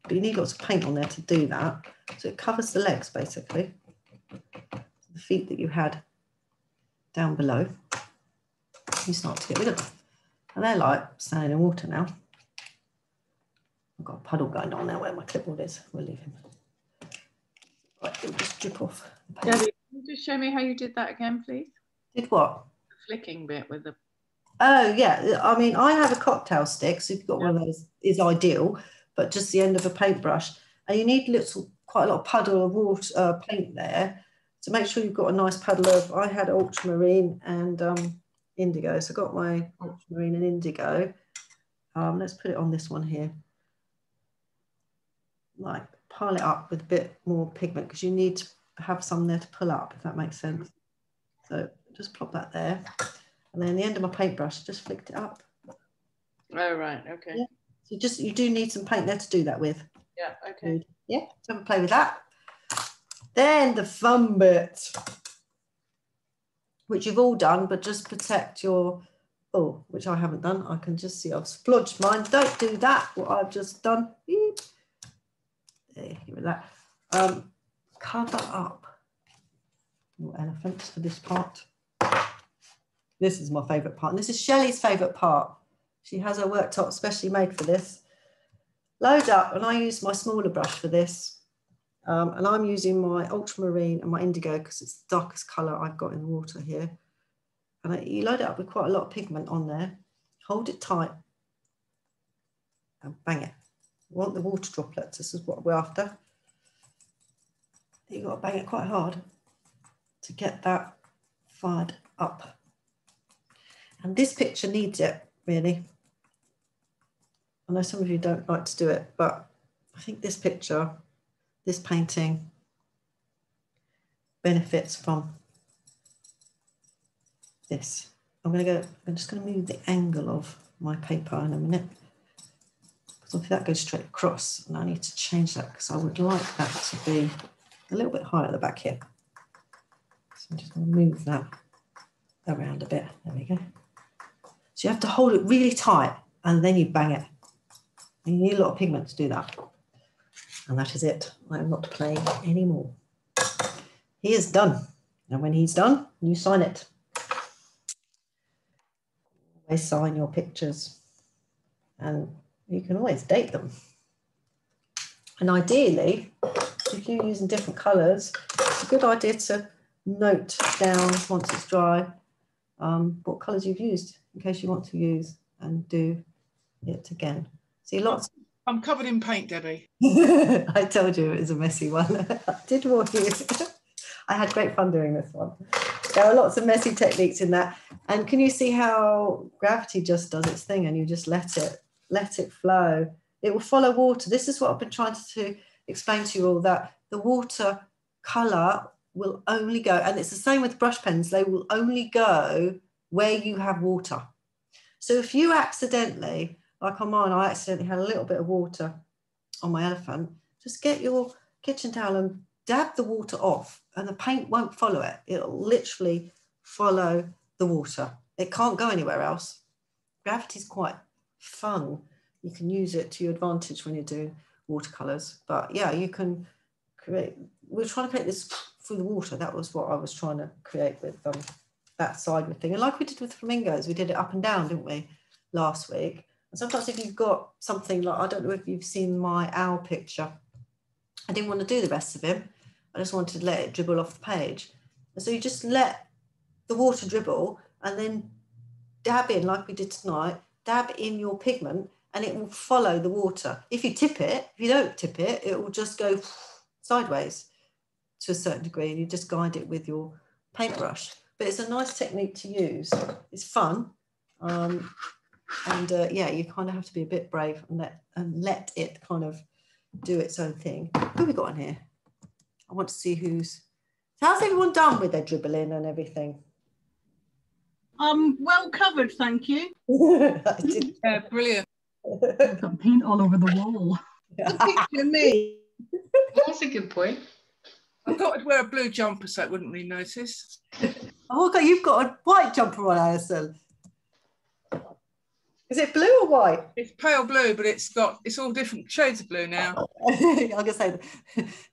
But you need lots of paint on there to do that. So it covers the legs basically. The feet that you had down below, you start to get rid of them. And they're like standing in water now. I've got a puddle going on there where my clipboard is. We'll leave him. Right, it'll just drip off. Debbie, can you just show me how you did that again, please? Did what? The flicking bit with the... Oh, yeah. I mean, I have a cocktail stick, so if you've got one of those, is ideal, but just the end of a paintbrush. And you need quite a lot of puddle of water, paint there. So make sure you've got a nice puddle of, I had ultramarine and indigo. So I got my ultramarine and indigo. Let's put it on this one here. Like, pile it up with a bit more pigment, because you need to have some there to pull up, if that makes sense. So just plop that there. And then the end of my paintbrush, just flicked it up. Oh, right, okay. Yeah. So you do need some paint there to do that with. Yeah, okay. Yeah, so have a play with that. Then the fun bit, which you've all done, but just protect your, oh, which I haven't done. I can just see I've splodged mine. Don't do that, what I've just done. There, give it that. Cover up your elephants for this part. This is my favourite part, and this is Shelley's favourite part. She has her worktop specially made for this. Load up, and I use my smaller brush for this. And I'm using my ultramarine and my indigo because it's the darkest colour I've got in the water here. And you load it up with quite a lot of pigment on there. Hold it tight and bang it. You want the water droplets, this is what we're after. You've got to bang it quite hard to get that fired up. And this picture needs it, really. I know some of you don't like to do it, but I think this picture, this painting benefits from this. I'm just going to move the angle of my paper in a minute, because that goes straight across, and I need to change that because I would like that to be a little bit higher at the back here. So I'm just going to move that around a bit. There we go. So you have to hold it really tight and then you bang it. And you need a lot of pigment to do that. And that is it. I am not playing anymore. He is done. And when he's done, you sign it. Always sign your pictures. And you can always date them. And ideally, if you're using different colours, it's a good idea to note down once it's dry what colours you've used in case you want to use and do it again. See, lots. I'm covered in paint, Debbie. I told you it was a messy one. I did warn you. I had great fun doing this one. There are lots of messy techniques in that. And can you see how gravity just does its thing and you just let it flow? It will follow water. This is what I've been trying to explain to you all, that the water colour will only go, and it's the same with brush pens, they will only go where you have water. So if you accidentally, like on mine, I accidentally had a little bit of water on my elephant, just get your kitchen towel and dab the water off and the paint won't follow it. It'll literally follow the water. It can't go anywhere else. Gravity is quite fun. You can use it to your advantage when you're doing watercolours. But yeah, you can create, we're trying to create this through the water. That was what I was trying to create with that sideward thing. And like we did with flamingos, we did it up and down, didn't we, last week? And sometimes if you've got something like, I don't know if you've seen my owl picture, I didn't want to do the rest of him. I just wanted to let it dribble off the page. And so you just let the water dribble and then dab in, like we did tonight, dab in your pigment and it will follow the water. If you tip it, if you don't tip it, it will just go sideways to a certain degree and you just guide it with your paintbrush. But it's a nice technique to use. It's fun. Yeah, you kind of have to be a bit brave and let it kind of do its own thing. Who have we got on here? I want to see how's everyone done with their dribbling and everything? Well covered, thank you. Yeah, brilliant. I've got paint all over the wall. Picture me. That's a good point. I thought I'd wear a blue jumper so I wouldn't really notice. Oh, okay, you've got a white jumper on, Alison. Is it blue or white? It's pale blue, but it's all different shades of blue now. I'm gonna say,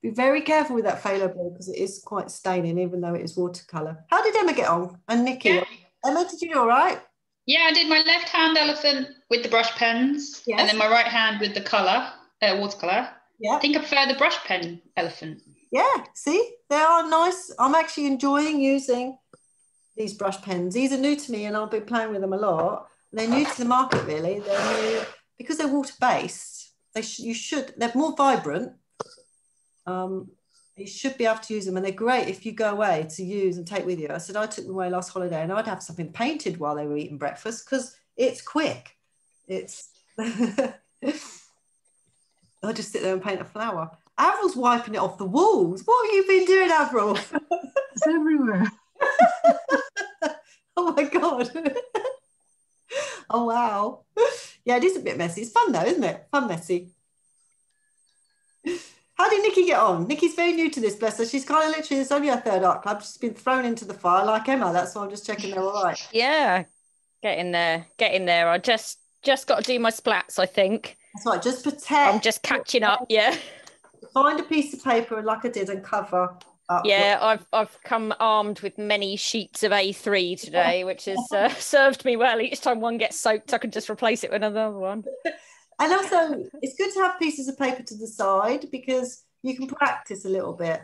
be very careful with that phthalo blue because it is quite staining, even though it is watercolour. How did Emma get on? And Nikki? Yeah. Emma, did you do all right? Yeah, I did my left hand elephant with the brush pens, and then my right hand with the colour, watercolour. Yeah. I think I prefer the brush pen elephant. Yeah, see, they are nice. I'm actually enjoying using these brush pens. These are new to me and I'll be playing with them a lot. They're new to the market, really. They're new because they're water-based. They're more vibrant. You should be able to use them, and they're great if you go away to use and take with you. I said I took them away last holiday, and I'd have something painted while they were eating breakfast because it's quick. I just sit there and paint a flower. Avril's wiping it off the walls. What have you been doing, Avril? It's everywhere. Oh my God. Oh, wow. Yeah, it is a bit messy. It's fun though, isn't it? Fun messy. How did Nikki get on? Nikki's very new to this, bless her. She's kind of literally, it's only her third art club. She's been thrown into the fire like Emma. That's why I'm just checking they're all right. Yeah, getting there. I just got to do my splats, I think. That's right, just protect. I'm just catching up, yeah. Find a piece of paper like I did and cover up. Yeah, I've come armed with many sheets of A3 today, which has served me well. Each time one gets soaked, I can just replace it with another one. And also, it's good to have pieces of paper to the side because you can practice a little bit.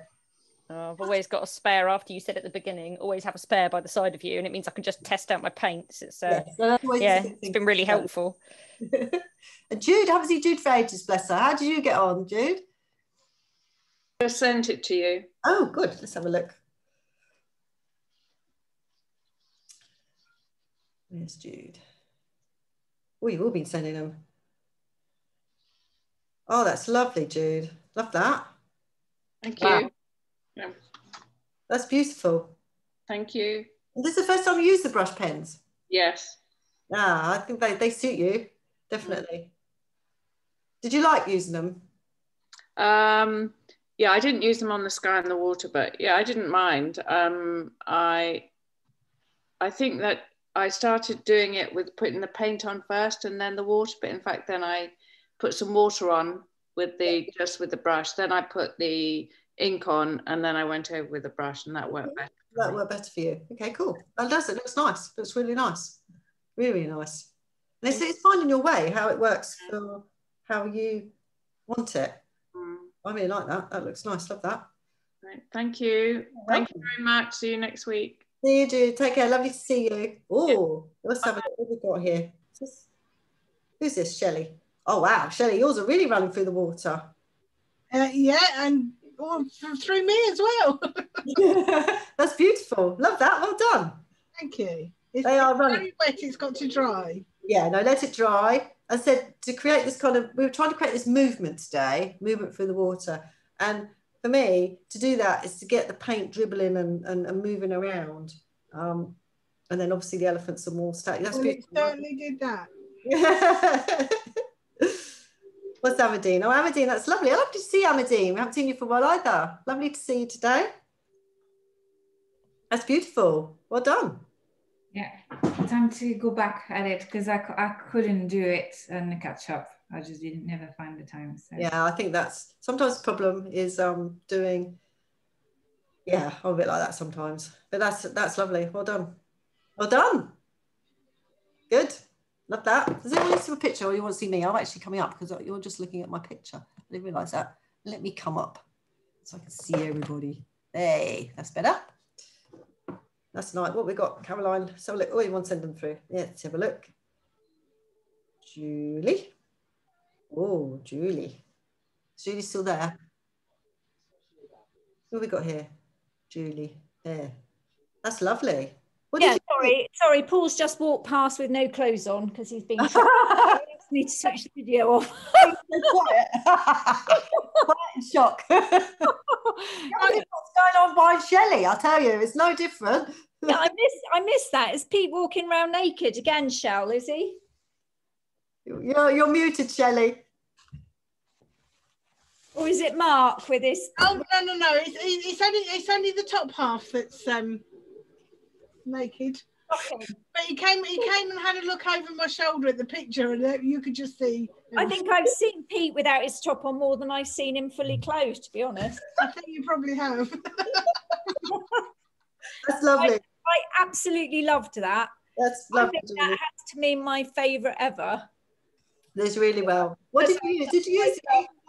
I've always got a spare, after you said at the beginning, always have a spare by the side of you, and it means I can just test out my paints. It's it's been really helpful. And Jude, haven't seen Jude for ages, bless her. How did you get on, Jude? I sent it to you. Oh, good. Let's have a look. Where's Jude? Oh, you've all been sending them. Oh, that's lovely, Jude. Love that. Thank you. Yeah. That's beautiful. Thank you. And this is the first time you use the brush pens? Yes. Ah, I think they suit you, definitely. Did you like using them? Yeah, I didn't use them on the sky and the water, but yeah, I didn't mind. I think that I started doing it with putting the paint on first and then the water, but in fact, then I put some water on with just with the brush. Then I put the ink on and then I went over with the brush and that worked better. That worked better for you. Okay, cool. That does. It looks nice. It looks really nice. Really, really nice. And it's finding your way, how it works for how you want it. I really like that. That looks nice. Love that. Right. Thank you. Thank you very much. See you next week. See you, Jude. Take care. Lovely to see you. Oh, let's have a look what we've got here. Who's this, Shelley? Oh, wow. Shelley, yours are really running through the water. Yeah, and through me as well. That's beautiful. Love that. Well done. Thank you. They are running. Very wet. It's got to dry. Yeah, no, let it dry. I said to create this kind of, we were trying to create this movement today, movement through the water. And for me, to do that is to get the paint dribbling and moving around. And then obviously the elephants are more static. That's beautiful. It certainly did that. What's Amadine? Oh, Amadine, that's lovely. I love to see Amadine. We haven't seen you for a while either. Lovely to see you today. That's beautiful. Well done. Yeah, time to go back at it because I couldn't do it and catch up. I just didn't never find the time. So. Yeah, I think that's sometimes the problem is doing. Yeah, I'm a bit like that sometimes, but that's lovely. Well done. Well done. Good. Love that. Does anyone want to see a picture or you want to see me? I'm actually coming up because you're just looking at my picture. I didn't realise that. Let me come up so I can see everybody. Hey, that's better. That's nice. What we got, Caroline? So look. Oh, you want to send them through? Yeah, let's have a look. Julie. Oh, Julie. Is Julie still there? What have we got here? Julie. There. That's lovely. What yeah, sorry. Paul's just walked past with no clothes on because he's been. Need to switch the video off. Quiet in shock. What's going on by Shelley? I'll tell you, it's no different. Yeah, I miss that. Is Pete walking around naked again, Shell? Is he? You're muted, Shelley. Or is it Mark with his? Oh no! It's only the top half that's naked. Okay. But he came and had a look over my shoulder at the picture, and you could just see. I think I've seen Pete without his top on more than I've seen him fully clothed, to be honest. I think you probably have. That's lovely. I absolutely loved that. That's lovely. I think that has to be my favourite ever. That's really well. What did you use? Did you use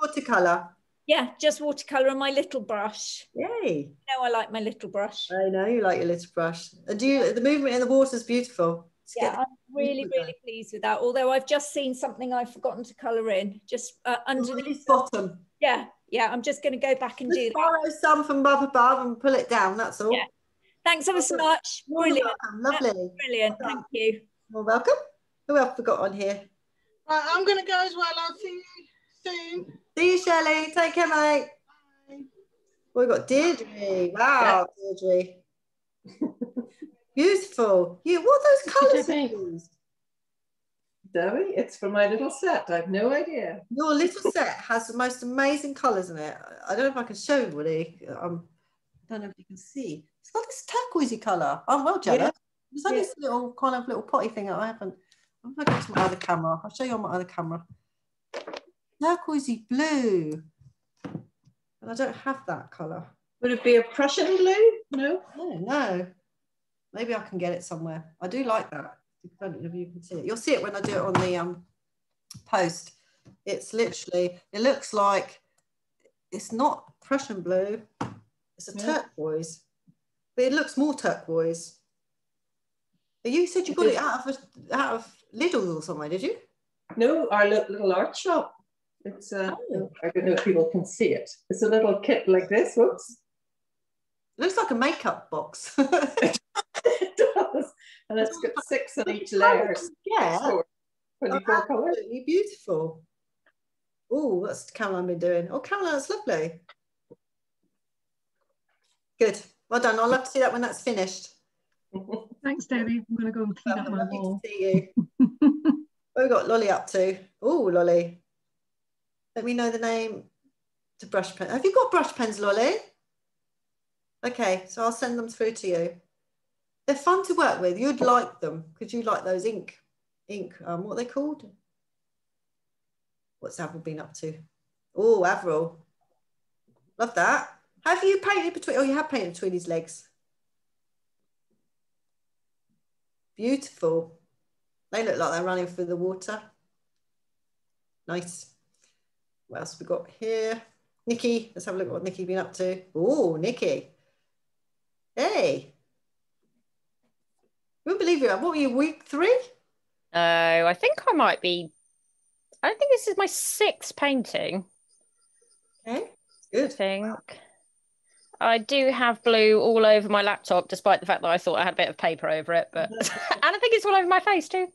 watercolour? Yeah, just watercolour and my little brush. Yay. I like my little brush. I know you like your little brush. And the movement in the water is beautiful. Yeah, I'm really pleased with that. Although I've just seen something I've forgotten to colour in, just underneath the bottom. Yeah, I'm just going to go back and do that. Borrow some from above and pull it down, that's all. Yeah. Thanks ever so much. Brilliant. Lovely. Brilliant, thank you. You're welcome. Who else we got on here? Right, I'm going to go as well. I'll see you soon. See you, Shelley. Take care, mate. We've got Deirdre. Wow, Deirdre. Beautiful. You, what are those colours you use? Debbie, it's for my little set. I have no idea. Your little set has the most amazing colours in it. I don't know if I can show you, Woody. I don't know if you can see. It's got this turquoisey colour. I'm well jealous. Yeah. There's only this little kind of little potty thing that I haven't. I'm going to go to my other camera. I'll show you on my other camera. Turquoisey blue. And I don't have that colour. Would it be a Prussian blue? No? No. Maybe I can get it somewhere. I do like that. I don't know if you can see it. You'll see it when I do it on the post. It's literally, it looks like, it's not Prussian blue. It's a turquoise. But it looks more turquoise. You said you got it out of Lidl or somewhere, did you? No, our little art shop. It's I don't know if people can see it. It's a little kit like this. Whoops. It looks like a makeup box. It does. And it's got 6 on each layer. Yeah. 24 colours. Absolutely beautiful. Oh, that's Caroline been doing. Oh, Caroline, that's lovely. Good. Well done. I'll love to see that when that's finished. Thanks, Debbie. I'm going to go and clean up my wall. To see you. What have we got Lolly up to? Oh, Lolly. Let me know the name to brush pen. Have you got brush pens, Lolly? Okay, so I'll send them through to you. They're fun to work with. You'd like them because you like those ink, what are they called? What's Avril been up to? Oh, Avril. Love that. Have you painted between, oh, you have painted between his legs. Beautiful. They look like they're running through the water. Nice. What else have we got here? Nikki, let's have a look at what Nikki's been up to. Oh, Nikki. Hey. I wouldn't believe it. What were you, week 3? No, I think I might be. I think this is my 6th painting. Okay, good. I think. I do have blue all over my laptop, despite the fact that I thought I had a bit of paper over it, but and I think it's all over my face too.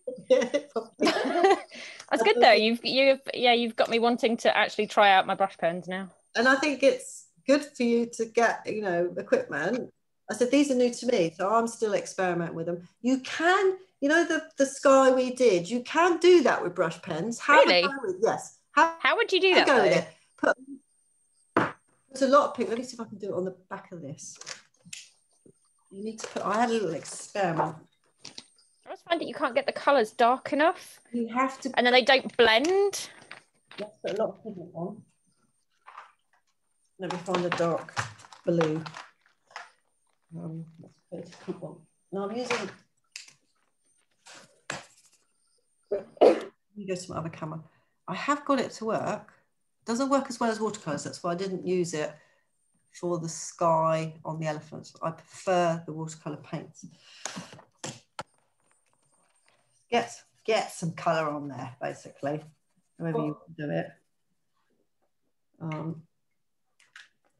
That's good though. You've got me wanting to actually try out my brush pens now. And I think it's good for you to get, equipment. I said these are new to me, so I'm still experimenting with them. You can, the sky we did. You can do that with brush pens. Really? Yes. How would you do that? Go with it. There's a lot of pink. Let me see if I can do it on the back of this. You need to put, I had a little experiment. I always find that you can't get the colours dark enough. You have to. And then they don't blend. You have to put a lot of pigment on. Let me find a dark blue. Let's put it to keep on. Now I'm using, let me go to my other camera. I have got it to work. Doesn't work as well as watercolours. That's why I didn't use it for the sky on the elephants. I prefer the watercolour paints. Get some colour on there, basically, however you do it.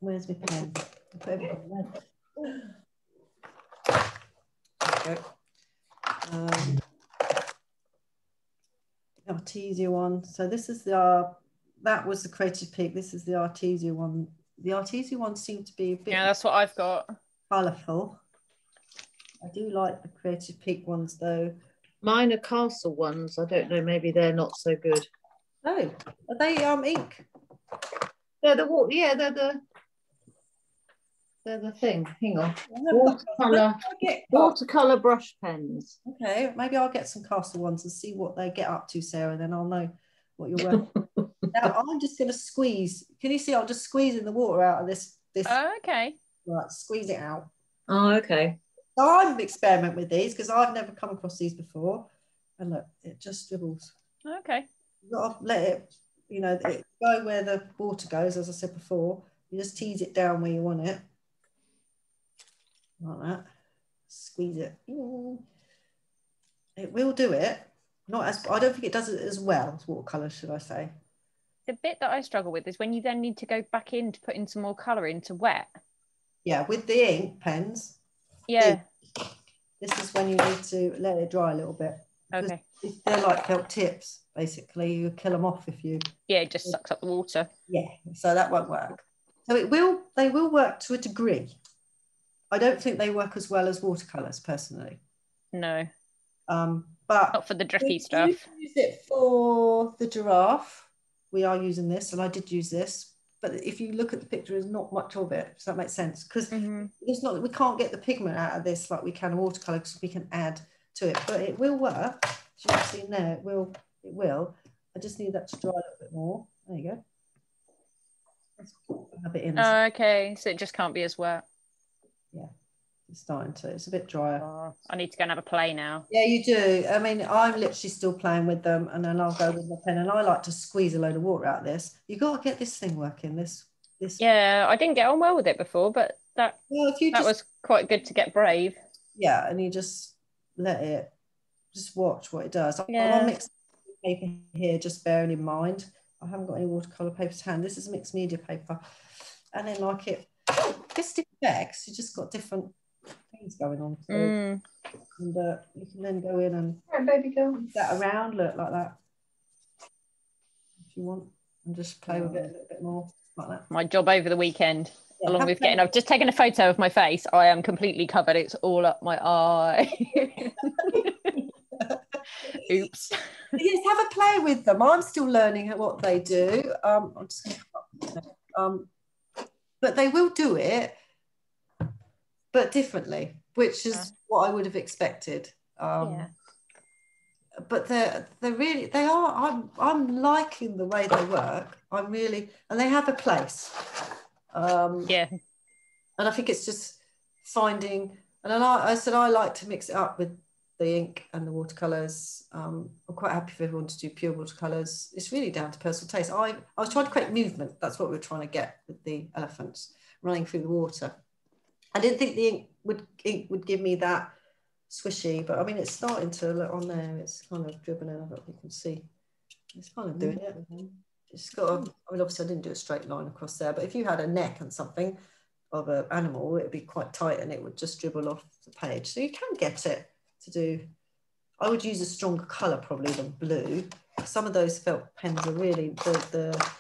Where's my pen? I'll put everything away. There we go. Artesia one. So this is that was the Creative Peak. This is the Artesia one. The Artesia one seemed to be a bit. Yeah, that's what I've got. Colourful. I do like the Creative Peak ones though. Mine are castle ones. I don't know. Maybe they're not so good. Oh, are they ink? They're the thing. Hang on. Watercolour brush pens. Okay, maybe I'll get some castle ones and see what they get up to, Sarah. Then I'll know what you're working. Now I'm just going to squeeze. Can you see? I'm just squeezing the water out of this. Oh, okay. Right, squeeze it out. Oh, okay. So I'm experimenting with these because I've never come across these before. And look, it just dribbles. Okay. You've got to let it, it go where the water goes, as I said before. You just tease it down where you want it. Like that. Squeeze it. It will do it. Not as, I don't think it does it as well as watercolour, should I say. The bit that I struggle with is when you then need to go back in to put in some more colour into wet. Yeah, with the ink pens. Yeah. This is when you need to let it dry a little bit. Okay. They're like felt tips, basically. You kill them off if you... Yeah, it just sucks up the water. Yeah, so that won't work. So they will work to a degree. I don't think they work as well as watercolors personally. No. But not for the drippy stuff. Use it for the giraffe. We are using this, and I did use this. But if you look at the picture, there's not much of it. Does that make sense? Because it's not. We can't get the pigment out of this like we can watercolor, because we can add to it. But it will work. As you can see in there, it will. It will. I just need that to dry a little bit more. There you go. A bit in. Oh, okay, so it just can't be as wet. Yeah, it's starting to. It's a bit drier. Oh, I need to go and have a play now. Yeah, you do. I mean, I'm literally still playing with them, and then I'll go with my pen, and I like to squeeze a load of water out of this. You got to get this thing working. This. Yeah, I didn't get on well with it before, but that was quite good to get brave. Yeah, and you just let it. Just watch what it does. Yeah. I'll mix paper here, just bearing in mind. I haven't got any watercolor paper to hand. This is mixed media paper, and then like it just effects. You just got different things going on. So, and you can then go in and baby girl, move that around, look like that, if you want, and just play with it a little bit more like that. My job over the weekend, along with getting, I've just taken a photo of my face. I am completely covered. It's all up my eye. Oops. Yes, have a play with them. I'm still learning what they do. I'm just gonna, but they will do it, but differently, which is what I would have expected. But they're really, they are. I'm liking the way they work. I'm really, and they have a place. Yeah. And I think it's just finding. And I said I like to mix it up with the ink and the watercolors. I'm quite happy for everyone to do pure watercolors. It's really down to personal taste. I was trying to create movement. That's what we were trying to get with the elephants running through the water. I didn't think the ink would give me that swishy, but I mean, it's starting to look on there. It's kind of dribbling. I don't know if you can see. It's kind of doing it. It's got I mean, obviously I didn't do a straight line across there, but if you had a neck and something of an animal, it'd be quite tight and it would just dribble off the page. So you can get it to do. I would use a stronger colour probably than blue. Some of those felt pens are really, the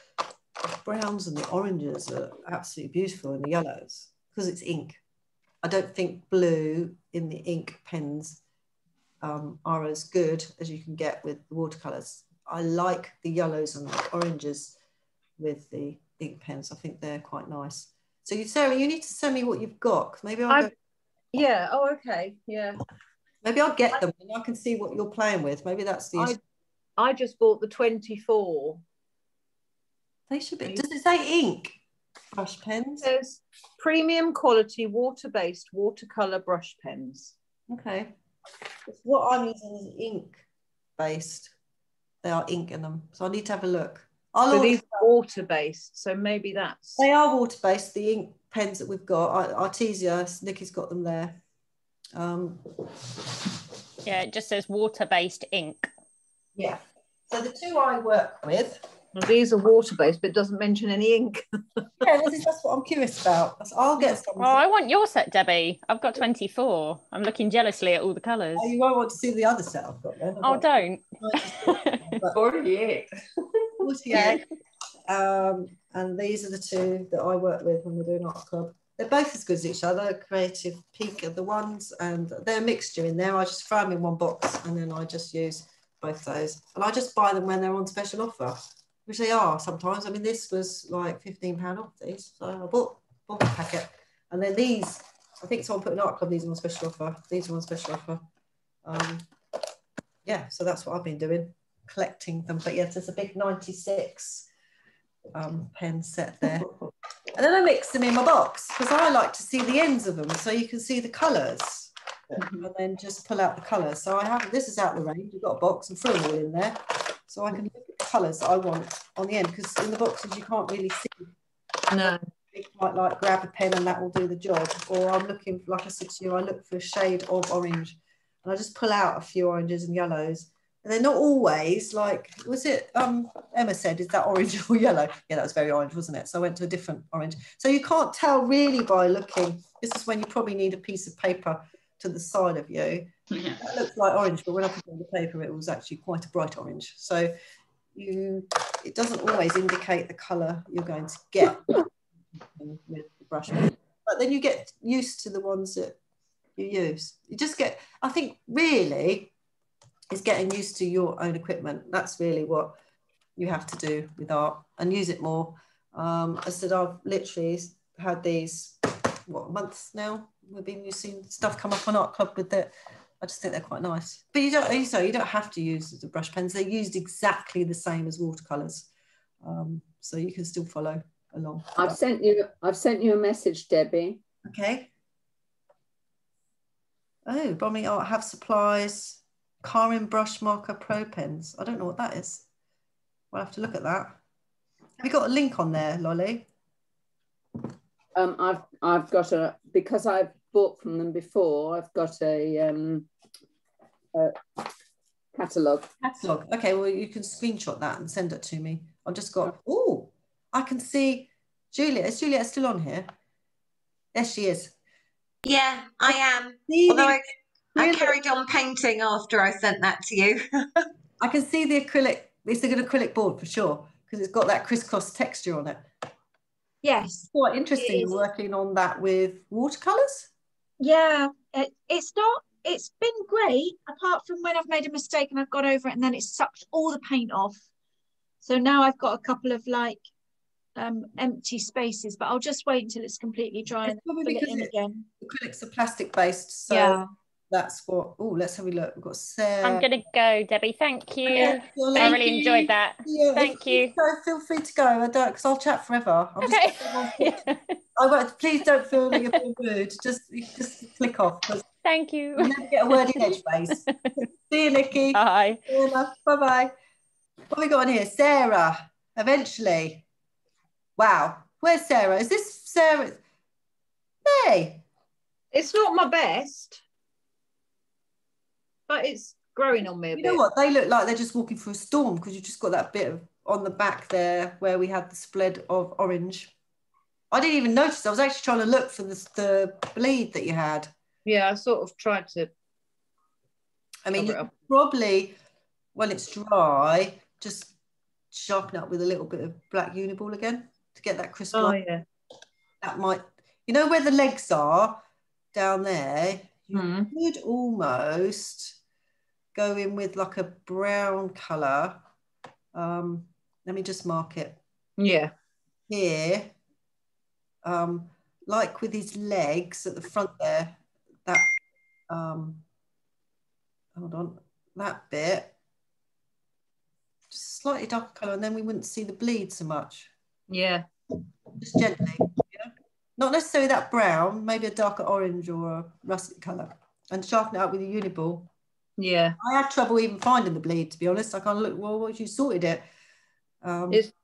browns and the oranges are absolutely beautiful, and the yellows, because it's ink. I don't think blue in the ink pens are as good as you can get with the watercolours. I like the yellows and the oranges with the ink pens. I think they're quite nice. So Sarah, you need to send me what you've got. Maybe I'll go. Yeah, oh, okay, yeah. Maybe I'll get them and I can see what you're playing with. Maybe that's the... I just bought the 24. They should be... Does it say ink? Brush pens? It says premium quality water-based watercolour brush pens. Okay. What I'm using is ink-based. They are ink in them. So I need to have a look. So these are water-based, so maybe that's... They are water-based, the ink pens that we've got. Artesia, Nikki's got them there. Yeah, it just says water-based ink. Yeah. So the two I work with... Well, these are water-based, but it doesn't mention any ink. Yeah, that's what I'm curious about. I'll get some. Oh, I want your set, Debbie. I've got 24. I'm looking jealously at all the colours. Oh, you won't want to see the other set I've got then. Oh, don't. 48. 48. And these are the two that I work with when we're doing art club. They're both as good as each other. Creative Peak are the ones, and they're a mixture in there. I just throw them in one box and then I just use both those. And I just buy them when they're on special offer, which they are sometimes. I mean, this was like £15 off these. So I bought a packet. And then these, I think someone put an art club, these are on special offer. These are on special offer. Yeah, so that's what I've been doing, collecting them. But yes, there's a big 96 pen set there. And then I mix them in my box because I like to see the ends of them so you can see the colours. And then just pull out the colours. So I have, this is out the range. You've got a box and throw them all in there. So I can look at the colours that I want on the end, because in the boxes you can't really see. No. You might like grab a pen and that will do the job. Or I'm looking, like I said to you, I look for a shade of orange and I just pull out a few oranges and yellows. And they're not always like, was it, Emma said, is that orange or yellow? Yeah, that was very orange, wasn't it? So I went to a different orange. So you can't tell really by looking. This is when you probably need a piece of paper to the side of you. Yeah. It looks like orange, but when I put it on the paper, it was actually quite a bright orange. So it doesn't always indicate the colour you're going to get. with the brush pen. But then you get used to the ones that you use. You just get, I think really, it's getting used to your own equipment. That's really what you have to do with art, and use it more. I said I've literally had these, what, months now? We've been using stuff come up on Art Club with it. I just think they're quite nice. But you don't have to use the brush pens. They're used exactly the same as watercolors, so you can still follow along. I've sent you a message, Debbie. Okay. Oh, Bromley Art have supplies. Karin brush marker pro pens. I don't know what that is. We'll have to look at that. Have you got a link on there, Lolly? I've got a, because I've bought from them before, I've got a catalogue. Catalogue. Okay, well, you can screenshot that and send it to me. I've just got, oh, I can see Juliet. Is Juliet still on here? Yes, she is. Yeah, I am. Although I carried on painting after I sent that to you. I can see the acrylic. It's a good acrylic board for sure, because it's got that crisscross texture on it. Yes. Quite interesting working on that with watercolours. Yeah, it's been great, apart from when I've made a mistake and I've got over it and then it's sucked all the paint off. So now I've got a couple of like empty spaces, but I'll just wait until it's completely dry and fill it in again. Acrylics are plastic based, so yeah. That's what. Oh, let's have a look. We've got Sarah. I'm gonna go, Debbie. Thank you. Yeah, I really enjoyed that. Yeah, thank you. Feel free to go. I don't, because I'll chat forever. I'm okay. I won't. Please don't feel like you're being rude. Just click off. Thank you. You never get a word in edgeways. See you, Nikki. Bye. Bye bye. What have we got on here? Sarah. Eventually. Wow. Where's Sarah? Is this Sarah? Hey. It's not my best, but it's growing on me a bit. You know what? They look like they're just walking through a storm, because you've just got that bit of on the back there where we had the spread of orange. I didn't even notice. I was actually trying to look for the bleed that you had. Yeah, I sort of tried to. I mean, you probably, when it's dry, just sharpen up with a little bit of black Uniball again to get that crisp line. Yeah. That might, you know where the legs are down there, you could almost go in with like a brown colour. Let me just mark it. Yeah. Here, like with his legs at the front there, that, hold on, that bit, just slightly darker colour, and then we wouldn't see the bleed so much. Yeah. Just gently, yeah? Not necessarily that brown, maybe a darker orange or a russet colour, and sharpen it up with a Uniball. Yeah. I had trouble even finding the bleed, to be honest. I kind of look, well, what you sorted it.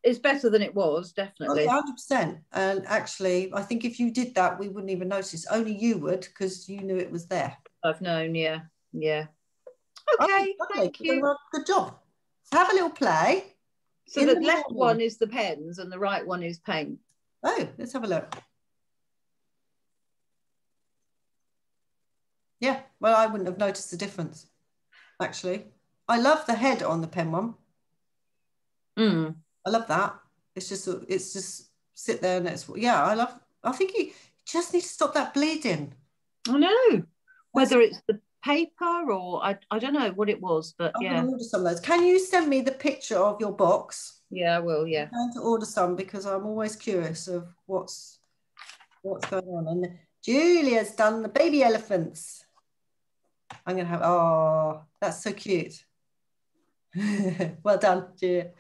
It's better than it was, definitely. 100%. And actually, I think if you did that, we wouldn't even notice. Only you would, because you knew it was there. I've known, yeah. Yeah. Okay, thank you. Well, good job. So have a little play. So the left one is the pens and the right one is paint. Oh, let's have a look. Yeah, well, I wouldn't have noticed the difference, actually. I love the head on the pen one. I love that. It's just sit there and it's, yeah, I think you just need to stop that bleeding. I know. Whether it's the paper or I don't know what it was, but I'm yeah. going to order some of those. Can you send me the picture of your box? Yeah, I will, yeah. I'm going to order some because I'm always curious of what's going on. And Julia's done the baby elephants. I'm going to have, oh, that's so cute. Well done, Julia.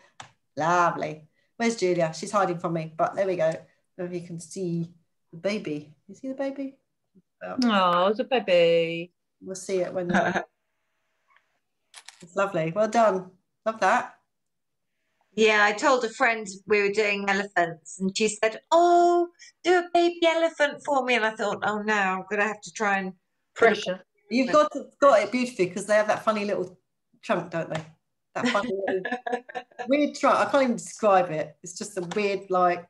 Lovely. Where's Julia? She's hiding from me, but there we go. If you can see the baby. You see the baby? Oh, it's a baby. We'll see it when it's lovely. Well done. Love that. Yeah, I told a friend we were doing elephants and she said, oh, do a baby elephant for me. And I thought, oh no, I'm going to have to try and pressure. You've got it beautifully because they have that funny little trunk, don't they? That funny little weird trunk. I can't even describe it. It's just a weird, like,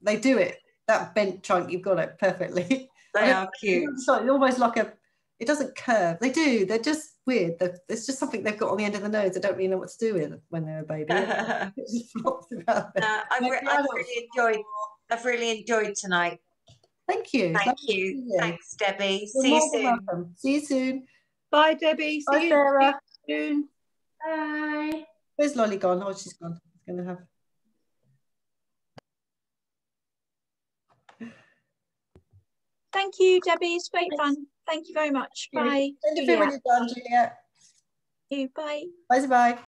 they do it. That bent trunk, you've got it perfectly. They are cute. It's almost like it doesn't curve. They do. They're just weird. It's just something they've got on the end of the nose. They don't really know what to do with when they're a baby. It just flops around. I really enjoyed I've really enjoyed tonight. Thank you. Thank you. Thanks, Debbie. You're See you more than soon. welcome. See you soon. Bye, Debbie. Bye, See Sarah. you soon. Bye. Where's Lolly gone? Oh, she's gone. She's going to have. Thank you, Debbie. It's great fun. Thank you very much. Bye. Send a when you're done, Juliet. Bye. Bye. Bye.